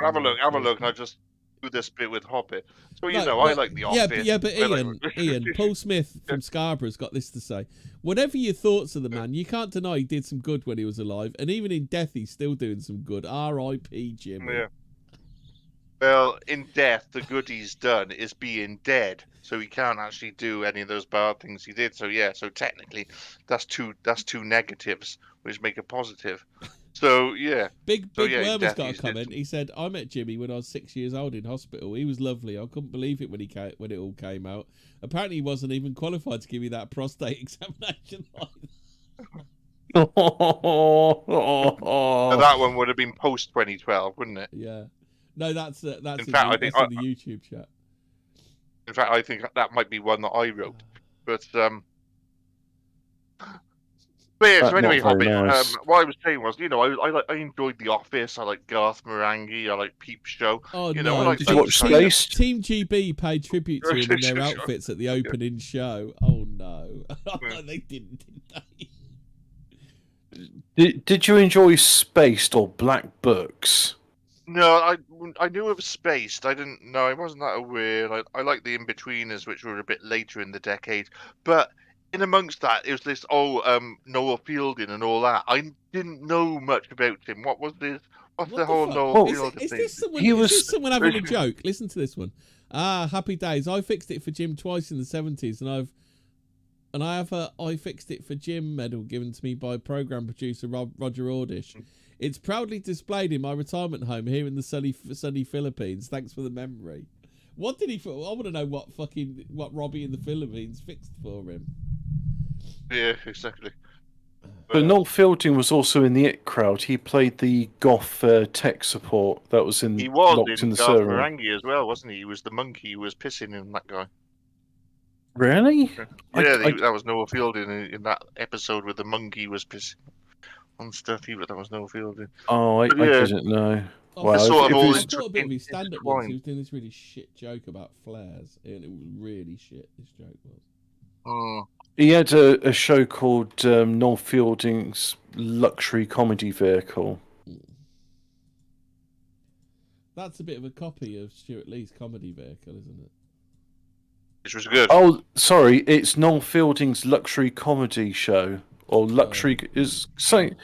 Have a look, and I just. do this bit with Hobbit. So I like The Office. But Ian, Paul Smith from Scarborough's got this to say: whatever your thoughts of the man, you can't deny he did some good when he was alive, and even in death, he's still doing some good. R.I.P. Jimmy. Yeah. Well, in death, the good he's done is being dead, so he can't actually do any of those bad things he did. So so technically, that's two negatives, which make a positive. So Big Wormer's got a comment. He said, "I met Jimmy when I was 6 years old in hospital. He was lovely. I couldn't believe it when it all came out. Apparently, he wasn't even qualified to give me that prostate examination." So that one would have been post 2012, wouldn't it? Yeah. No, that's in the YouTube chat. In fact, I think that might be one that I wrote. But so anyway, Hobbit. Nice. What I was saying was, I enjoyed The Office. I like Garth Marenghi. I like Peep Show. Oh no! Did you watch Space? Team GB paid tribute to him in their outfits at the opening show. Oh no! They didn't they? Did you enjoy Spaced or Black Books? No, I knew it was Spaced. I didn't know. I wasn't that aware. I like the In-Betweeners, which were a bit later in the decade. But in amongst that, it was this Noah Fielding and all that. I didn't know much about him. What was this? What's the whole Noah Fielding thing? Is this someone having a joke? Listen to this one. Happy days. I fixed it for Jim twice in the 70s, and I have a I fixed it for Jim medal given to me by program producer Roger Ordish. It's proudly displayed in my retirement home here in the sunny Philippines. Thanks for the memory. What did he? I want to know what Robbie in the Philippines fixed for him. Yeah, exactly. But Noel Fielding was also in the It Crowd. He played the goth tech support that was in. He was locked in the Garth server. Marenghi as well, wasn't he? He was the monkey who was pissing in that guy. Really? Yeah, that was Noah Fielding in that episode where the monkey was pissing on stuff. That was Noah Fielding. Oh, I didn't know. Wow. I thought a bit of his stand-up once. He was doing this really shit joke about flares, and it was really shit. This joke was. He had a show called Noel Fielding's Luxury Comedy Vehicle. That's a bit of a copy of Stuart Lee's Comedy Vehicle, isn't it? Which was good. Oh, sorry, it's Noel Fielding's Luxury Comedy Show. Or Luxury is something.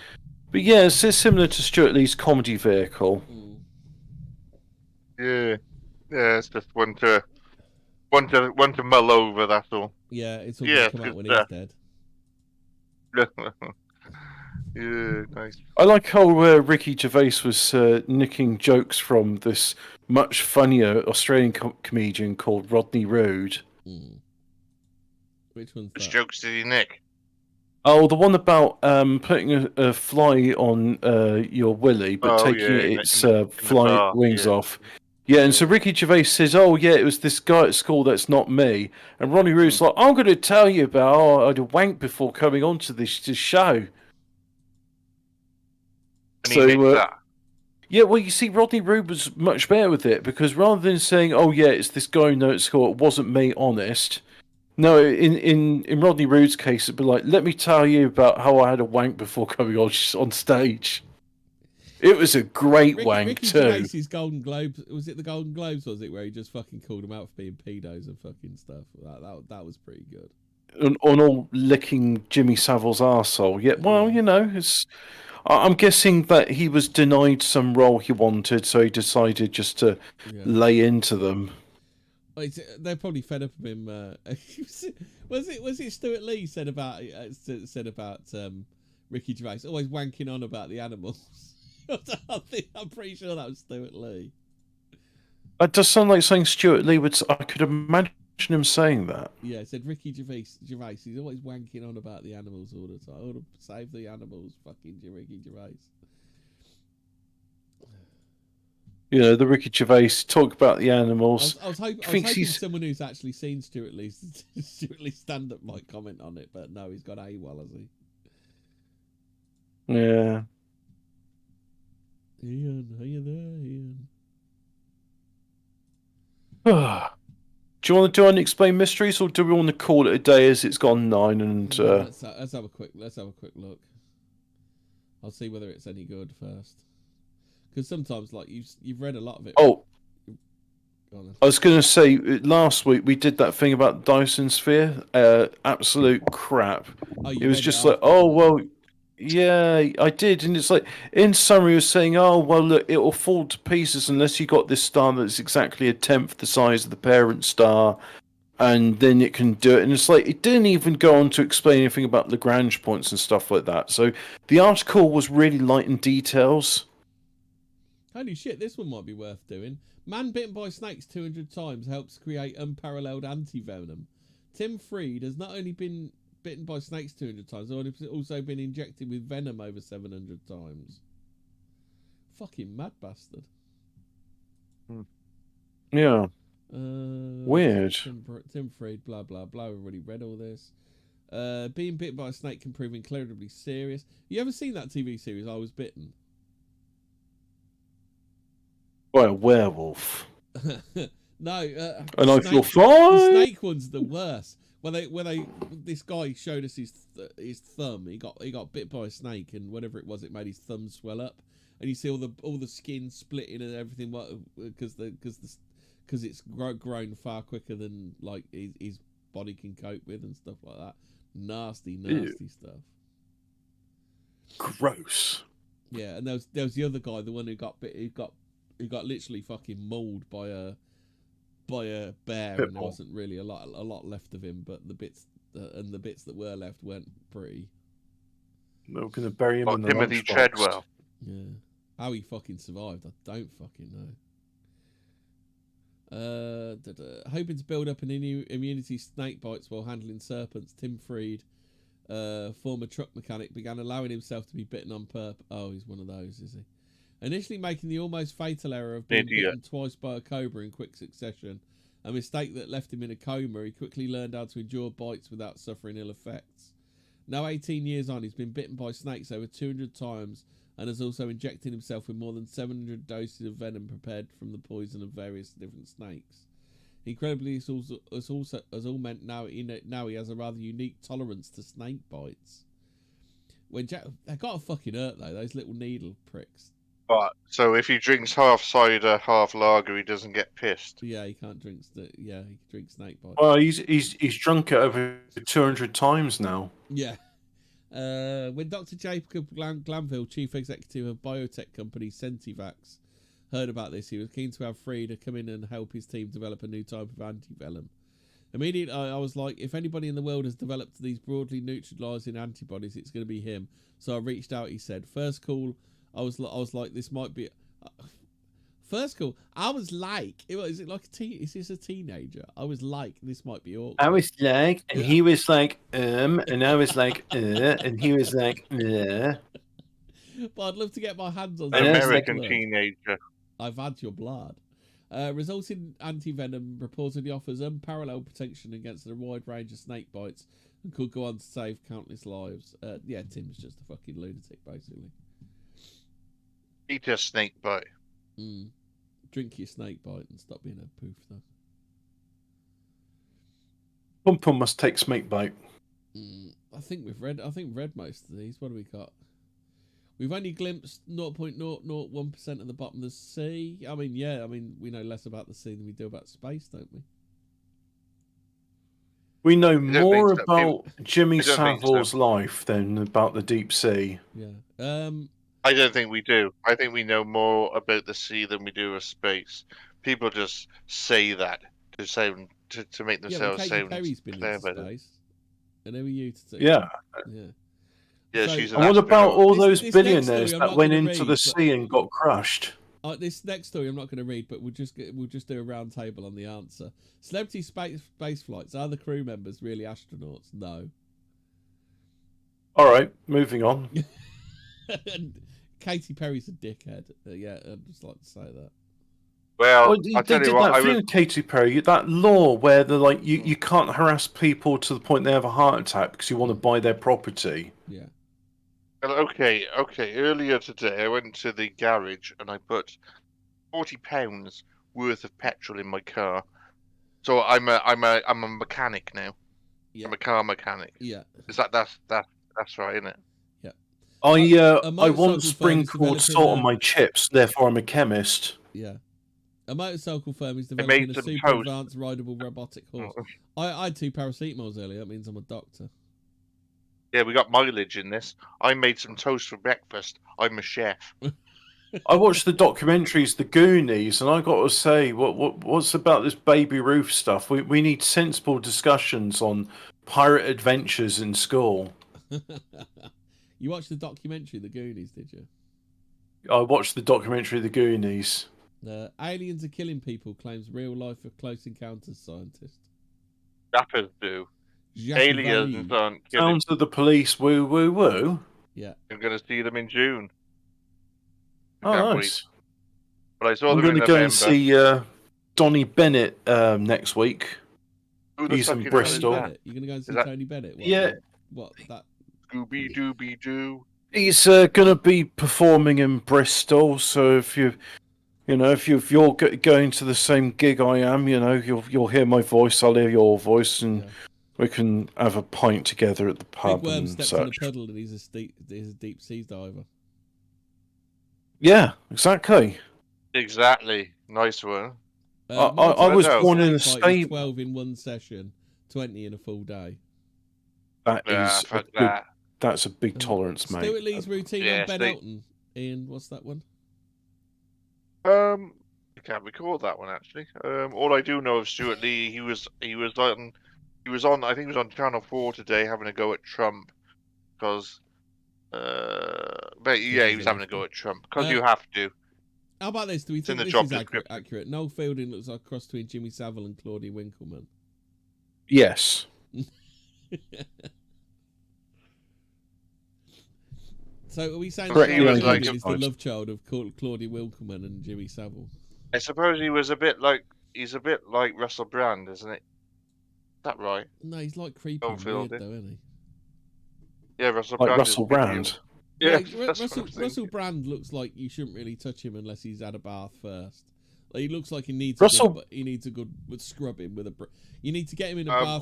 But yeah, it's similar to Stuart Lee's Comedy Vehicle. Yeah, it's just one to mull over. That's all. Yeah, it's all going to come out when he's dead. Yeah, nice. I like how Ricky Gervais was nicking jokes from this much funnier Australian comedian called Rodney Roode. Which one's that? Which jokes did he nick? Oh, the one about putting a fly on your willy, but taking its fly wings off. Yeah, and so Ricky Gervais says, "Oh yeah, it was this guy at school. That's not me." And Ronnie Roode's like, "I'm going to tell you about I had a wank before coming onto this show." And he nicked that. Yeah, well, you see, Rodney Roode was much better with it because rather than saying, "Oh yeah, it's this guy who at school," it wasn't me, honest. No, in Rodney Roode's case, it'd be like, "Let me tell you about how I had a wank before coming on stage." It was a great wank Ricky too. Gervais's Golden Globes, was it the Golden Globes? Was it where he just fucking called them out for being pedos and fucking stuff? That was pretty good. On all licking Jimmy Savile's arsehole. Yeah, well, I'm guessing that he was denied some role he wanted, so he decided just to lay into them. They're probably fed up of him. Was it Stuart Lee said about Ricky Gervais always wanking on about the animals? I'm pretty sure that was Stuart Lee. It does sound like saying Stuart Lee would. I could imagine him saying that. Yeah, it said Ricky Gervais. He's always wanking on about the animals all the time. Oh, to save the animals, fucking Ricky Gervais. You know, the Ricky Gervais talk about the animals. I was hoping someone who's actually seen Stuart Lee's stand-up might comment on it, but no, he's got AWOL, has he? Yeah. Ian, are you there, Ian? Do you want to do unexplained mysteries, or do we want to call it a day as it's gone 9? And let's have a quick look. I'll see whether it's any good first. Because sometimes, like you've read a lot of it. Oh, I was going to say, last week we did that thing about Dyson Sphere. Absolute crap. It was just like, oh, well, yeah, I did. And it's like, in summary, it was saying, oh, well, look, it will fall to pieces unless you got this star that's exactly a tenth the size of the parent star. And then it can do it. And it's like, it didn't even go on to explain anything about Lagrange points and stuff like that. So the article was really light in details. Holy shit, this one might be worth doing. Man bitten by snakes 200 times helps create unparalleled anti-venom. Tim Freed has not only been bitten by snakes 200 times, but also been injected with venom over 700 times. Fucking mad bastard. Yeah. Weird. Tim Freed, blah, blah, blah. We've already read all this. Being bitten by a snake can prove incredibly serious. You ever seen that TV series, I Was Bitten? By a werewolf. No. And I feel fine. The snake one's the worst. This guy showed us his thumb. He got bit by a snake, and whatever it was, it made his thumb swell up, and you see all the skin splitting and everything, because it's grown far quicker than like his body can cope with and stuff like that. Nasty stuff. Gross. Yeah, and there was the other guy, the one who got bit. He got literally fucking mauled by a bear, and there wasn't really a lot left of him. But the bits that were left weren't pretty. They were going to bury him in the Timothy Treadwell. Yeah, how he fucking survived, I don't fucking know. Hoping to build up an immunity to snake bites while handling serpents, Tim Freed, former truck mechanic, began allowing himself to be bitten on purpose. Oh, he's one of those, is he? Initially making the almost fatal error of being bitten twice by a cobra in quick succession, a mistake that left him in a coma, he quickly learned how to endure bites without suffering ill effects. Now 18 years on, he's been bitten by snakes over 200 times and has also injected himself with more than 700 doses of venom prepared from the poison of various different snakes. Incredibly, this has all meant now he has a rather unique tolerance to snake bites. They got to fucking hurt though, those little needle pricks. But so if he drinks half cider, half lager, he doesn't get pissed. Yeah, he can't drink. He can drink snake bites. Well, he's drunk it over 200 times now. Yeah. When Dr. Jacob Glanville, chief executive of biotech company Centivax, heard about this, he was keen to have Freed come in and help his team develop a new type of antivenom. Immediately, I was like, if anybody in the world has developed these broadly neutralising antibodies, it's going to be him. So I reached out. He said, first call. I was like, this might be. First call, I was like, is it like is this a teenager? I was like, this might be awkward. I was like, and he was like, and I was like, and he was like, But I'd love to get my hands on an American teenager. I've had your blood. Resulting antivenom reportedly offers unparalleled protection against a wide range of snake bites and could go on to save countless lives. Yeah, Tim's just a fucking lunatic, basically. Eat a snake bite. Drink your snake bite and stop being a poof, though. Pum Pum must take snake bite. I think we've read most of these. What do we got? We've only glimpsed 0.001% of the bottom of the sea. I mean, we know less about the sea than we do about space, don't we? We know more about Jimmy Savile's life than about the deep sea. Yeah. I don't think we do. I think we know more about the sea than we do of space. People just say that to make themselves sound clear about it. And who are you to say? Yeah. Yeah, she's an and what about all those this billionaires that went into the sea and got crushed? This next story I'm not going to read, but we'll just do a round table on the answer. Celebrity space flights, are the crew members really astronauts? No. All right, moving on. And Katy Perry's a dickhead. Yeah, I'd just like to say that. Well, they did that thing with Katy Perry, that law where they're like, you can't harass people to the point they have a heart attack because you want to buy their property. Yeah. Well, okay. Earlier today, I went to the garage and I put £40 worth of petrol in my car. So I'm a mechanic now. Yeah. I'm a car mechanic. Yeah. Is that's right, isn't it? I want sprinkled salt on my chips, therefore I'm a chemist. Yeah. A motorcycle firm is developing a super advanced rideable robotic horse. I had 2 paracetamols earlier. That means I'm a doctor. Yeah, we got mileage in this. I made some toast for breakfast. I'm a chef. I watched the documentaries, The Goonies, and I got to say, what's about this Baby Ruth stuff? We need sensible discussions on pirate adventures in school. You watched the documentary, The Goonies, did you? I watched the documentary, The Goonies. Aliens are killing people, claims real life of Close Encounters scientist. Rappers do. Aliens aren't killing. Sounds of the police, woo woo woo. Yeah. I'm going to see them in June. Oh, nice. But I saw them I'm going to go and see Donny Bennett next week. He's in Bristol. You're going to go and see Tony Bennett? What? That? Scooby Dooby Doo. He's going to be performing in Bristol, so if you're going to the same gig I am, you'll hear my voice, I'll hear your voice, and we can have a pint together at the pub. Big Worm steps in a puddle and he's a deep sea diver. Yeah, exactly. Exactly. Nice one. I was born in a state. 12 in one session, 20 in a full day. That's a big tolerance, mate. Stuart Lee's routine on Ben Elton. Ian, what's that one? I can't recall that one actually. All I do know of Stuart Lee, he was on I think he was on Channel 4 today having a go at Trump because he was having a go at Trump because you have to. How about this? Do we think this is accurate? Noel Fielding looks like a cross between Jimmy Savile and Claudia Winkleman. Yes. So are we saying that is the love child of Claudia Winkleman and Jimmy Savile? I suppose he's a bit like Russell Brand, isn't it? Is that right? No, he's like creepy and weird, though, isn't he? Yeah, Russell Brand. Yeah, Russell Brand looks like you shouldn't really touch him unless he's had a bath first. Like, he looks like he needs a good scrubbing with a. You need to get him in a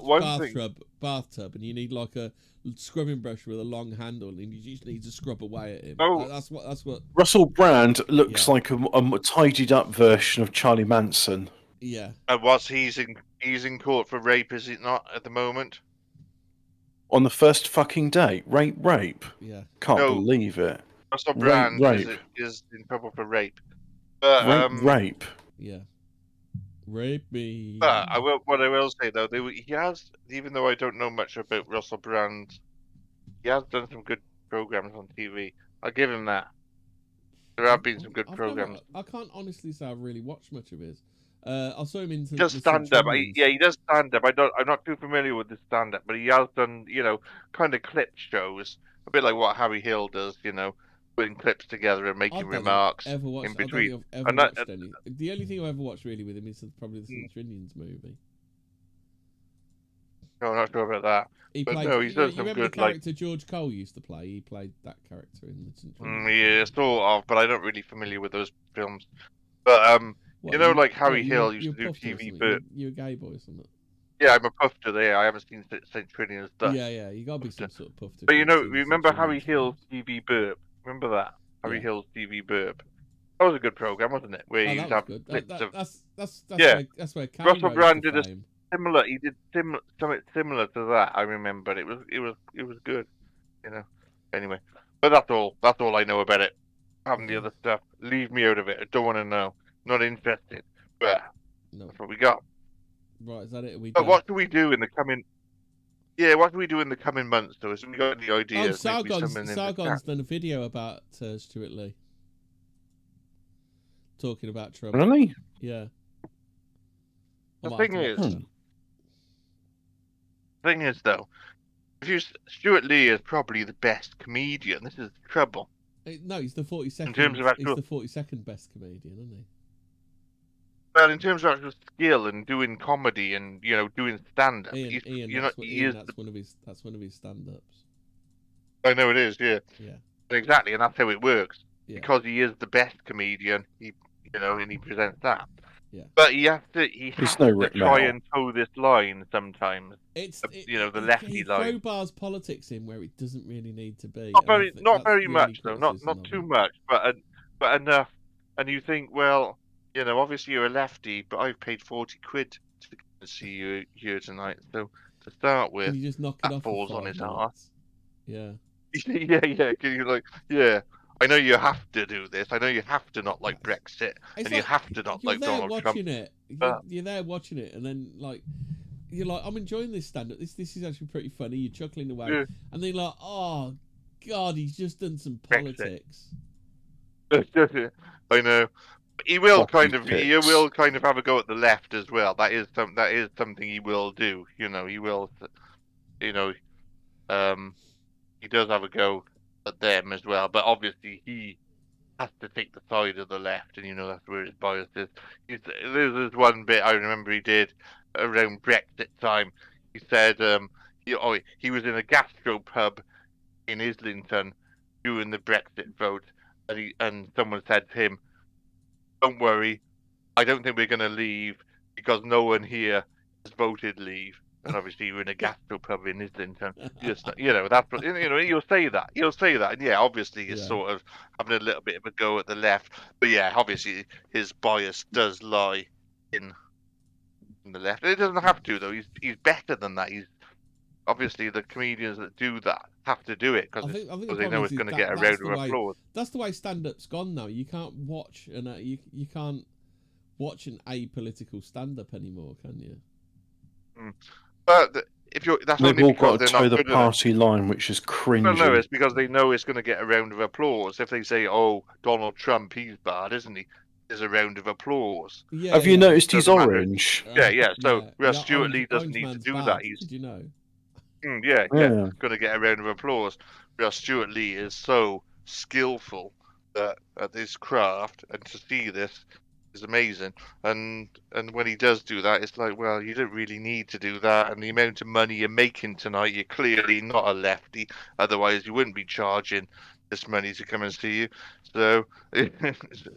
bathtub, and you need like a scrubbing brush with a long handle, and you just need to scrub away at him. Oh, that's what. Russell Brand looks like a tidied up version of Charlie Manson. Yeah. And he's in court for rape, is it not at the moment? On the first fucking day, rape. Yeah. Can't believe it. Russell Brand is in trouble for rape. Rape. Yeah. Rape me. But what I will say though, he has, even though I don't know much about Russell Brand, he has done some good programs on TV. I'll give him that. There have been some good programs. I can't honestly say I've really watched much of his. I saw him in just stand up. He does stand up. I'm not too familiar with the stand up, but he has done, kind of clip shows, a bit like what Harry Hill does, putting clips together and making remarks in between. The only thing I've ever watched really with him is probably the St. Trinian's movie. No, I'm not sure about that. He's done some good. The character George Cole used to play. He played that character in the St. Trinian's. Yeah, sort of, but I'm not really familiar with those films. But like Harry Hill used to do TV. But you a gay boy or something? Yeah, I'm a puffer there. I haven't seen St. Trinian's stuff. Yeah, you gotta be some sort of puffer. But remember Harry Hill's TV Burp? Remember that? Harry Hill's TV Burp. That was a good program, wasn't it? Where you have clips of. That's where Russell Brand did similar. He did something similar to that. I remember. It was good. Anyway, but that's all I know about it. Having the other stuff, leave me out of it. I don't want to know. Not interested. But that's what we got. Right, is that it? What do we do in the coming? Yeah, what do we do in the coming months, though? Have we got any ideas? Sargon's done a video about Stuart Lee. Talking about Trump. Really? Yeah. The thing is, though, Stuart Lee is probably the best comedian. This is the trouble. No, he's the 42nd. In terms of actual, he's the 42nd best comedian, isn't he? Well, in terms of actual skill and doing comedy and doing stand-up, that's one of his stand-ups. I know it is, yeah. Yeah. Exactly, and that's how it works. Yeah. Because he is the best comedian, and he presents that. Yeah. But he has to try and toe this line sometimes. The lefty line. He crowbars politics in where it doesn't really need to be. Not very much though. Not too much, but enough. And you think, well, obviously you're a lefty, but I've paid 40 quid to see you here tonight. So to start with, you just knock it that off falls for on 5 his minutes. arse. Yeah. yeah. You're I know you have to do this. I know you have to not like Brexit, and you have to not like Donald Trump. You're there watching it, and then you're like, I'm enjoying this stand-up. This is actually pretty funny. You're chuckling away, and then you're like, oh God, he's just done some politics. I know. He will kind of have a go at the left as well. That is something he will do. He will. He does have a go at them as well. But obviously he has to take the side of the left, and that's where his bias is. There's one bit I remember he did around Brexit time. He said he was in a gastro pub in Islington during the Brexit vote, and someone said to him, "Don't worry, I don't think we're going to leave because no one here has voted leave." And obviously you're in a gastropub in Islington. That's you'll say that. And yeah, obviously he's sort of having a little bit of a go at the left. But yeah, obviously his bias does lie in the left. It doesn't have to though. He's better than that. He's obviously the comedians that do that have to do it because they know it's going to get a round of applause. That's the way stand-up's gone now. You can't watch you can't watch an apolitical stand-up anymore, can you? But they've all got to toe the party line, which is cringy. No, it's because they know it's going to get a round of applause. If they say, "Oh, Donald Trump, he's bad, isn't he?" There's a round of applause. Yeah, Have you noticed he's orange? Yeah. So Stuart Lee doesn't need to do that. Did you know? Going to get a round of applause. Whereas Stuart Lee is so skillful at this craft, and to see this is amazing. And when he does do that, it's like, well, you don't really need to do that. And the amount of money you're making tonight, you're clearly not a lefty. Otherwise, you wouldn't be charging this money to come and see you. So,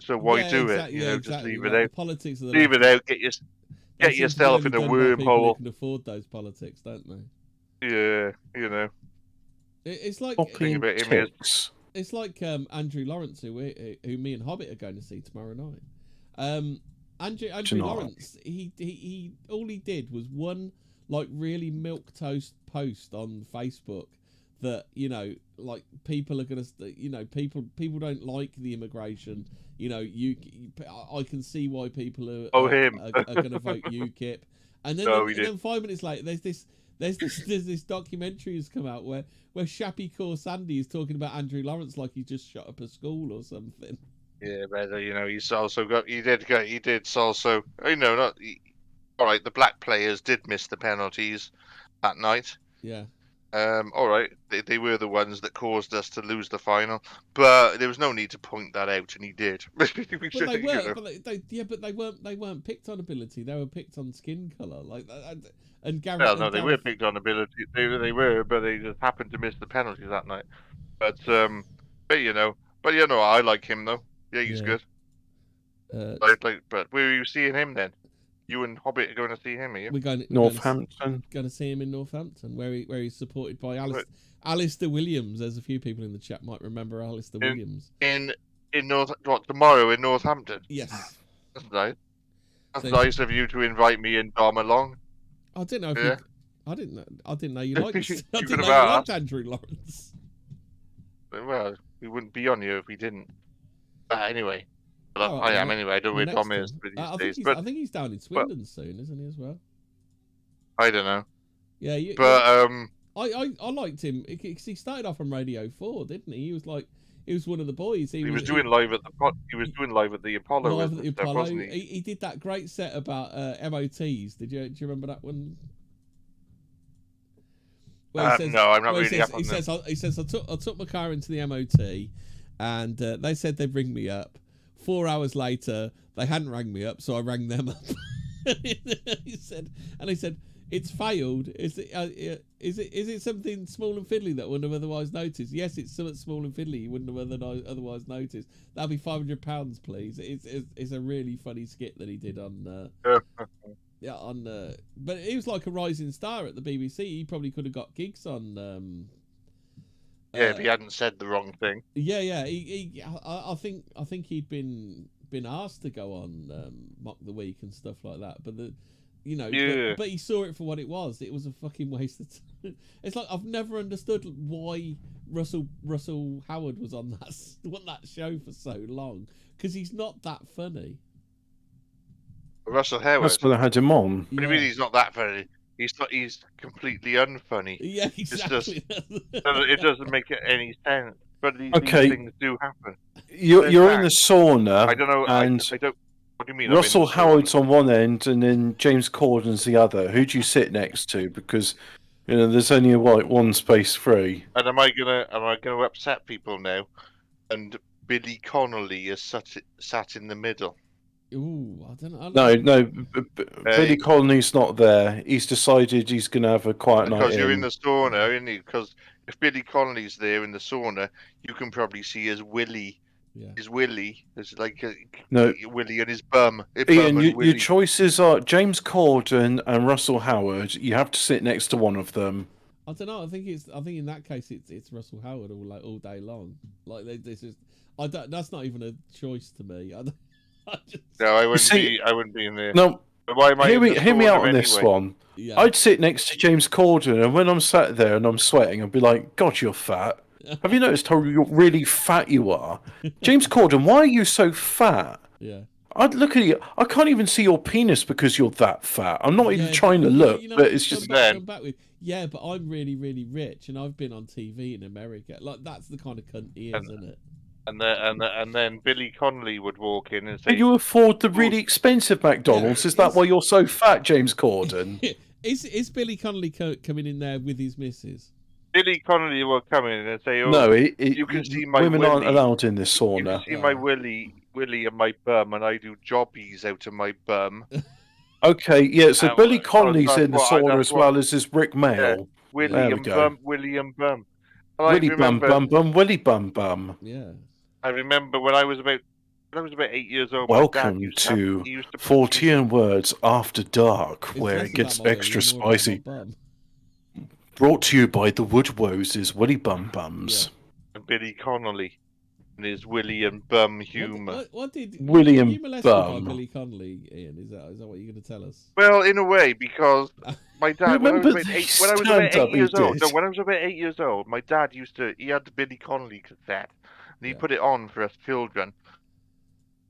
why do it? Just leave it out. Politics leave it out. Get yourself in a wormhole. Can afford those politics, don't they? Yeah, It's like it's like Andrew Lawrence, who me and Hobbit are going to see tomorrow night. Andrew Lawrence, he all he did was one really milquetoast post on Facebook that people are gonna people don't like the immigration. I can see why people are gonna vote UKIP, and then 5 minutes later there's this documentary has come out where Shappy Core Sandy is talking about Andrew Lawrence like he just shut up a school or something. Yeah, but he's also got. He did also. Not. All right, the black players did miss the penalties that night. Yeah. All right, they were the ones that caused us to lose the final, but there was no need to point that out, and he did. But they weren't picked on ability. They were picked on skin color, like that. And Gareth. Well, no, they were picked on ability. They were, but they just happened to miss the penalties that night. But I like him though. Yeah, he's good. But where are you seeing him then? You and Hobbit are going to see him, are you? We're going Northampton. Going to see him in Northampton, where he's supported by Alistair Williams. There's a few people in the chat might remember Alistair Williams. In tomorrow in Northampton? Yes. That's nice. That's nice of you to invite me and Dom along. I didn't know. I didn't know you liked Andrew Lawrence. Well, we wouldn't be on you if we didn't. Anyway. I am anyway. I don't know where Tom is I think he's down in Swindon soon, isn't he, as well? I don't know. Yeah, I liked him because he started off on Radio 4, didn't he? He was one of the boys. He was doing live at the Apollo. Live at the Apollo. Wasn't he? He did that great set about MOTs. Do you remember that one? No, I'm not really up on that. He says I took my car into the MOT, and they said they'd ring me up. 4 hours later, they hadn't rang me up, so I rang them up. he said, it's failed. Is it something small and fiddly that I wouldn't have otherwise noticed? Yes, it's something small and fiddly you wouldn't have otherwise noticed. That'll be £500, please. It's a really funny skit that he did on. But he was like a rising star at the BBC. He probably could have got gigs on. If he hadn't said the wrong thing. Yeah. I think he'd been been asked to go on Mock the Week and stuff like that. But but he saw it for what it was. It was a fucking waste of time. It's like I've never understood why Russell Howard was on that show for so long, because he's not that funny. Russell Howard. That's when I had him on. What do you mean he's not that funny? He's completely unfunny. Yeah, exactly. It doesn't make any sense. But these things do happen. You're in the sauna. I don't know. And I don't. What do you mean? Russell Howard's on one end, and then James Corden's the other. Who do you sit next to? Because there's only one space free. And am I gonna upset people now? And Billy Connolly is sat in the middle. Ooh, I don't know. No. Billy Connolly's not there. He's decided he's going to have a quiet night. Because you're in the sauna, isn't he? Because if Billy Connolly's there in the sauna, you can probably see his willy. Yeah. His willy. There's like willy and his bum. Ian, your choices are James Corden and Russell Howard. You have to sit next to one of them. I don't know. I think in that case it's Russell Howard all day long. Like this is. That's not even a choice to me. No, I wouldn't be in there. No, why am I hear me out on this anyway? one. Yeah. I'd sit next to James Corden, and when I'm sat there and I'm sweating, I'd be like, "God, you're fat. Have you noticed how really fat you are, James Corden? Why are you so fat?" Yeah. I'd look at you. I can't even see your penis because you're that fat. I'm not even trying to look, but it's just back with, but I'm really, really rich, and I've been on TV in America. Like that's the kind of cunt he is, isn't it? And then Billy Connolly would walk in and say, "Can you afford the really expensive McDonald's? Is that why you're so fat, James Corden?" Is Billy Connolly coming in there with his missus? Billy Connolly will come in and say, "Oh, no, you can see my women willy. Aren't allowed in this sauna. You can see my willy and my bum, and I do jobbies out of my bum." Okay, yeah. So Billy Connolly's in the sauna as well as his Rick Mail. Yeah. Willy and bum. Willy bum bum bum. Willy bum bum. Yeah. I remember when I was about 8 years old. Welcome to Fortean Words After Dark, where it gets extra spicy. Brought to you by the Woodwoses, Willy Bum Bums. Yeah. And Billy Connolly and his Willy and Bum humour. What did William you molested by Billy Connolly, Ian? Is that what you're going to tell us? Well, in a way, because my dad, when I was about 8 years old, my dad he had the Billy Connolly cassette, and he put it on for us children.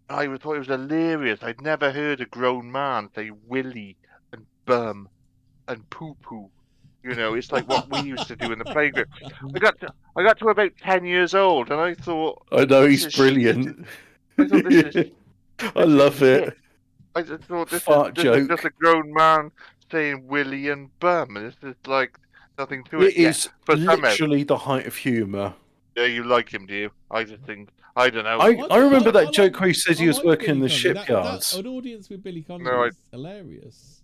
I thought it was hilarious. I'd never heard a grown man say willy and bum and poo-poo. It's like what we used to do in the playground. I got to about 10 years old, and I thought, I know, he's brilliant. I thought I love it. I just thought this is just a grown man saying willy and bum, and this is like nothing to it. It is literally the height of humour. Yeah, you like him, do you? I just think, I don't know. I remember that joke where he said he was working in the shipyards. An audience with Billy Connolly is hilarious.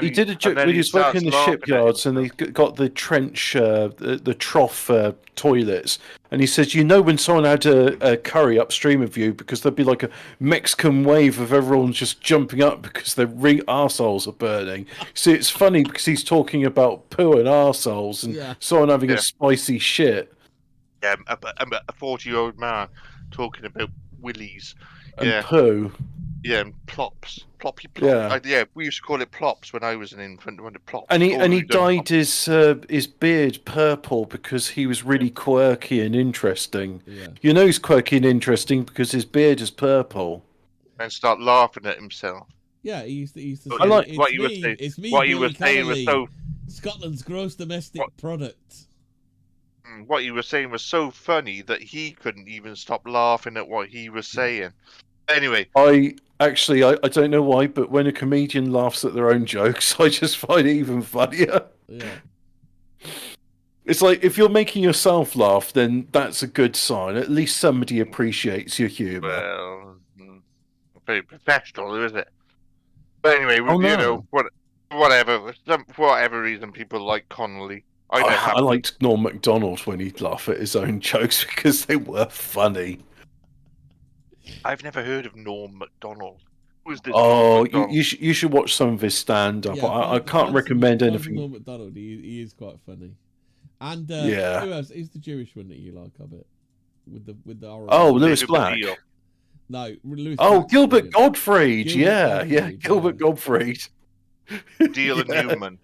He did a joke when he was working in the shipyards, and they got the trench, the trough toilets, and he says, when someone had a curry upstream of you, because there'd be like a Mexican wave of everyone just jumping up because their arseholes are burning. See, it's funny because he's talking about poo and arseholes and someone having a spicy shit. Yeah, a 40-year-old man talking about willies. And poo. Yeah, and plops. Ploppy plop. Yeah, we used to call it plops when I was an infant. When it plops. And he dyed his beard purple because he was really quirky and interesting. Yeah. He's quirky and interesting because his beard is purple. And start laughing at himself. Yeah, he used to say, I like what you were saying. It's me, what you were saying was so Scotland's gross domestic product. What you were saying was so funny that he couldn't even stop laughing at what he was saying. Anyway, I don't know why, but when a comedian laughs at their own jokes, I just find it even funnier. Yeah. It's like if you're making yourself laugh, then that's a good sign. At least somebody appreciates your humour. Well, very professional, is it? But anyway, whatever. For whatever reason, people like Connolly. I liked Norm Macdonald when he'd laugh at his own jokes because they were funny. I've never heard of Norm Macdonald. Who's this? Oh, you should watch some of his stand-up. Yeah, I can't recommend anything. Norm Macdonald, he is quite funny. And who else? Who's the Jewish one that you like of it? With the Lewis Black. No, Lewis Gilbert Gottfried. Gilbert Gottfried. Dealer Newman.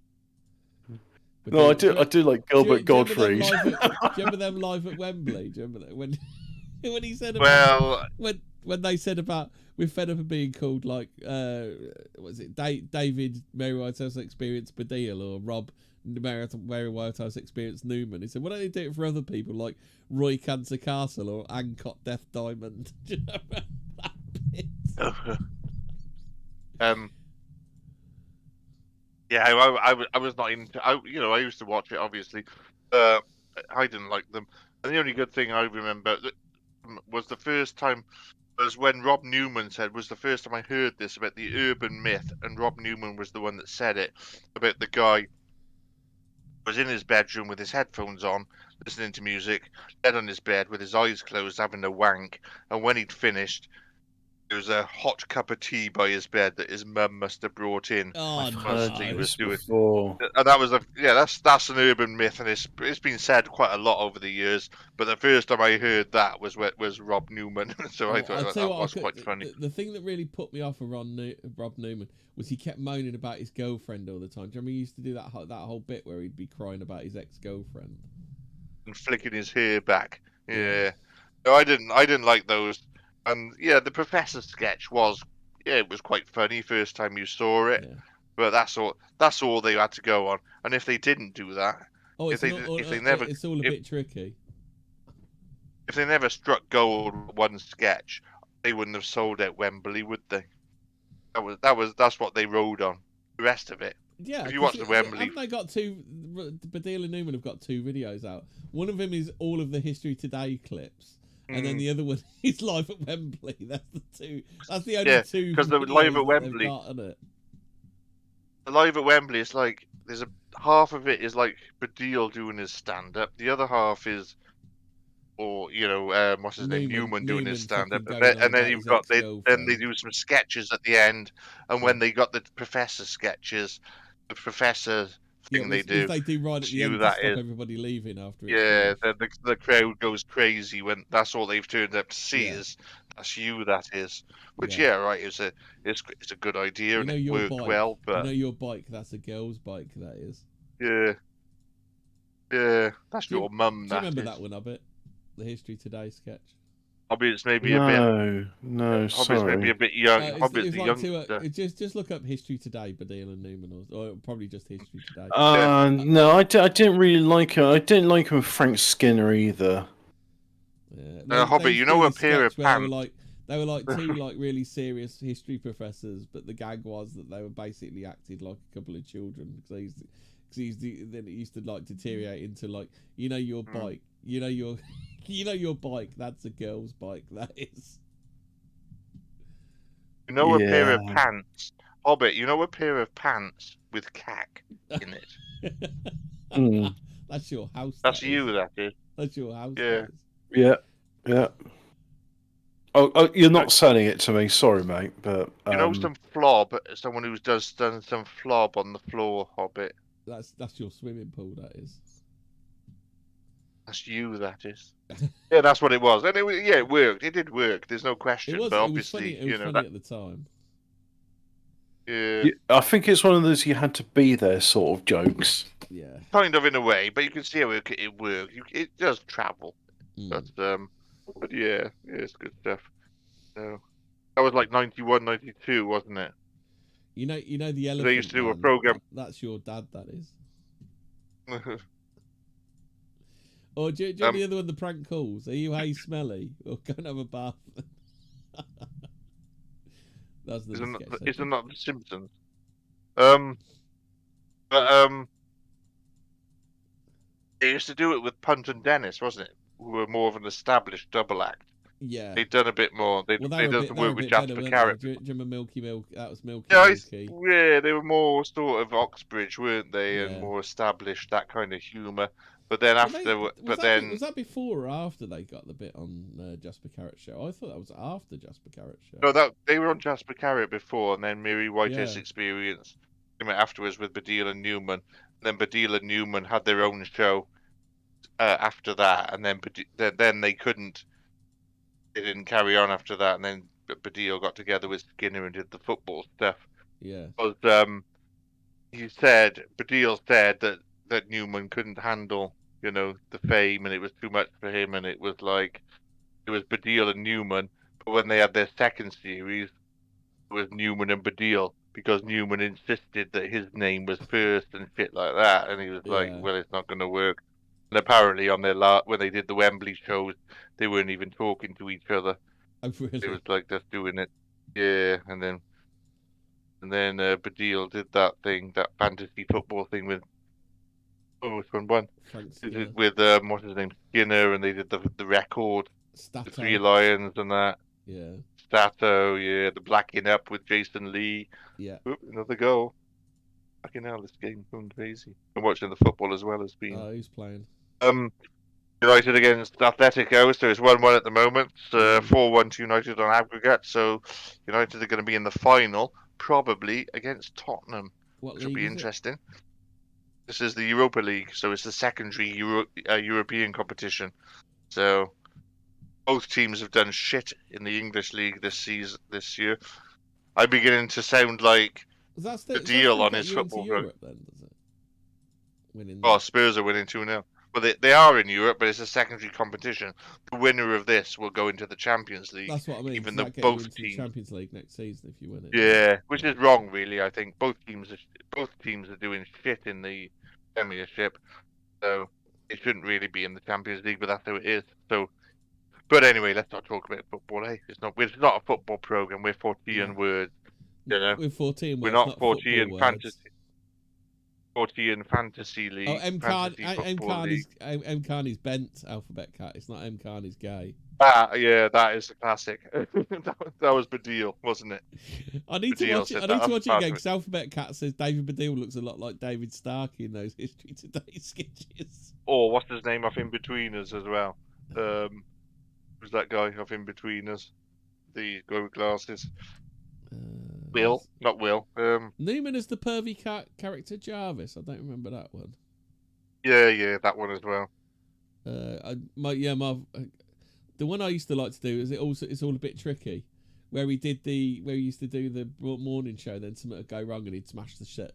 No, I do like Gilbert Gottfried. Do you remember them live at Wembley? Do you remember that when he said about when they said about we're fed up of being called like was it David Mary Whitehouse Experience Baddiel or Rob Mary Whitehouse Experience Newman? He said, why don't they do it for other people like Roy Cancer Castle or Ancott Death Diamond? Do you know about that bit? Yeah, I was not into. I used to watch it. Obviously, I didn't like them. And the only good thing I remember was the first time was when Rob Newman said was the first time I heard this about the urban myth, and Rob Newman was the one that said it about the guy was in his bedroom with his headphones on, listening to music, dead on his bed with his eyes closed, having a wank, and when he'd finished, there was a hot cup of tea by his bed that his mum must have brought in. I've heard this doing. Before. And that was that's an urban myth, and it's been said quite a lot over the years. But the first time I heard that was Rob Newman, so I thought that was quite funny. The thing that really put me off of Rob Newman was he kept moaning about his girlfriend all the time. Do you remember he used to do that whole bit where he'd be crying about his ex-girlfriend and flicking his hair back? Yeah. No, I didn't like those. And yeah, the Professor sketch was it was quite funny first time you saw it, but that's all they had to go on. And if they didn't do that, it's all a bit tricky. If they never struck gold with one sketch, they wouldn't have sold out Wembley, would they? That's what they rode on. The rest of it. Yeah, if you watch the Wembley, haven't they got Baddiel and Newman have got 2 videos out. One of them is all of the History Today clips. And then the other one is Live at Wembley. That's the two. That's the only two. Because the Live at Wembley. The Live at Wembley is like there's half of it is like Baddiel doing his stand up. The other half is, what's his name, Newman doing his stand up. And then you've got they do some sketches at the end. And when they got the Professor sketches, the Professor thing they do right at the end to stop everybody leaving after it. Yeah, the crowd goes crazy when that's all they've turned up to see is that's you, that is. Which it's a good idea and it worked well, but your bike, that's a girl's bike, that is. Yeah, that's your mum. Do you remember that one, Hobbit? The History Today sketch. Hobbit's maybe a bit. No, sorry. Hobbit's maybe a bit young. Hobbit's the young. Just look up History Today, Baddiel and Newman, or probably just History Today. No, I didn't really like him. I didn't like him with Frank Skinner either. Yeah, Hobbit, a pair of pants. They were like 2 like really serious history professors, but the gag was that they were basically acted like a couple of children because then it used to like deteriorate into like your bike, your bike, that's a girl's bike, that is. A pair of pants, Hobbit. A pair of pants with cack in it. That's your house. That's you. That is. That's your house. Yeah. Oh, you're not selling it to me. Sorry, mate, but some flob. Someone who's done some flob on the floor, Hobbit. That's your swimming pool. That is. That's you. That is. Yeah, that's what it was, and it worked. It did work. There's no question. But obviously, it was funny at the time. Yeah. I think it's one of those you had to be there sort of jokes. Yeah. Kind of in a way, but you can see how it worked. It does travel. But yeah, it's good stuff. So that was like 91, 92, wasn't it? You know the elephant. They used to do a program. That's your dad, that is. Or do you have the other one, the prank calls? Are you hey smelly? Or go and have a bath? That's the Isn't that the Simpsons? They used to do it with Punt and Dennis, wasn't it? Who were more of an established double act. Yeah. They'd done a bit more. They'd done some work with Jasper Carrot. Do you remember Milky Milk? That was Milky Milky. Yeah, they were more sort of Oxbridge, weren't they? And more established, that kind of humour. But then was that before or after they got the bit on Jasper Carrot's show? I thought that was after Jasper Carrot's show. No, they were on Jasper Carrot before, and then Mary Whitehouse Experience came out afterwards with Baddiel and Newman. And then Baddiel and Newman had their own show after that, and then they couldn't they didn't carry on after that, and then Baddiel got together with Skinner and did the football stuff. Yeah. Because Baddiel said that Newman couldn't handle, the fame, and it was too much for him, and it was Baddiel and Newman. But when they had their second series, it was Newman and Baddiel, because Newman insisted that his name was first and shit like that, and he was like, well, it's not going to work. And apparently on when they did the Wembley shows, they weren't even talking to each other. Oh, really? It was like just doing it. Yeah, and then Baddiel did that fantasy football thing with which one? With what's his name, Skinner, and they did the record, Stato. the Three Lions and that. Yeah. Stato, yeah, the blacking up with Jason Lee. Yeah. Oop, another goal. Fucking hell, this game's going crazy. I'm watching the football as well as being. Oh, who's playing? United against Atletico, so it's 1-1 at the moment. 4-1 to United on aggregate, so United are going to be in the final, probably against Tottenham, which will be interesting. This is the Europa League, so it's the secondary European competition. So both teams have done shit in the English league this year. I'm beginning to sound like the deal on his football Europe, then, does it? Winning. Oh, Spurs are winning 2-0. Well, they are in Europe, but it's a secondary competition. The winner of this will go into the Champions League. That's what I mean. Even though both teams Champions League next season if you win it. Yeah, which is wrong, really. I think both teams are doing shit in the Premiership, so it shouldn't really be in the Champions League. But that's how it is. So, but anyway, let's not talk about football. It's not a football program. We're Fortean Words. We're Fortean Words. We're not Fortean Fantasy. Fortean Fantasy League. Oh, M. Carney's bent alphabet cat. It's not M. Carney's gay. Yeah, that is a classic. that was Baddiel, wasn't it? I need to watch it again because Alphabet Cat says David Baddiel looks a lot like David Starkey in those History Today sketches. Or what's his name off In Between Us as well? Who's that guy off In Between Us? The guy with glasses. Not Will. Newman is the pervy character Jarvis. I don't remember that one. Yeah, that one as well. The one I used to like to do is it's all a bit tricky, where he used to do the morning show, then something would go wrong and he'd smash the set up.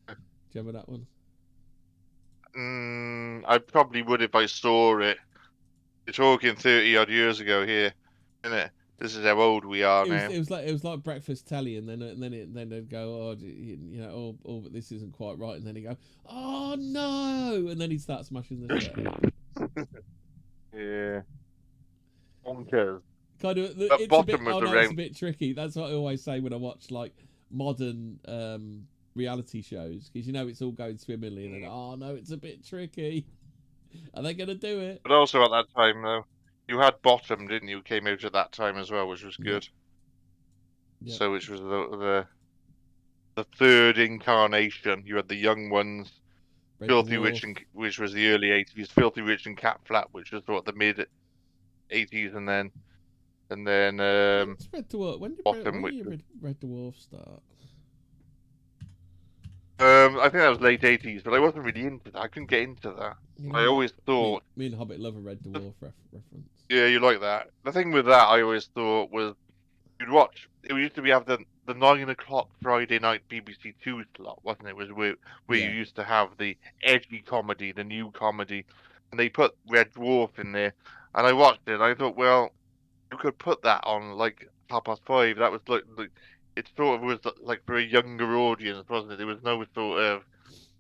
Do you remember that one? I probably would if I saw it. You're talking 30 odd years ago here, isn't it? This is how old we are now. It was like breakfast telly, and then they'd go, but this isn't quite right, and then he'd go, oh no, and then he'd start smashing the shit. Yeah, bonkers. Kind of. It's a bit tricky. That's what I always say when I watch like modern reality shows, because it's all going swimmingly, and then no, it's a bit tricky. Are they going to do it? But also at that time though, you had Bottom, didn't you? Came out at that time as well, which was good. Yeah. So, which was the third incarnation. You had the young ones, Filthy Rich, which was the early 80s. Filthy Rich and Cat Flap, which was the mid 80s, and then What's Red Dwarf? When did Bottom, Red Dwarf start? I think that was late 80s, but I wasn't really into that. I couldn't get into that. I always thought... Me and Hobbit love a Red Dwarf reference. Yeah, you like that. The thing with that, I always thought, was you'd watch... It used to be have the 9 o'clock Friday night BBC 2 slot, wasn't it? It was where you used to have the edgy comedy, the new comedy, and they put Red Dwarf in there. And I watched it, and I thought, well, you could put that on, like, 5:30. That was like it sort of was like for a younger audience, wasn't it? There was no sort of,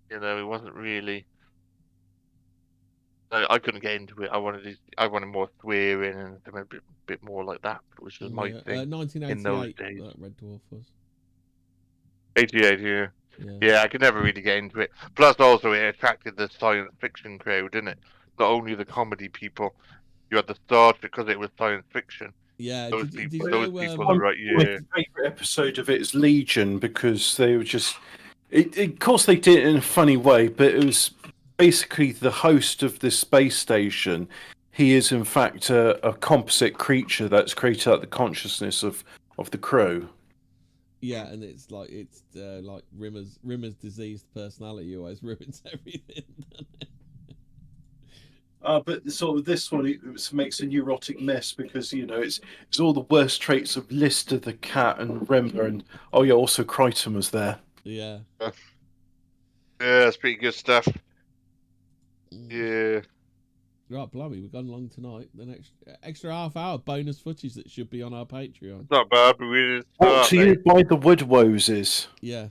it wasn't really. I couldn't get into it. I wanted more swearing and a bit more like that, which was my thing. 1988, in those days. That Red Dwarf was. 88, yeah. I could never really get into it. Plus, also it attracted the science fiction crowd, didn't it? Not only the comedy people. You had the stars because it was science fiction. Yeah, those people are right. Yeah. My favourite episode of it is Legion, because they were just. Of course, they did it in a funny way, but it was basically the host of this space station. He is in fact a composite creature that's created out of the consciousness of the crew. Yeah, and it's like Rimmer's diseased personality always ruins everything. But sort of this one, it makes a neurotic mess because it's all the worst traits of Lister the cat and Rember, and also Crichton was there. Yeah. Yeah, that's pretty good stuff. Yeah. Right, blimey, we've gone long tonight. The next extra half hour bonus footage that should be on our Patreon. Not bad, but we didn't start. Brought to you by the Woodwoses. Yeah.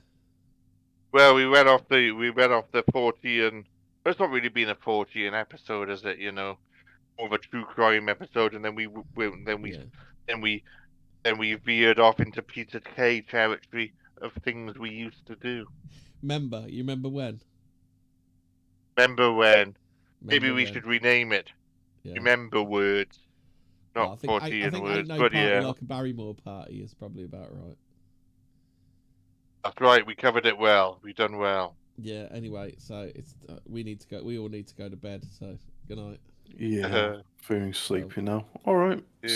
Well, we went off the Fortean. It's not really been a Fortean episode, is it? More of a true crime episode, and then we veered off into Peter Kay territory of things we used to do. You remember when? Maybe we should rename it. Yeah. Remember Words, not Fortean Words. No party like a Barrymore party is probably about right. That's right. We covered it well. We've done well. Yeah. Anyway, so it's we need to go. We all need to go to bed. So good night. Yeah. Feeling sleepy now. All right. Yeah.